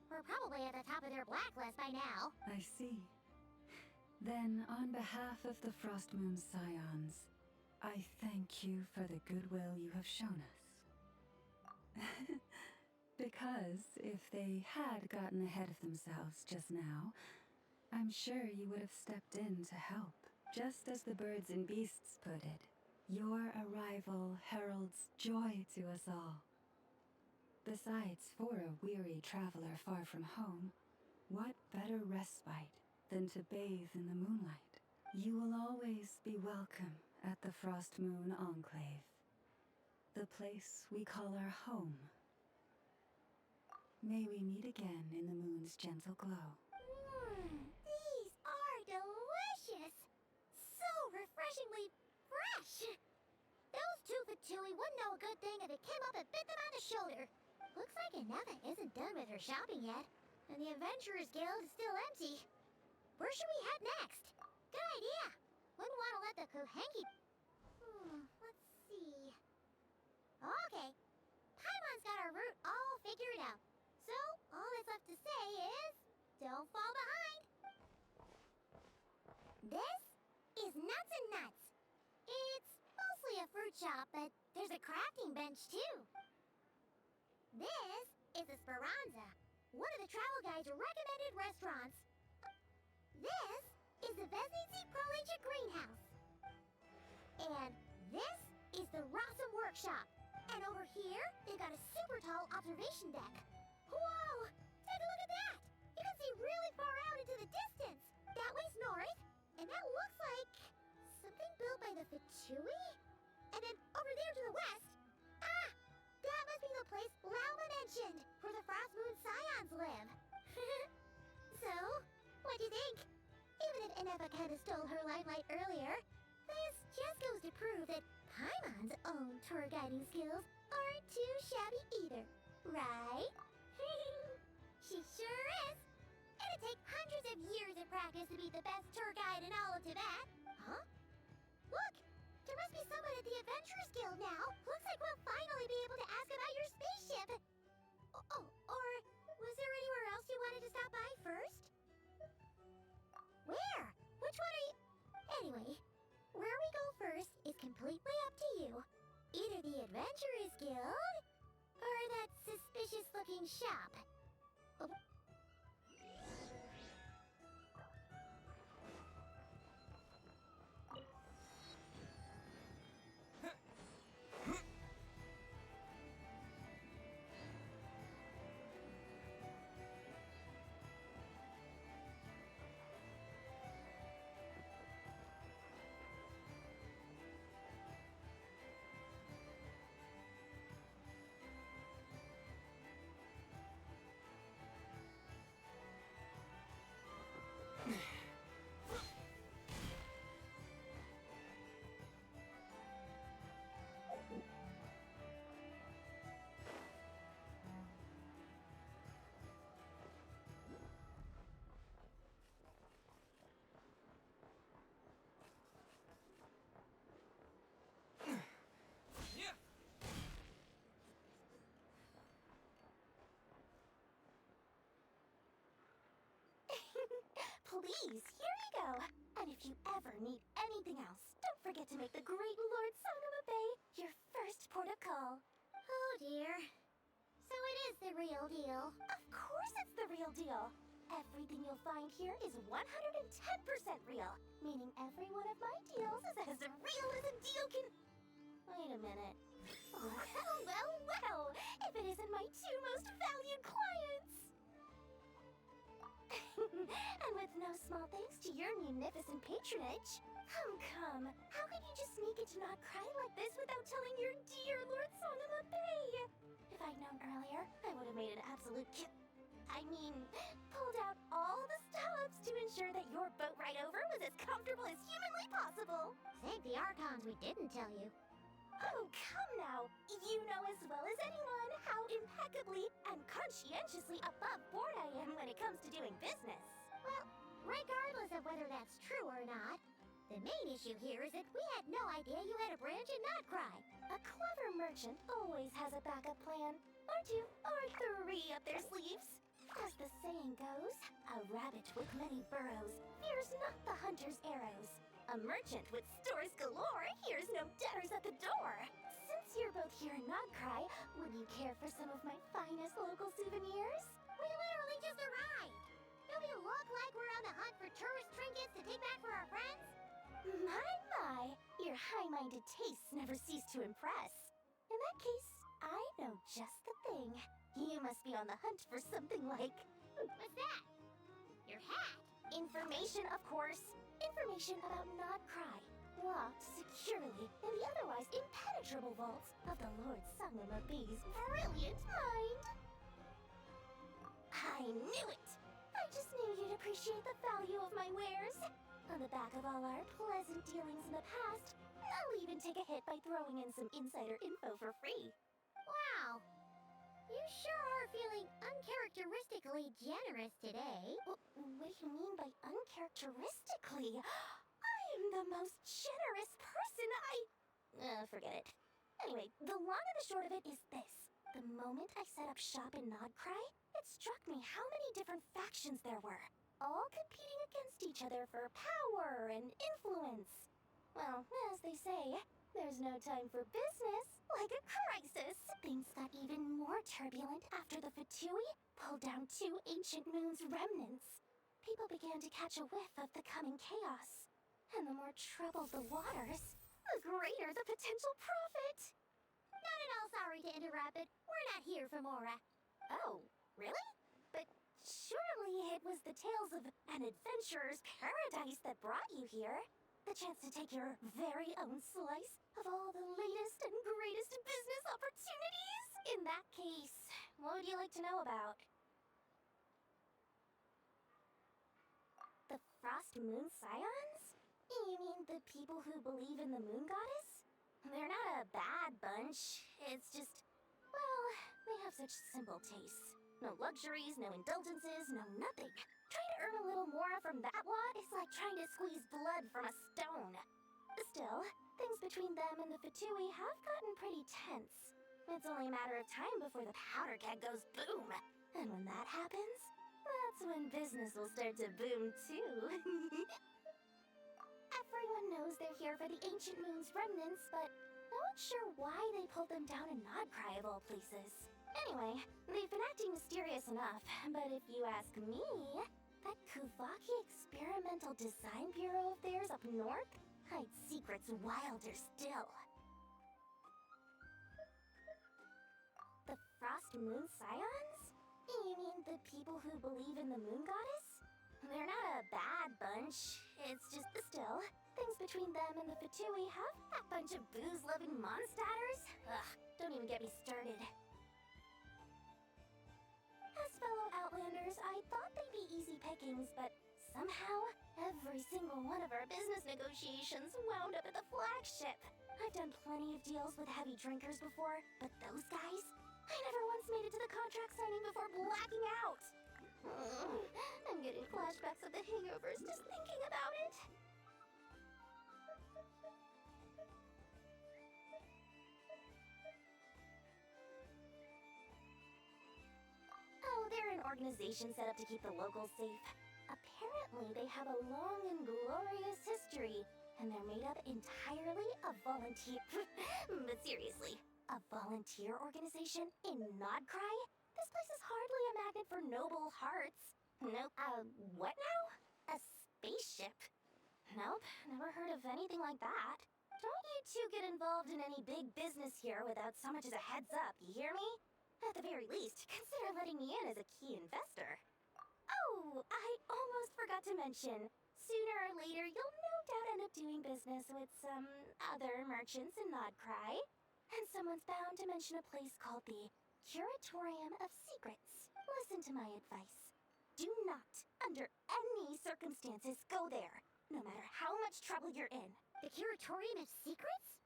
we're probably at the top of their blacklist by now. I see. Then, on behalf of the Frost Moon Scions, I thank you for the goodwill you have shown us. Because if they had gotten ahead of themselves just now, I'm sure you would have stepped in to help. Just as the birds and beasts put it, your arrival heralds joy to us all. Besides, for a weary traveler far from home, what better respite than to bathe in the moonlight? You will always be welcome at the Frost Moon Enclave, the place we call our home. May we meet again in the moon's gentle glow. These are delicious! So refreshingly fresh! Those two Fatui wouldn't know a good thing if it came up and bit them on the shoulder. Looks like Ineva isn't done with her shopping yet, and the Adventurers Guild is still empty. Where should we head next? Good idea! Wouldn't want to let the Kuhenki... let's see... Okay. Paimon's got our route figure it out. So, all that's left to say is, don't fall behind. This is Nuts and Nuts. It's mostly a fruit shop, but there's a crafting bench too. This is Esperanza, one of the travel guide's recommended restaurants. This is the Vesnici Prolicha Greenhouse. And this is the Rossum Workshop. And over here, they've got a super tall observation deck. Whoa! Take a look at that! You can see really far out into the distance. That way's north, and that looks like something built by the Fatui? And then over there to the west, ah! That must be the place Lauma mentioned, where the Frost Moon Scions live. So, what do you think? Even if Enefa kinda stole her limelight earlier, this just goes to prove that Paimon's own tour guiding skills aren't too shabby either, right? She sure is! It'd take hundreds of years of practice to be the best tour guide in all of Tibet. Huh? Look! There must be someone at the Adventurers Guild now. Looks like we'll finally be able to ask about your spaceship. Oh, or was there anywhere else you wanted to stop by first? Where? Which one are you... Anyway, where we go first is completely up to you. Either the Adventurers Guild, or that suspicious-looking shop. Oh. Please, here you go. And if you ever need anything else, don't forget to make the great Lord Sangama Bay your first port of call. Oh dear. So it is the real deal. Of course it's the real deal. Everything you'll find here is 110% real, meaning every one of my deals is as real as a deal can... Wait a minute. Well, if it isn't my two most valued clients! And with no small thanks to your munificent patronage. Come. How could you just sneak into Not Cry like this without telling your dear Lord Sangama Bay? If I'd known earlier, I would have made an absolute pulled out all the stops to ensure that your boat ride over was as comfortable as humanly possible. Thank the Archons we didn't tell you. Oh, come now. You know as well as anyone how impeccably and conscientiously above board I am when it comes to doing business. Well, regardless of whether that's true or not, the main issue here is that we had no idea you had a branch in Notcry. A clever merchant always has a backup plan. Or two, or three up their sleeves. As the saying goes, a rabbit with many burrows fears not the hunter's arrows. A merchant with stores galore hears no debtors at the door. Since you're both here in Notcry, would you care for some of my finest local souvenirs? We literally just arrived! Don't we look like we're on the hunt for tourist trinkets to take back for our friends? My, your high-minded tastes never cease to impress. In that case, I know just the thing. You must be on the hunt for something like... What's that? Your hat? Information, of course. Information about Notcry, locked securely in the otherwise impenetrable vaults of the Lord Sangama Bay's brilliant mind. I knew it! I just knew you'd appreciate the value of my wares. On the back of all our pleasant dealings in the past, I'll even take a hit by throwing in some insider info for free. Wow! You sure are feeling uncharacteristically generous today. What do you mean by uncharacteristically? I am the most generous person forget it. Anyway, the long and the short of it is this. The moment I set up shop in Nodcry, it struck me how many different factions there were, all competing against each other for power and influence. Well, as they say, there's no time for business, like a crisis. Things got even more turbulent after the Fatui pulled down 2 ancient moon's remnants. People began to catch a whiff of the coming chaos. And the more troubled the waters, the greater the potential profit. Not at all sorry to interrupt, but we're not here for Mora. Oh, really? But surely it was the tales of an adventurer's paradise that brought you here. The chance to take your very own slice of all the latest and greatest business opportunities? In that case, what would you like to know about? The Frost Moon Scions? You mean the people who believe in the Moon Goddess? They're not a bad bunch. It's just, well, they have such simple tastes. No luxuries, no indulgences, no nothing. Trying to earn a little more from that lot is like trying to squeeze blood from a stone. Still, things between them and the Fatui have gotten pretty tense. It's only a matter of time before the powder keg goes boom. And when that happens, that's when business will start to boom too. Everyone knows they're here for the Ancient Moon's remnants, but no one's sure why they pulled them down in Nodcry of all places. Anyway, they've been acting mysterious enough, but if you ask me, that Kuvaki Experimental Design Bureau of theirs up north hides secrets wilder still. The Frost Moon Scions? You mean the people who believe in the Moon Goddess? They're not a bad bunch. It's just still, things between them and the Fatui have that bunch of booze-loving monsters. Ugh, don't even get me started. As fellow Outlanders, I thought they'd be easy pickings, but somehow, every single one of our business negotiations wound up at the flagship. I've done plenty of deals with heavy drinkers before, but those guys, I never once made it to the contract signing before blacking out. I'm getting flashbacks of the hangovers just thinking about it. Oh, they're an organization set up to keep the locals safe. Apparently, they have a long and glorious history, and they're made up entirely of volunteer. But seriously, a volunteer organization in Nodcry? This place is hardly a magnet for noble hearts. Nope. What now? A spaceship? Nope, never heard of anything like that. Don't you two get involved in any big business here without so much as a heads up, you hear me? At the very least, consider letting me in as a key investor. Oh, I almost forgot to mention. Sooner or later, you'll no doubt end up doing business with some other merchants in Nodcry. And someone's bound to mention a place called the Curatorium of Secrets. Listen to my advice. Do not, under any circumstances, go there, no matter how much trouble you're in. The Curatorium of Secrets?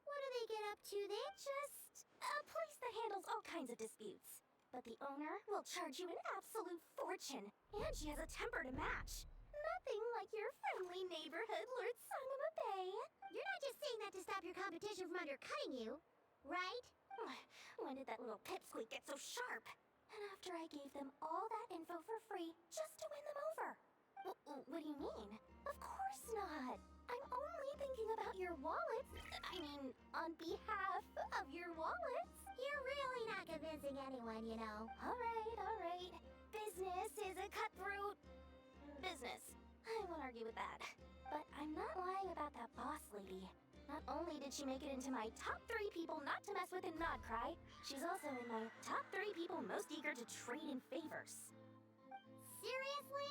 What do they get up to there? Just a place that handles all kinds of disputes. But the owner will charge you an absolute fortune, and she has a temper to match. Nothing like your friendly neighborhood, Lord Sangama Bay. You're not just saying that to stop your competition from undercutting you, right? When did that little pipsqueak get so sharp? And after I gave them all that info for free just to win them over. What do you mean? Of course not. I'm only thinking about your wallets. I mean, on behalf of your wallets. You're really not convincing anyone, you know. All right. Business is a cutthroat business. I won't argue with that. But I'm not lying about that boss lady. Not only did she make it into my top 3 people not to mess with in Nodcry, she's also in my top 3 people most eager to trade in favors. Seriously?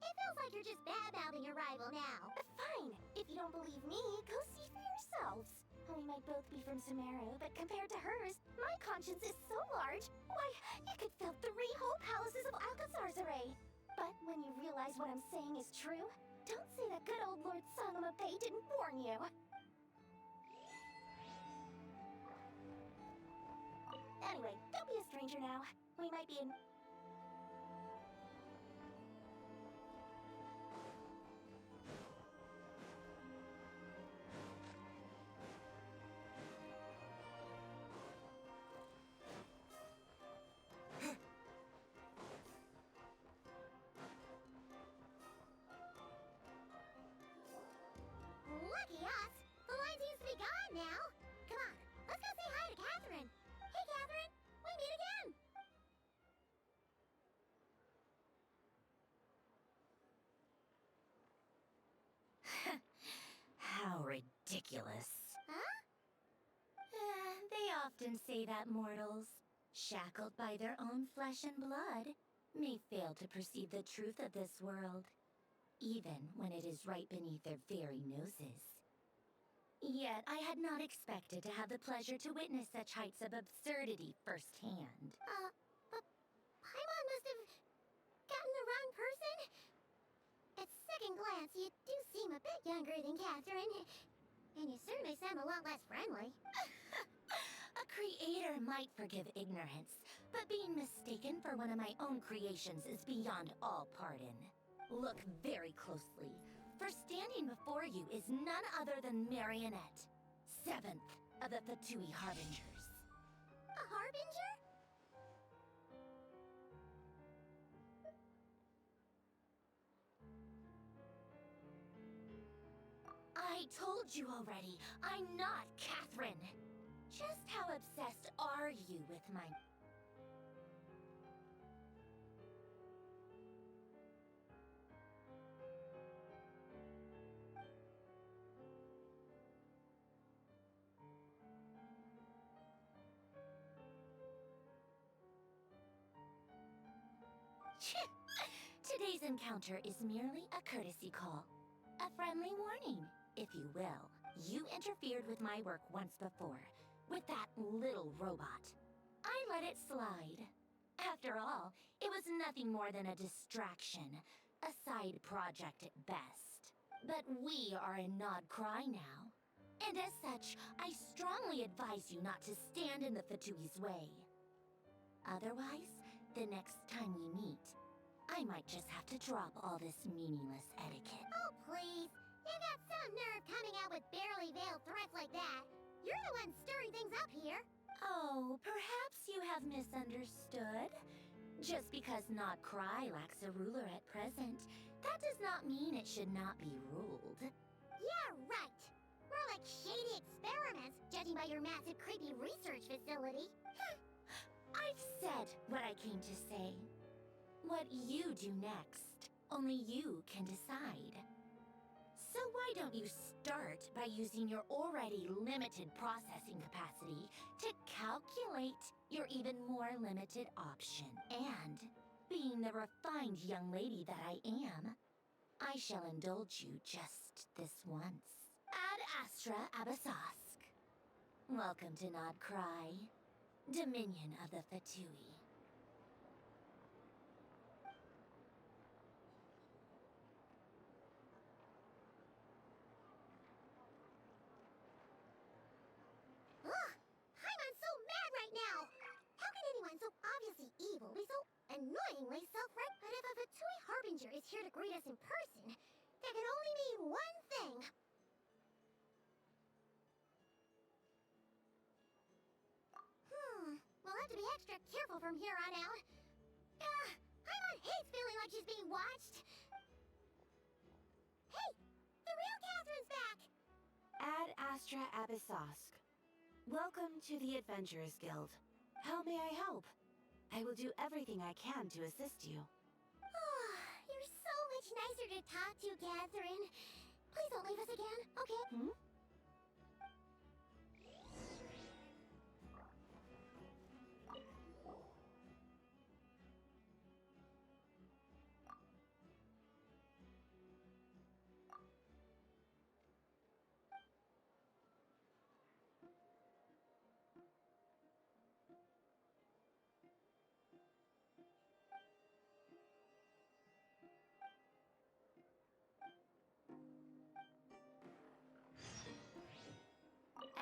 It feels like you're just bad-mouthing your rival now. Fine. If you don't believe me, go see for yourselves. We might both be from Sumeru, but compared to hers, my conscience is so large, why, you could fill 3 whole palaces of Alcazar's array. But when you realize what I'm saying is true, don't say that good old Lord Sangama Bay didn't warn you. Anyway, don't be a stranger now. We might be in... ridiculous. Huh? They often say that mortals, shackled by their own flesh and blood, may fail to perceive the truth of this world, even when it is right beneath their very noses. Yet I had not expected to have the pleasure to witness such heights of absurdity firsthand. But Paimon must have gotten the wrong person? At second glance, you do seem a bit younger than Catherine. And you certainly sound a lot less friendly. A creator might forgive ignorance, but being mistaken for one of my own creations is beyond all pardon. Look very closely, for standing before you is none other than Marionette, 7th of the Fatui Harbingers. A harbinger? I told you already, I'm not Catherine. Just how obsessed are you with my... Today's encounter is merely a courtesy call. A friendly warning, if you will. You interfered with my work once before, with that little robot. I let it slide. After all, it was nothing more than a distraction, a side project at best. But we are in Nod Cry now. And as such, I strongly advise you not to stand in the Fatui's way. Otherwise, the next time we meet, I might just have to drop all this meaningless etiquette. Oh, please. You got some nerve coming out with barely veiled threats like that. You're the one stirring things up here. Oh, perhaps you have misunderstood. Just because Nod Cry lacks a ruler at present, that does not mean it should not be ruled. Yeah, right. More like shady experiments, judging by your massive, creepy research facility. I've said what I came to say. What you do next, only you can decide. So why don't you start by using your already limited processing capacity to calculate your even more limited option? And, being the refined young lady that I am, I shall indulge you just this once. Ad Astra Abyssosk. Welcome to Nod Cry, Dominion of the Fatui. Ugh! Paimon's so mad right now! How can anyone so obviously evil be so annoyingly self-right? But if a Fatui Harbinger is here to greet us in person, that can only mean one thing. We'll have to be extra careful from here on out. Paimon hates feeling like she's being watched. Hey! The real Catherine's back! Ad Astra Abyssosk. Welcome to the Adventurers Guild. How may I help? I will do everything I can to assist you. You're so much nicer to talk to, Catherine. Please don't leave us again, okay?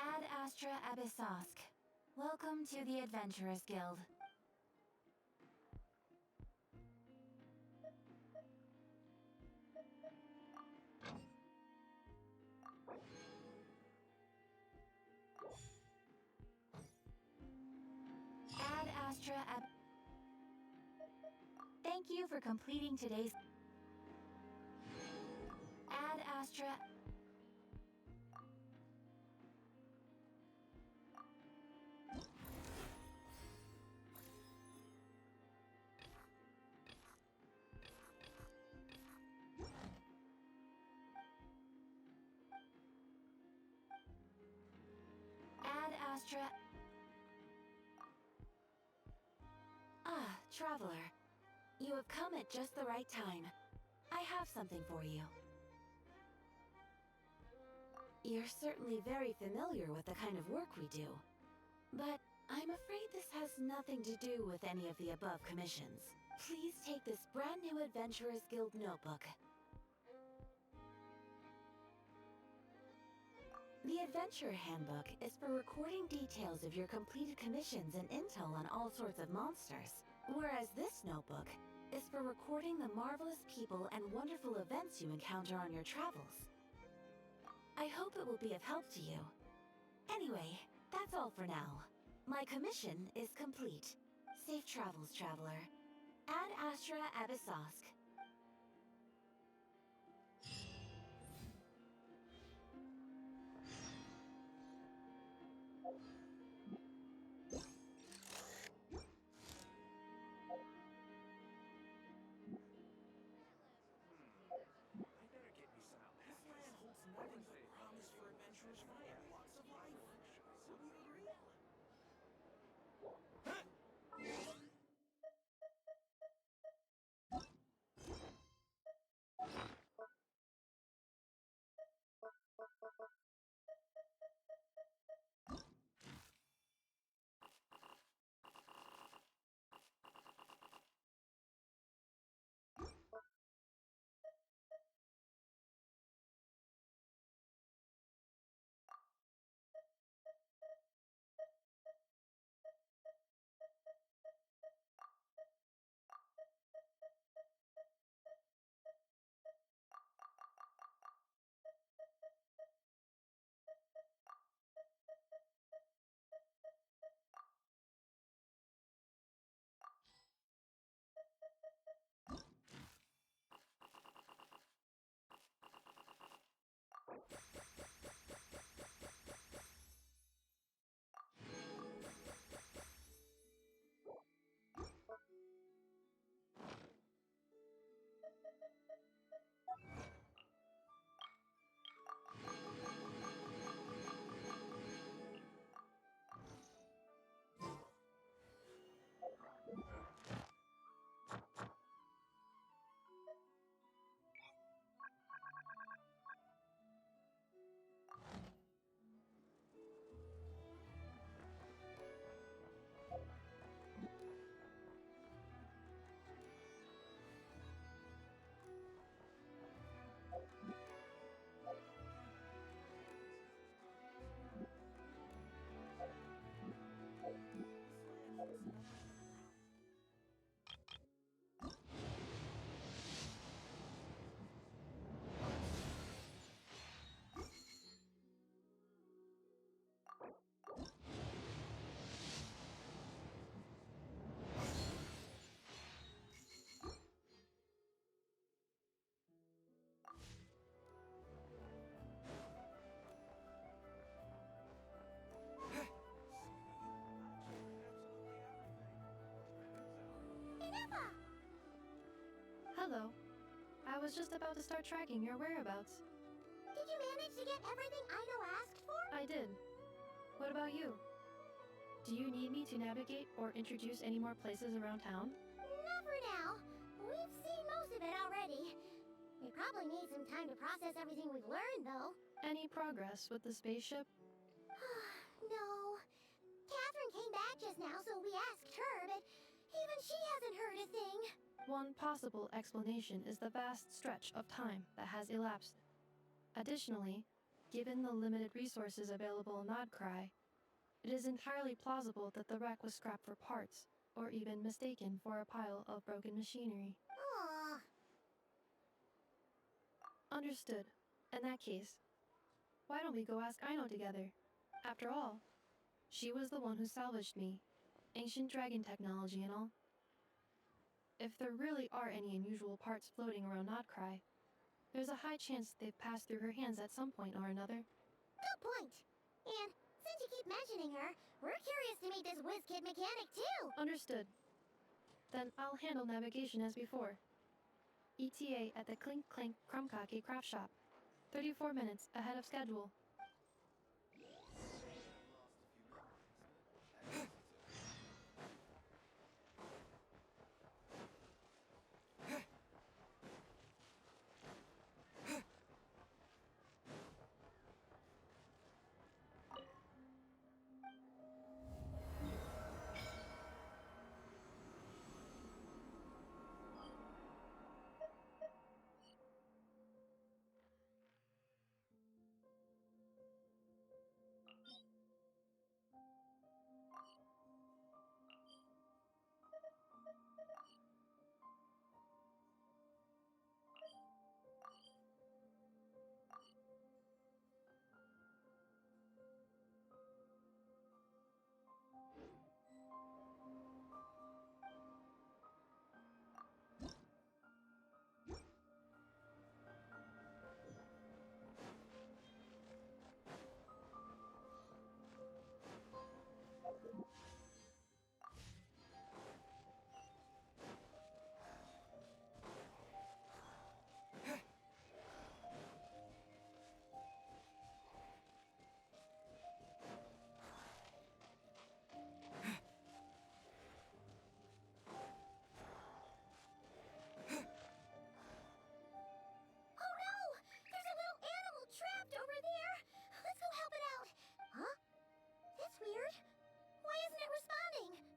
Ad Astra Abyssosk. Welcome to the Adventurers Guild. Ad Astra Ab... Thank you for completing today's... Ad Astra... Astra... Ah, Traveler. You have come at just the right time. I have something for you. You're certainly very familiar with the kind of work we do. But I'm afraid this has nothing to do with any of the above commissions. Please take this brand new Adventurers Guild notebook. The Adventure Handbook is for recording details of your completed commissions and intel on all sorts of monsters. Whereas this notebook is for recording the marvelous people and wonderful events you encounter on your travels. I hope it will be of help to you. Anyway, that's all for now. My commission is complete. Safe travels, Traveler. Ad Astra Abyssosk. Hello. I was just about to start tracking your whereabouts. Did you manage to get everything Ino asked for? I did. What about you? Do you need me to navigate or introduce any more places around town? Not for now. We've seen most of it already. We probably need some time to process everything we've learned, though. Any progress with the spaceship? No. Catherine came back just now, so we asked her, but even she hasn't heard a thing. One possible explanation is the vast stretch of time that has elapsed. Additionally, given the limited resources available in Nodcry, it is entirely plausible that the wreck was scrapped for parts, or even mistaken for a pile of broken machinery. Aww. Understood. In that case, why don't we go ask Ino together? After all, she was the one who salvaged me. Ancient dragon technology and all. If there really are any unusual parts floating around Nodcry, there's a high chance they've passed through her hands at some point or another. Good point. And since you keep mentioning her, we're curious to meet this whiz-kid mechanic too. Understood. Then I'll handle navigation as before. ETA at the Clink Clank Krumkake craft shop. 34 minutes ahead of schedule.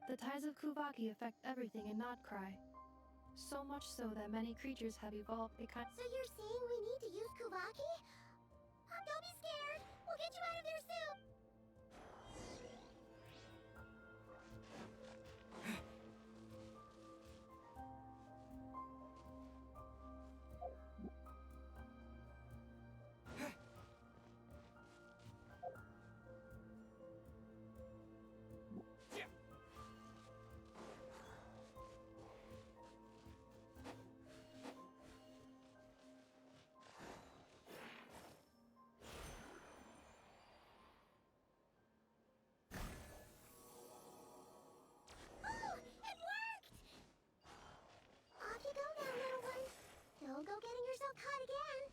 The tides of Kuvaki affect everything in Nodcry. So much so that many creatures have evolved a kind. So you're saying we need to use Kuvaki? Don't be scared! We'll get you out of there soon! Off you go now, little one. Don't go getting yourself caught again.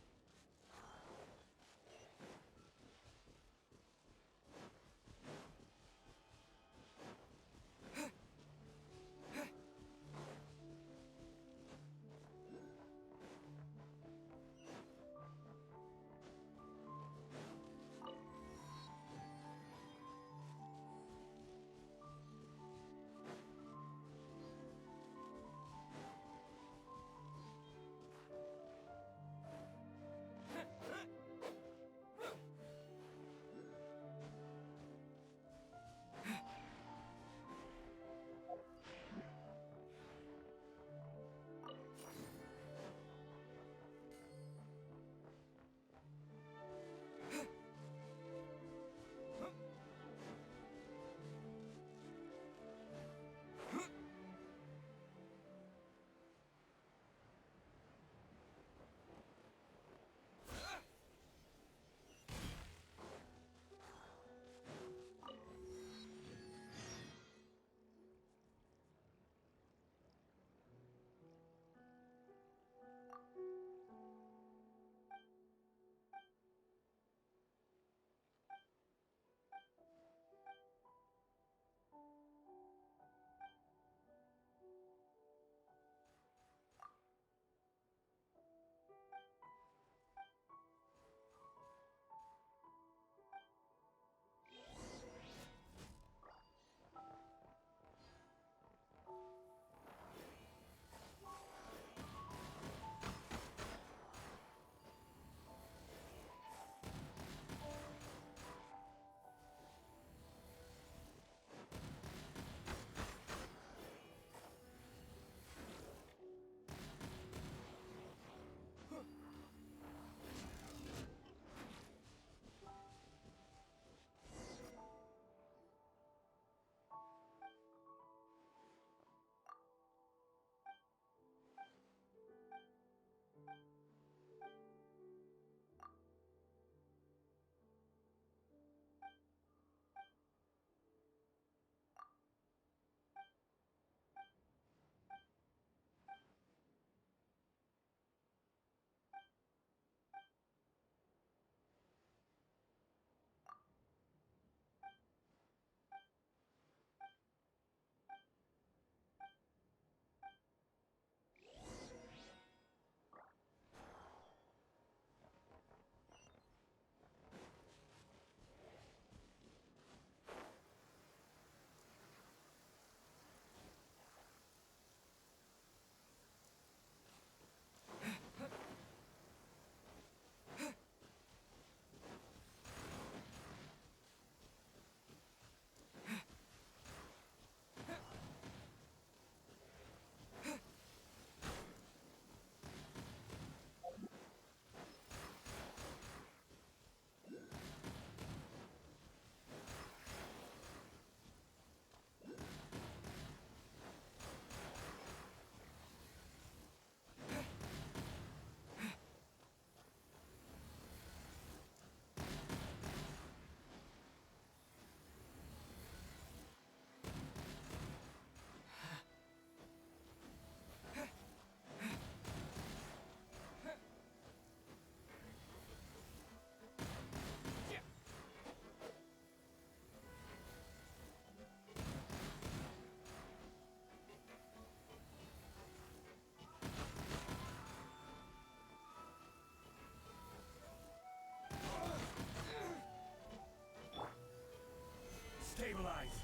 Stabilize.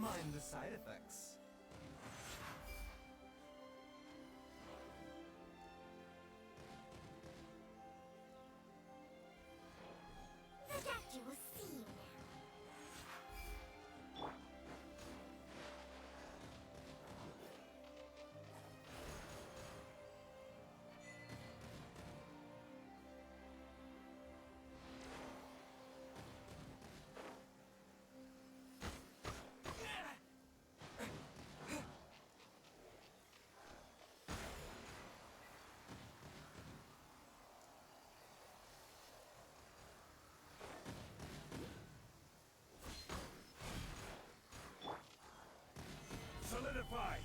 mind the side effects. The doctor will see you now. Solidify!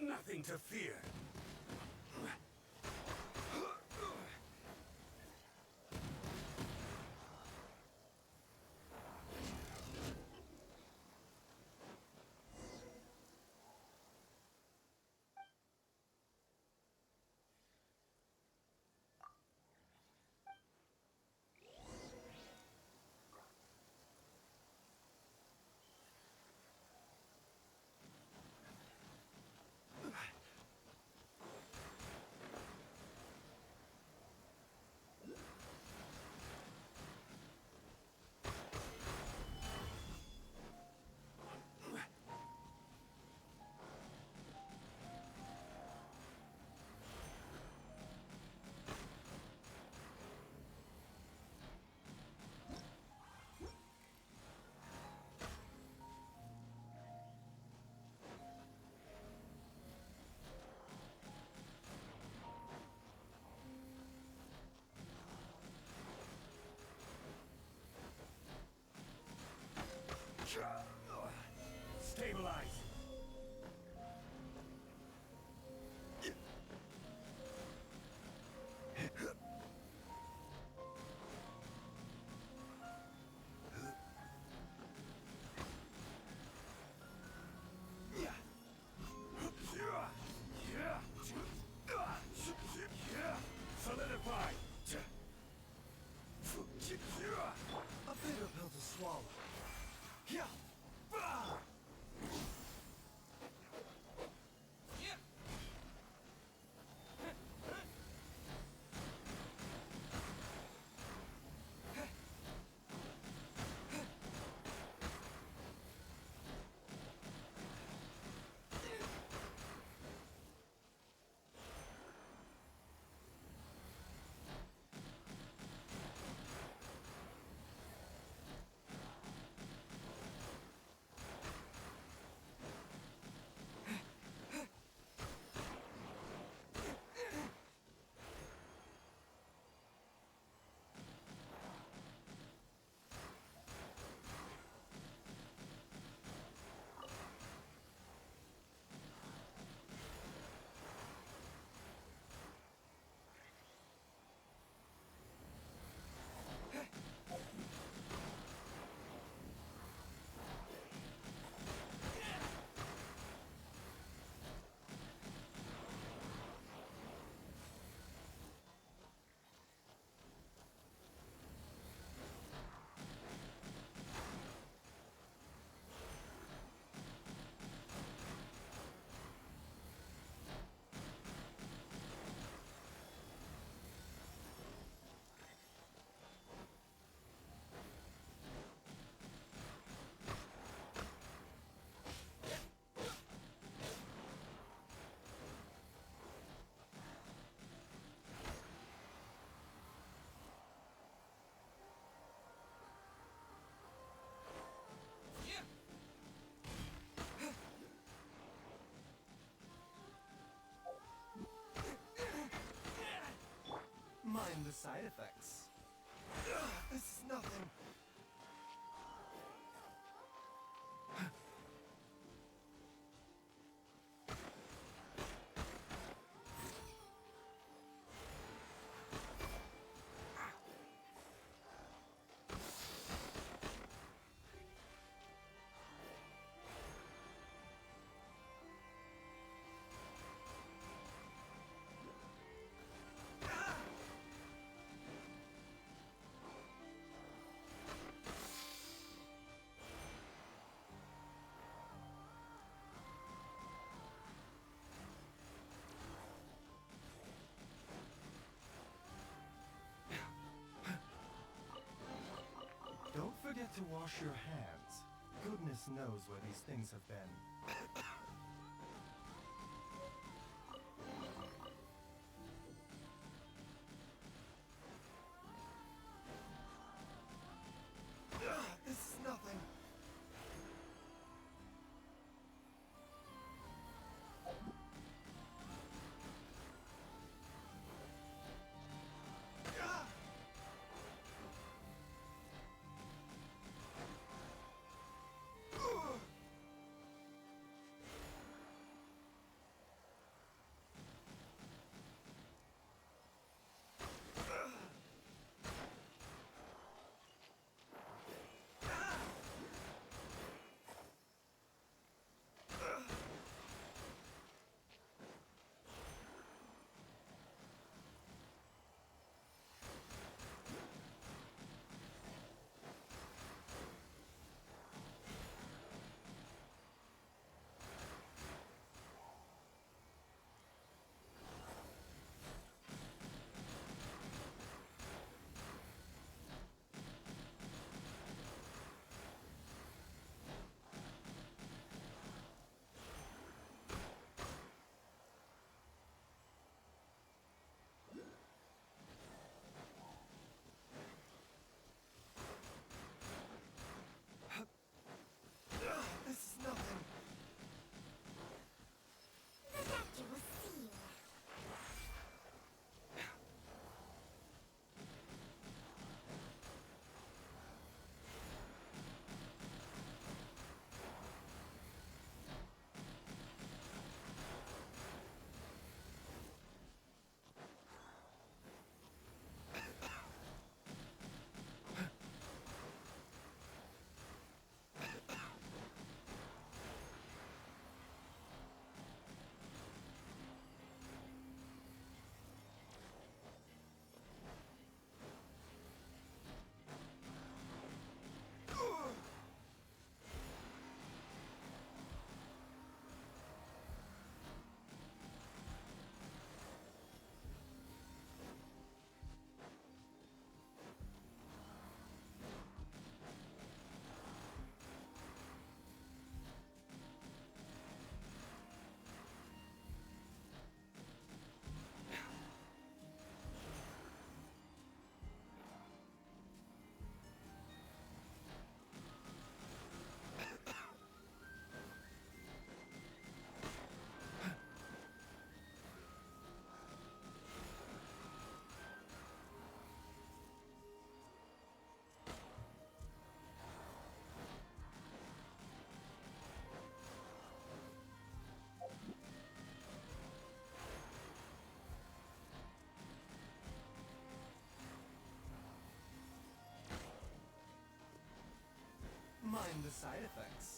Nothing to fear. Stabilize. Solidify. A bitter pill to swallow. Yeah. Ah! Mind the side effects. This is nothing. Don't forget to wash your hands. Goodness knows where these things have been. This is nothing. Mind the side effects.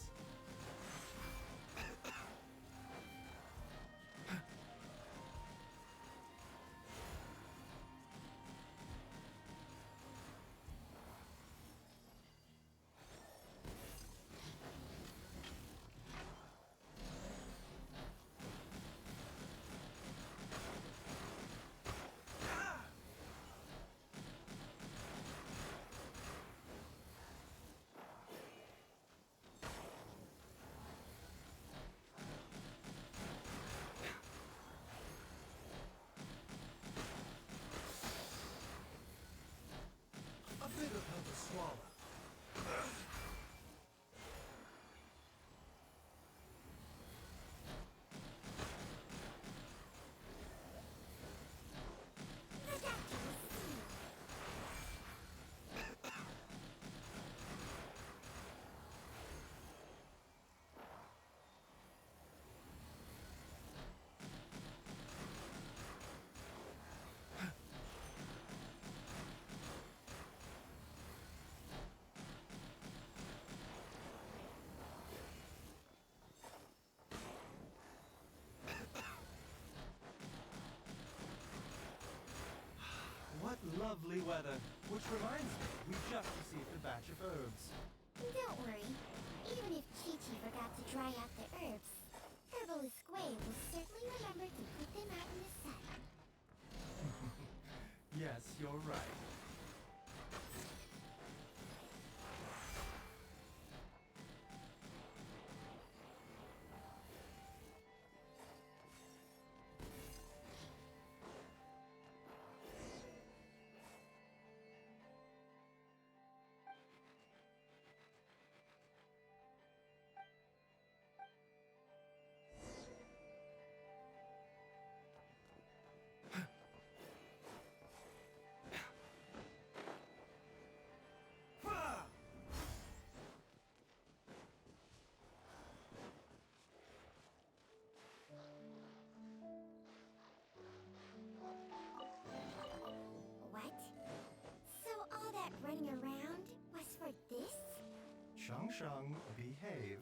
A bit of help to swallow. What lovely weather. Which reminds me, we just received a batch of herbs. Don't worry. Even if Chi-Chi forgot to dry out the herbs, Herbalist Squay will certainly remember to put them out in the sun. Yes, you're right. What? So all that running around was for this? Shang Shang, behave.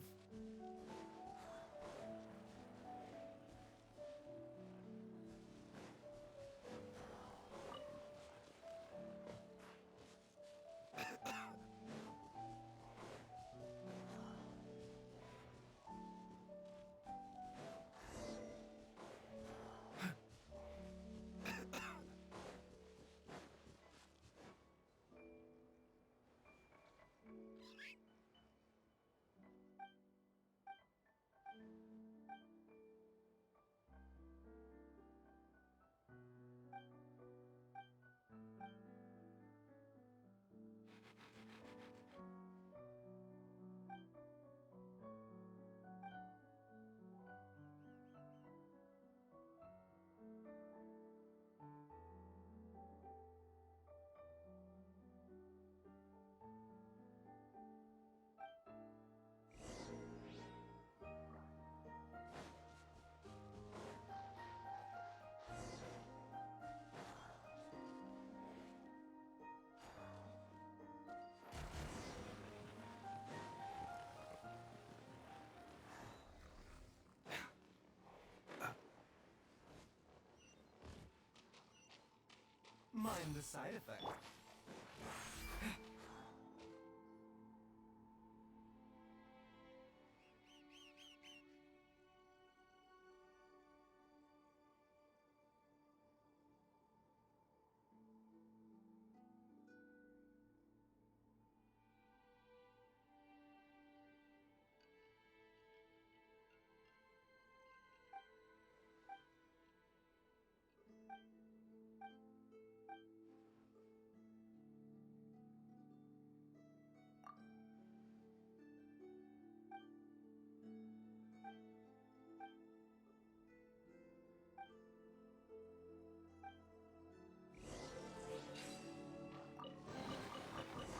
Mind the side effect.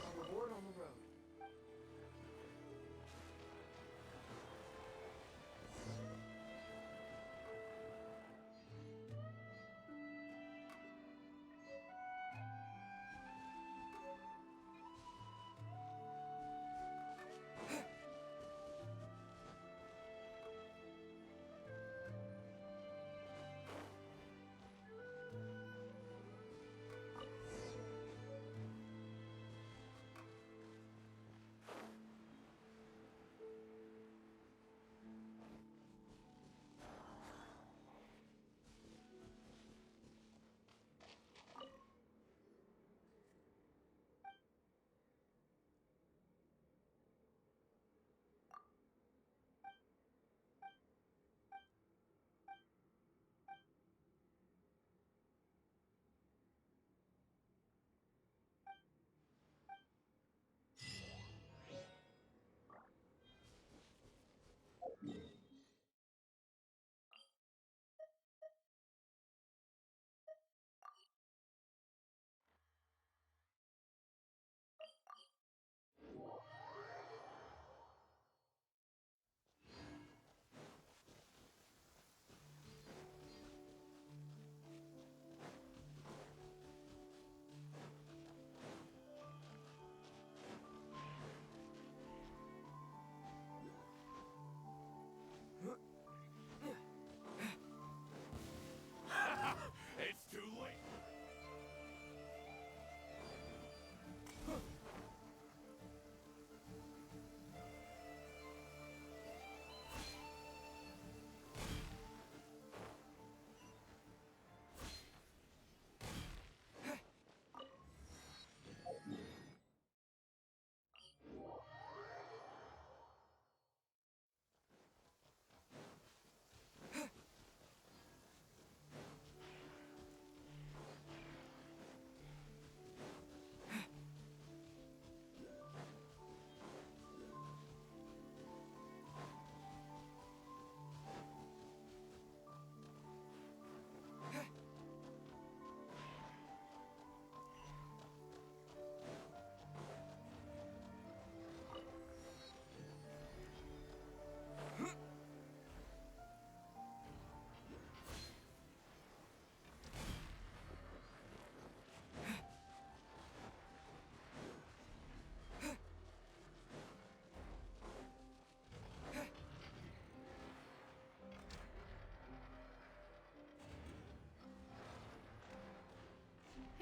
A reward on the road.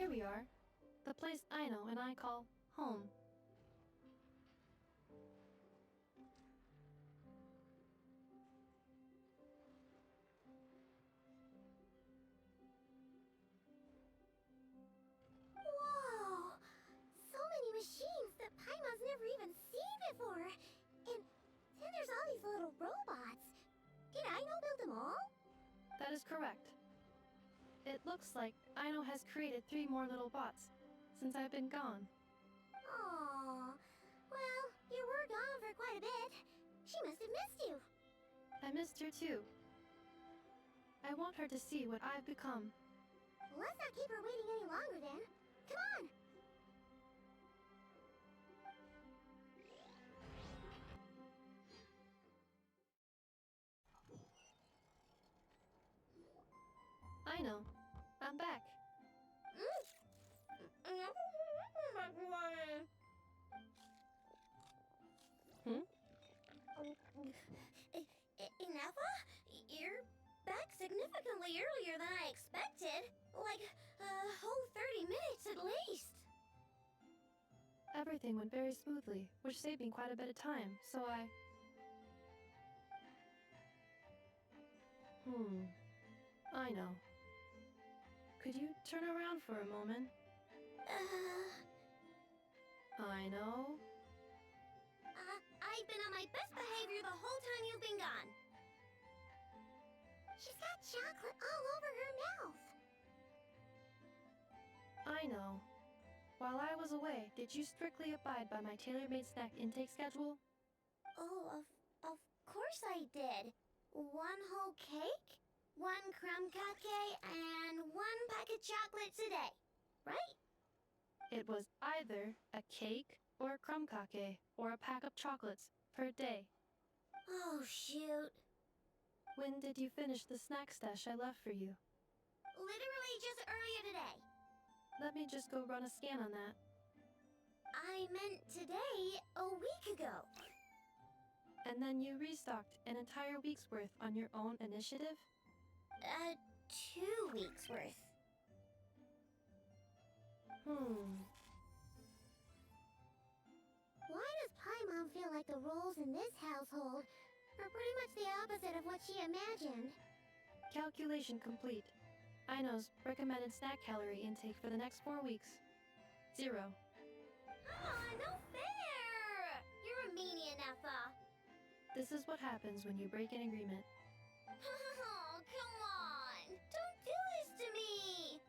here we are. The place Aino and I call home. Whoa! So many machines that Paimon's never even seen before. And then there's all these little robots. Did Aino build them all? That is correct. It looks like Aino has created 3 more little bots since I've been gone. Aww. Well, you were gone for quite a bit. She must have missed you. I missed her too. I want her to see what I've become. Let's not keep her waiting any longer then. Come on! Aino, I'm back. Hmm? Ineffa? You're back significantly earlier than I expected. Like, a whole 30 minutes at least. Everything went very smoothly, which saved me quite a bit of time, so Aino. Could you turn around for a moment? Aino? I've been on my best behavior the whole time you've been gone. She's got chocolate all over her mouth. Aino. While I was away, did you strictly abide by my tailor-made snack intake schedule? Oh, of course I did. 1 whole cake, 1 crumb cake, and 1 pack of chocolates a day, right? It was either a cake or a crumb cake or a pack of chocolates per day. Oh, shoot. When did you finish the snack stash I left for you? Literally just earlier today. Let me just go run a scan on that. I meant today, a week ago. And then you restocked an entire week's worth on your own initiative? 2 weeks worth. Why does Paimon feel like the roles in this household are pretty much the opposite of what she imagined? Calculation complete. Aino's recommended snack calorie intake for the next 4 weeks. 0. No fair! You're a meanie, Ineffa. This is what happens when you break an agreement. Oh, come on! Don't do this to me!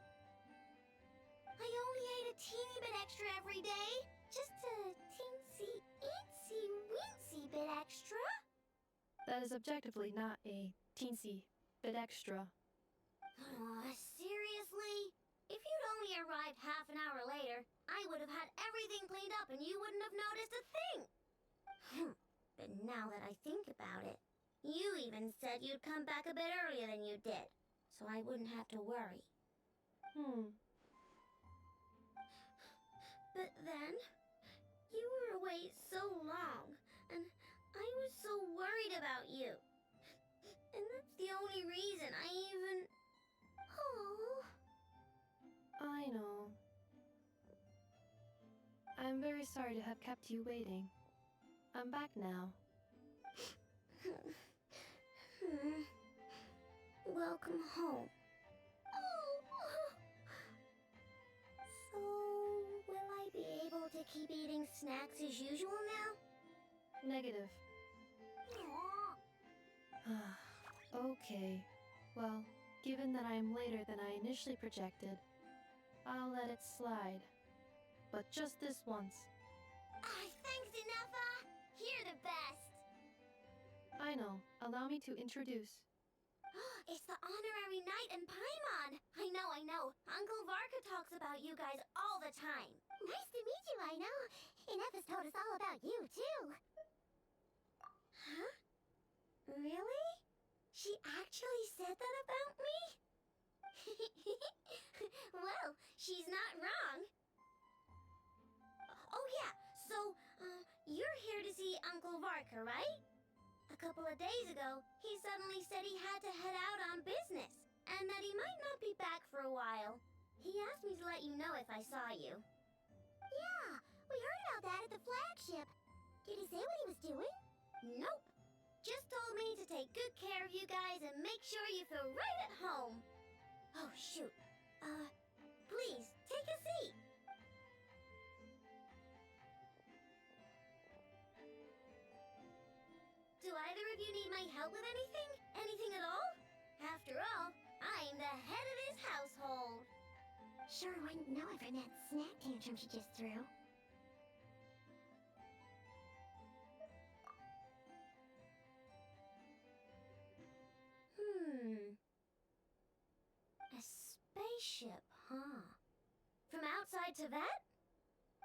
I only ate a teeny bit extra every day. Just a teensy-eensy-weensy bit extra. That is objectively not a teensy bit extra. Seriously? If you'd only arrived half an hour later, I would have had everything cleaned up and you wouldn't have noticed a thing. But now that I think about it, you even said you'd come back a bit earlier than you did, so I wouldn't have to worry. But then, you were away so long, and I was so worried about you. And that's the only reason I even... Oh. Aino. I'm very sorry to have kept you waiting. I'm back now. Welcome home. So, will I be able to keep eating snacks as usual now? Negative. Okay. Well, given that I am later than I initially projected, I'll let it slide. But just this once. Thanks, Ineffa! You're the best! Aino, allow me to introduce. It's the honorary knight and Paimon! I know. Uncle Varka talks about you guys all the time. Nice to meet you, Aino. Ineffa's told us all about you, too. Huh? Really? She actually said that about me? Well, she's not wrong. Oh yeah, so, you're here to see Uncle Varka, right? A couple of days ago, he suddenly said he had to head out on business, and that he might not be back for a while. He asked me to let you know if I saw you. Yeah, we heard about that at the flagship. Did he say what he was doing? Nope. Just told me to take good care of you guys and make sure you feel right at home. Oh, shoot. Please, take a seat. Do either of you need my help with anything? Anything at all? After all, I'm the head of this household. Sure wouldn't know if Annette's snack tantrum she just threw. A spaceship, huh? From outside to that?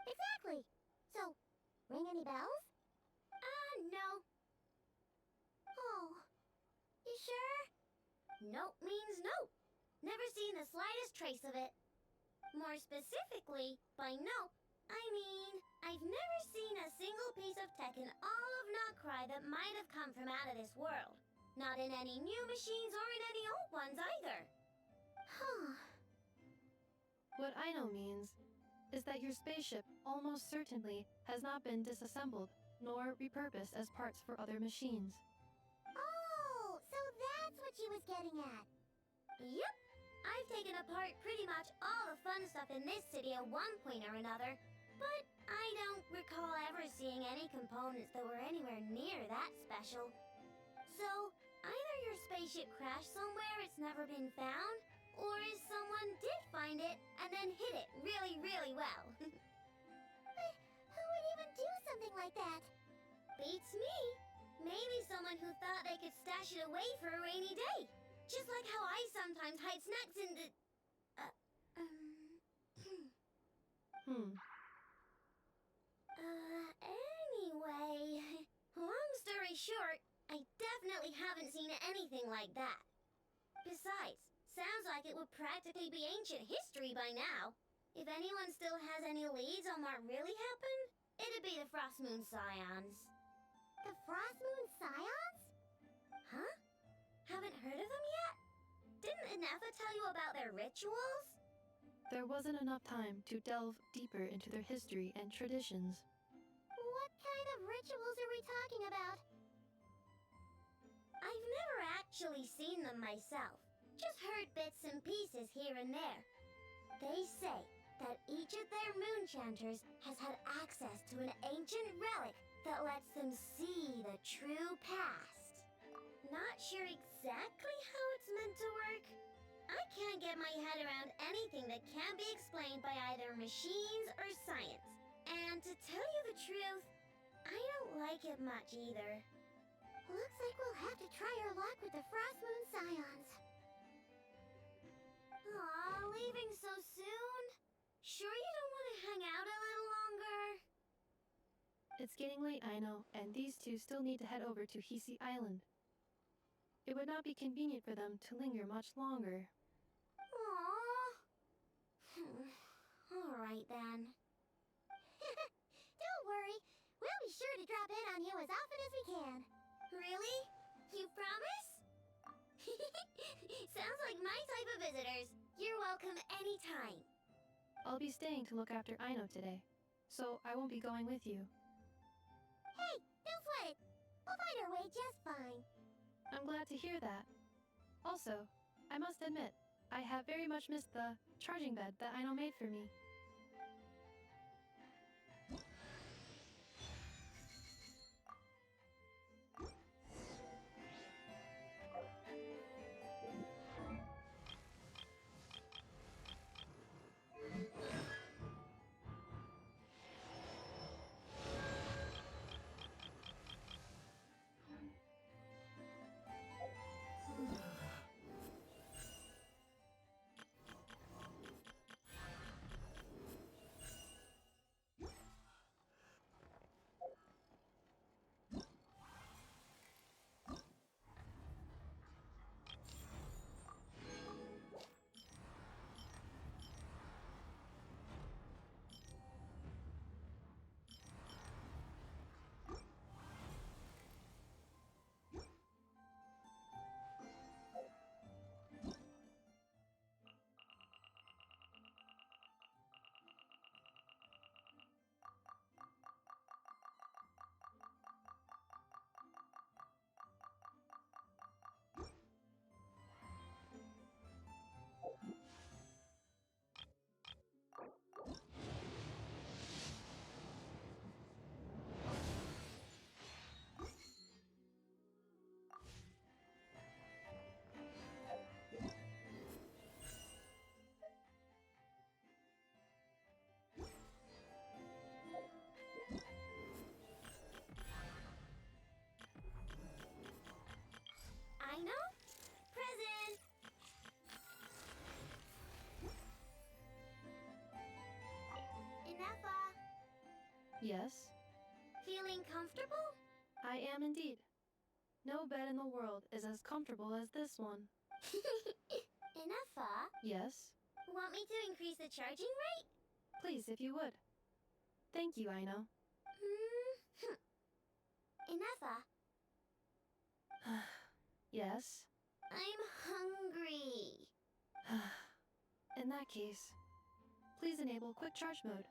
Exactly. So, ring any bells? No. Oh, you sure? Nope means nope. Never seen the slightest trace of it. More specifically, by nope, I mean, I've never seen a single piece of tech in all of Notcry that might have come from out of this world. Not in any new machines or in any old ones either. Huh. What Aino means is that your spaceship almost certainly has not been disassembled nor repurposed as parts for other machines. Oh, so that's what she was getting at. Yep. I've taken apart pretty much all the fun stuff in this city at one point or another, but I don't recall ever seeing any components that were anywhere near that special. So, either your spaceship crashed somewhere it's never been found, or is someone did find it and then hid it really, really well. But who would even do something like that? Beats me. Maybe someone who thought they could stash it away for a rainy day. Just like how I sometimes hide snacks in the... Anyway... Long story short, I definitely haven't seen anything like that. Besides, sounds like it would practically be ancient history by now. If anyone still has any leads on what really happened, it'd be the Frost Moon Scions. The Frost Moon Scions? Huh? Haven't heard of them yet? Didn't Inefa tell you about their rituals? There wasn't enough time to delve deeper into their history and traditions. What kind of rituals are we talking about? I've never actually seen them myself. Just heard bits and pieces here and there. They say that each of their moonchanters has had access to an ancient relic that lets them see the true past. Not sure exactly how it's meant to work. I can't get my head around anything that can't be explained by either machines or science. And to tell you the truth, I don't like it much either. Looks like we'll have to try our luck with the Frost Moon Scions. Aw, leaving so soon? Sure you don't want to hang out a little longer? It's getting late, I know, and these two still need to head over to Hisi Island. It would not be convenient for them to linger much longer. Aww. Alright then. Don't worry. We'll be sure to drop in on you as often as we can. Really? You promise? Sounds like my type of visitors. You're welcome anytime. I'll be staying to look after Aino today, so I won't be going with you. Hey, don't sweat it. We'll find our way just fine. I'm glad to hear that. Also, I must admit, I have very much missed the charging bed that Aino made for me. Yes, Feeling comfortable? I am indeed. No bed in the world is as comfortable as this one. Enough, Yes, Want me to increase the charging rate? please, if you would. Thank you, Aino. Enough, Yes. I'm hungry. In that case, please enable quick charge mode.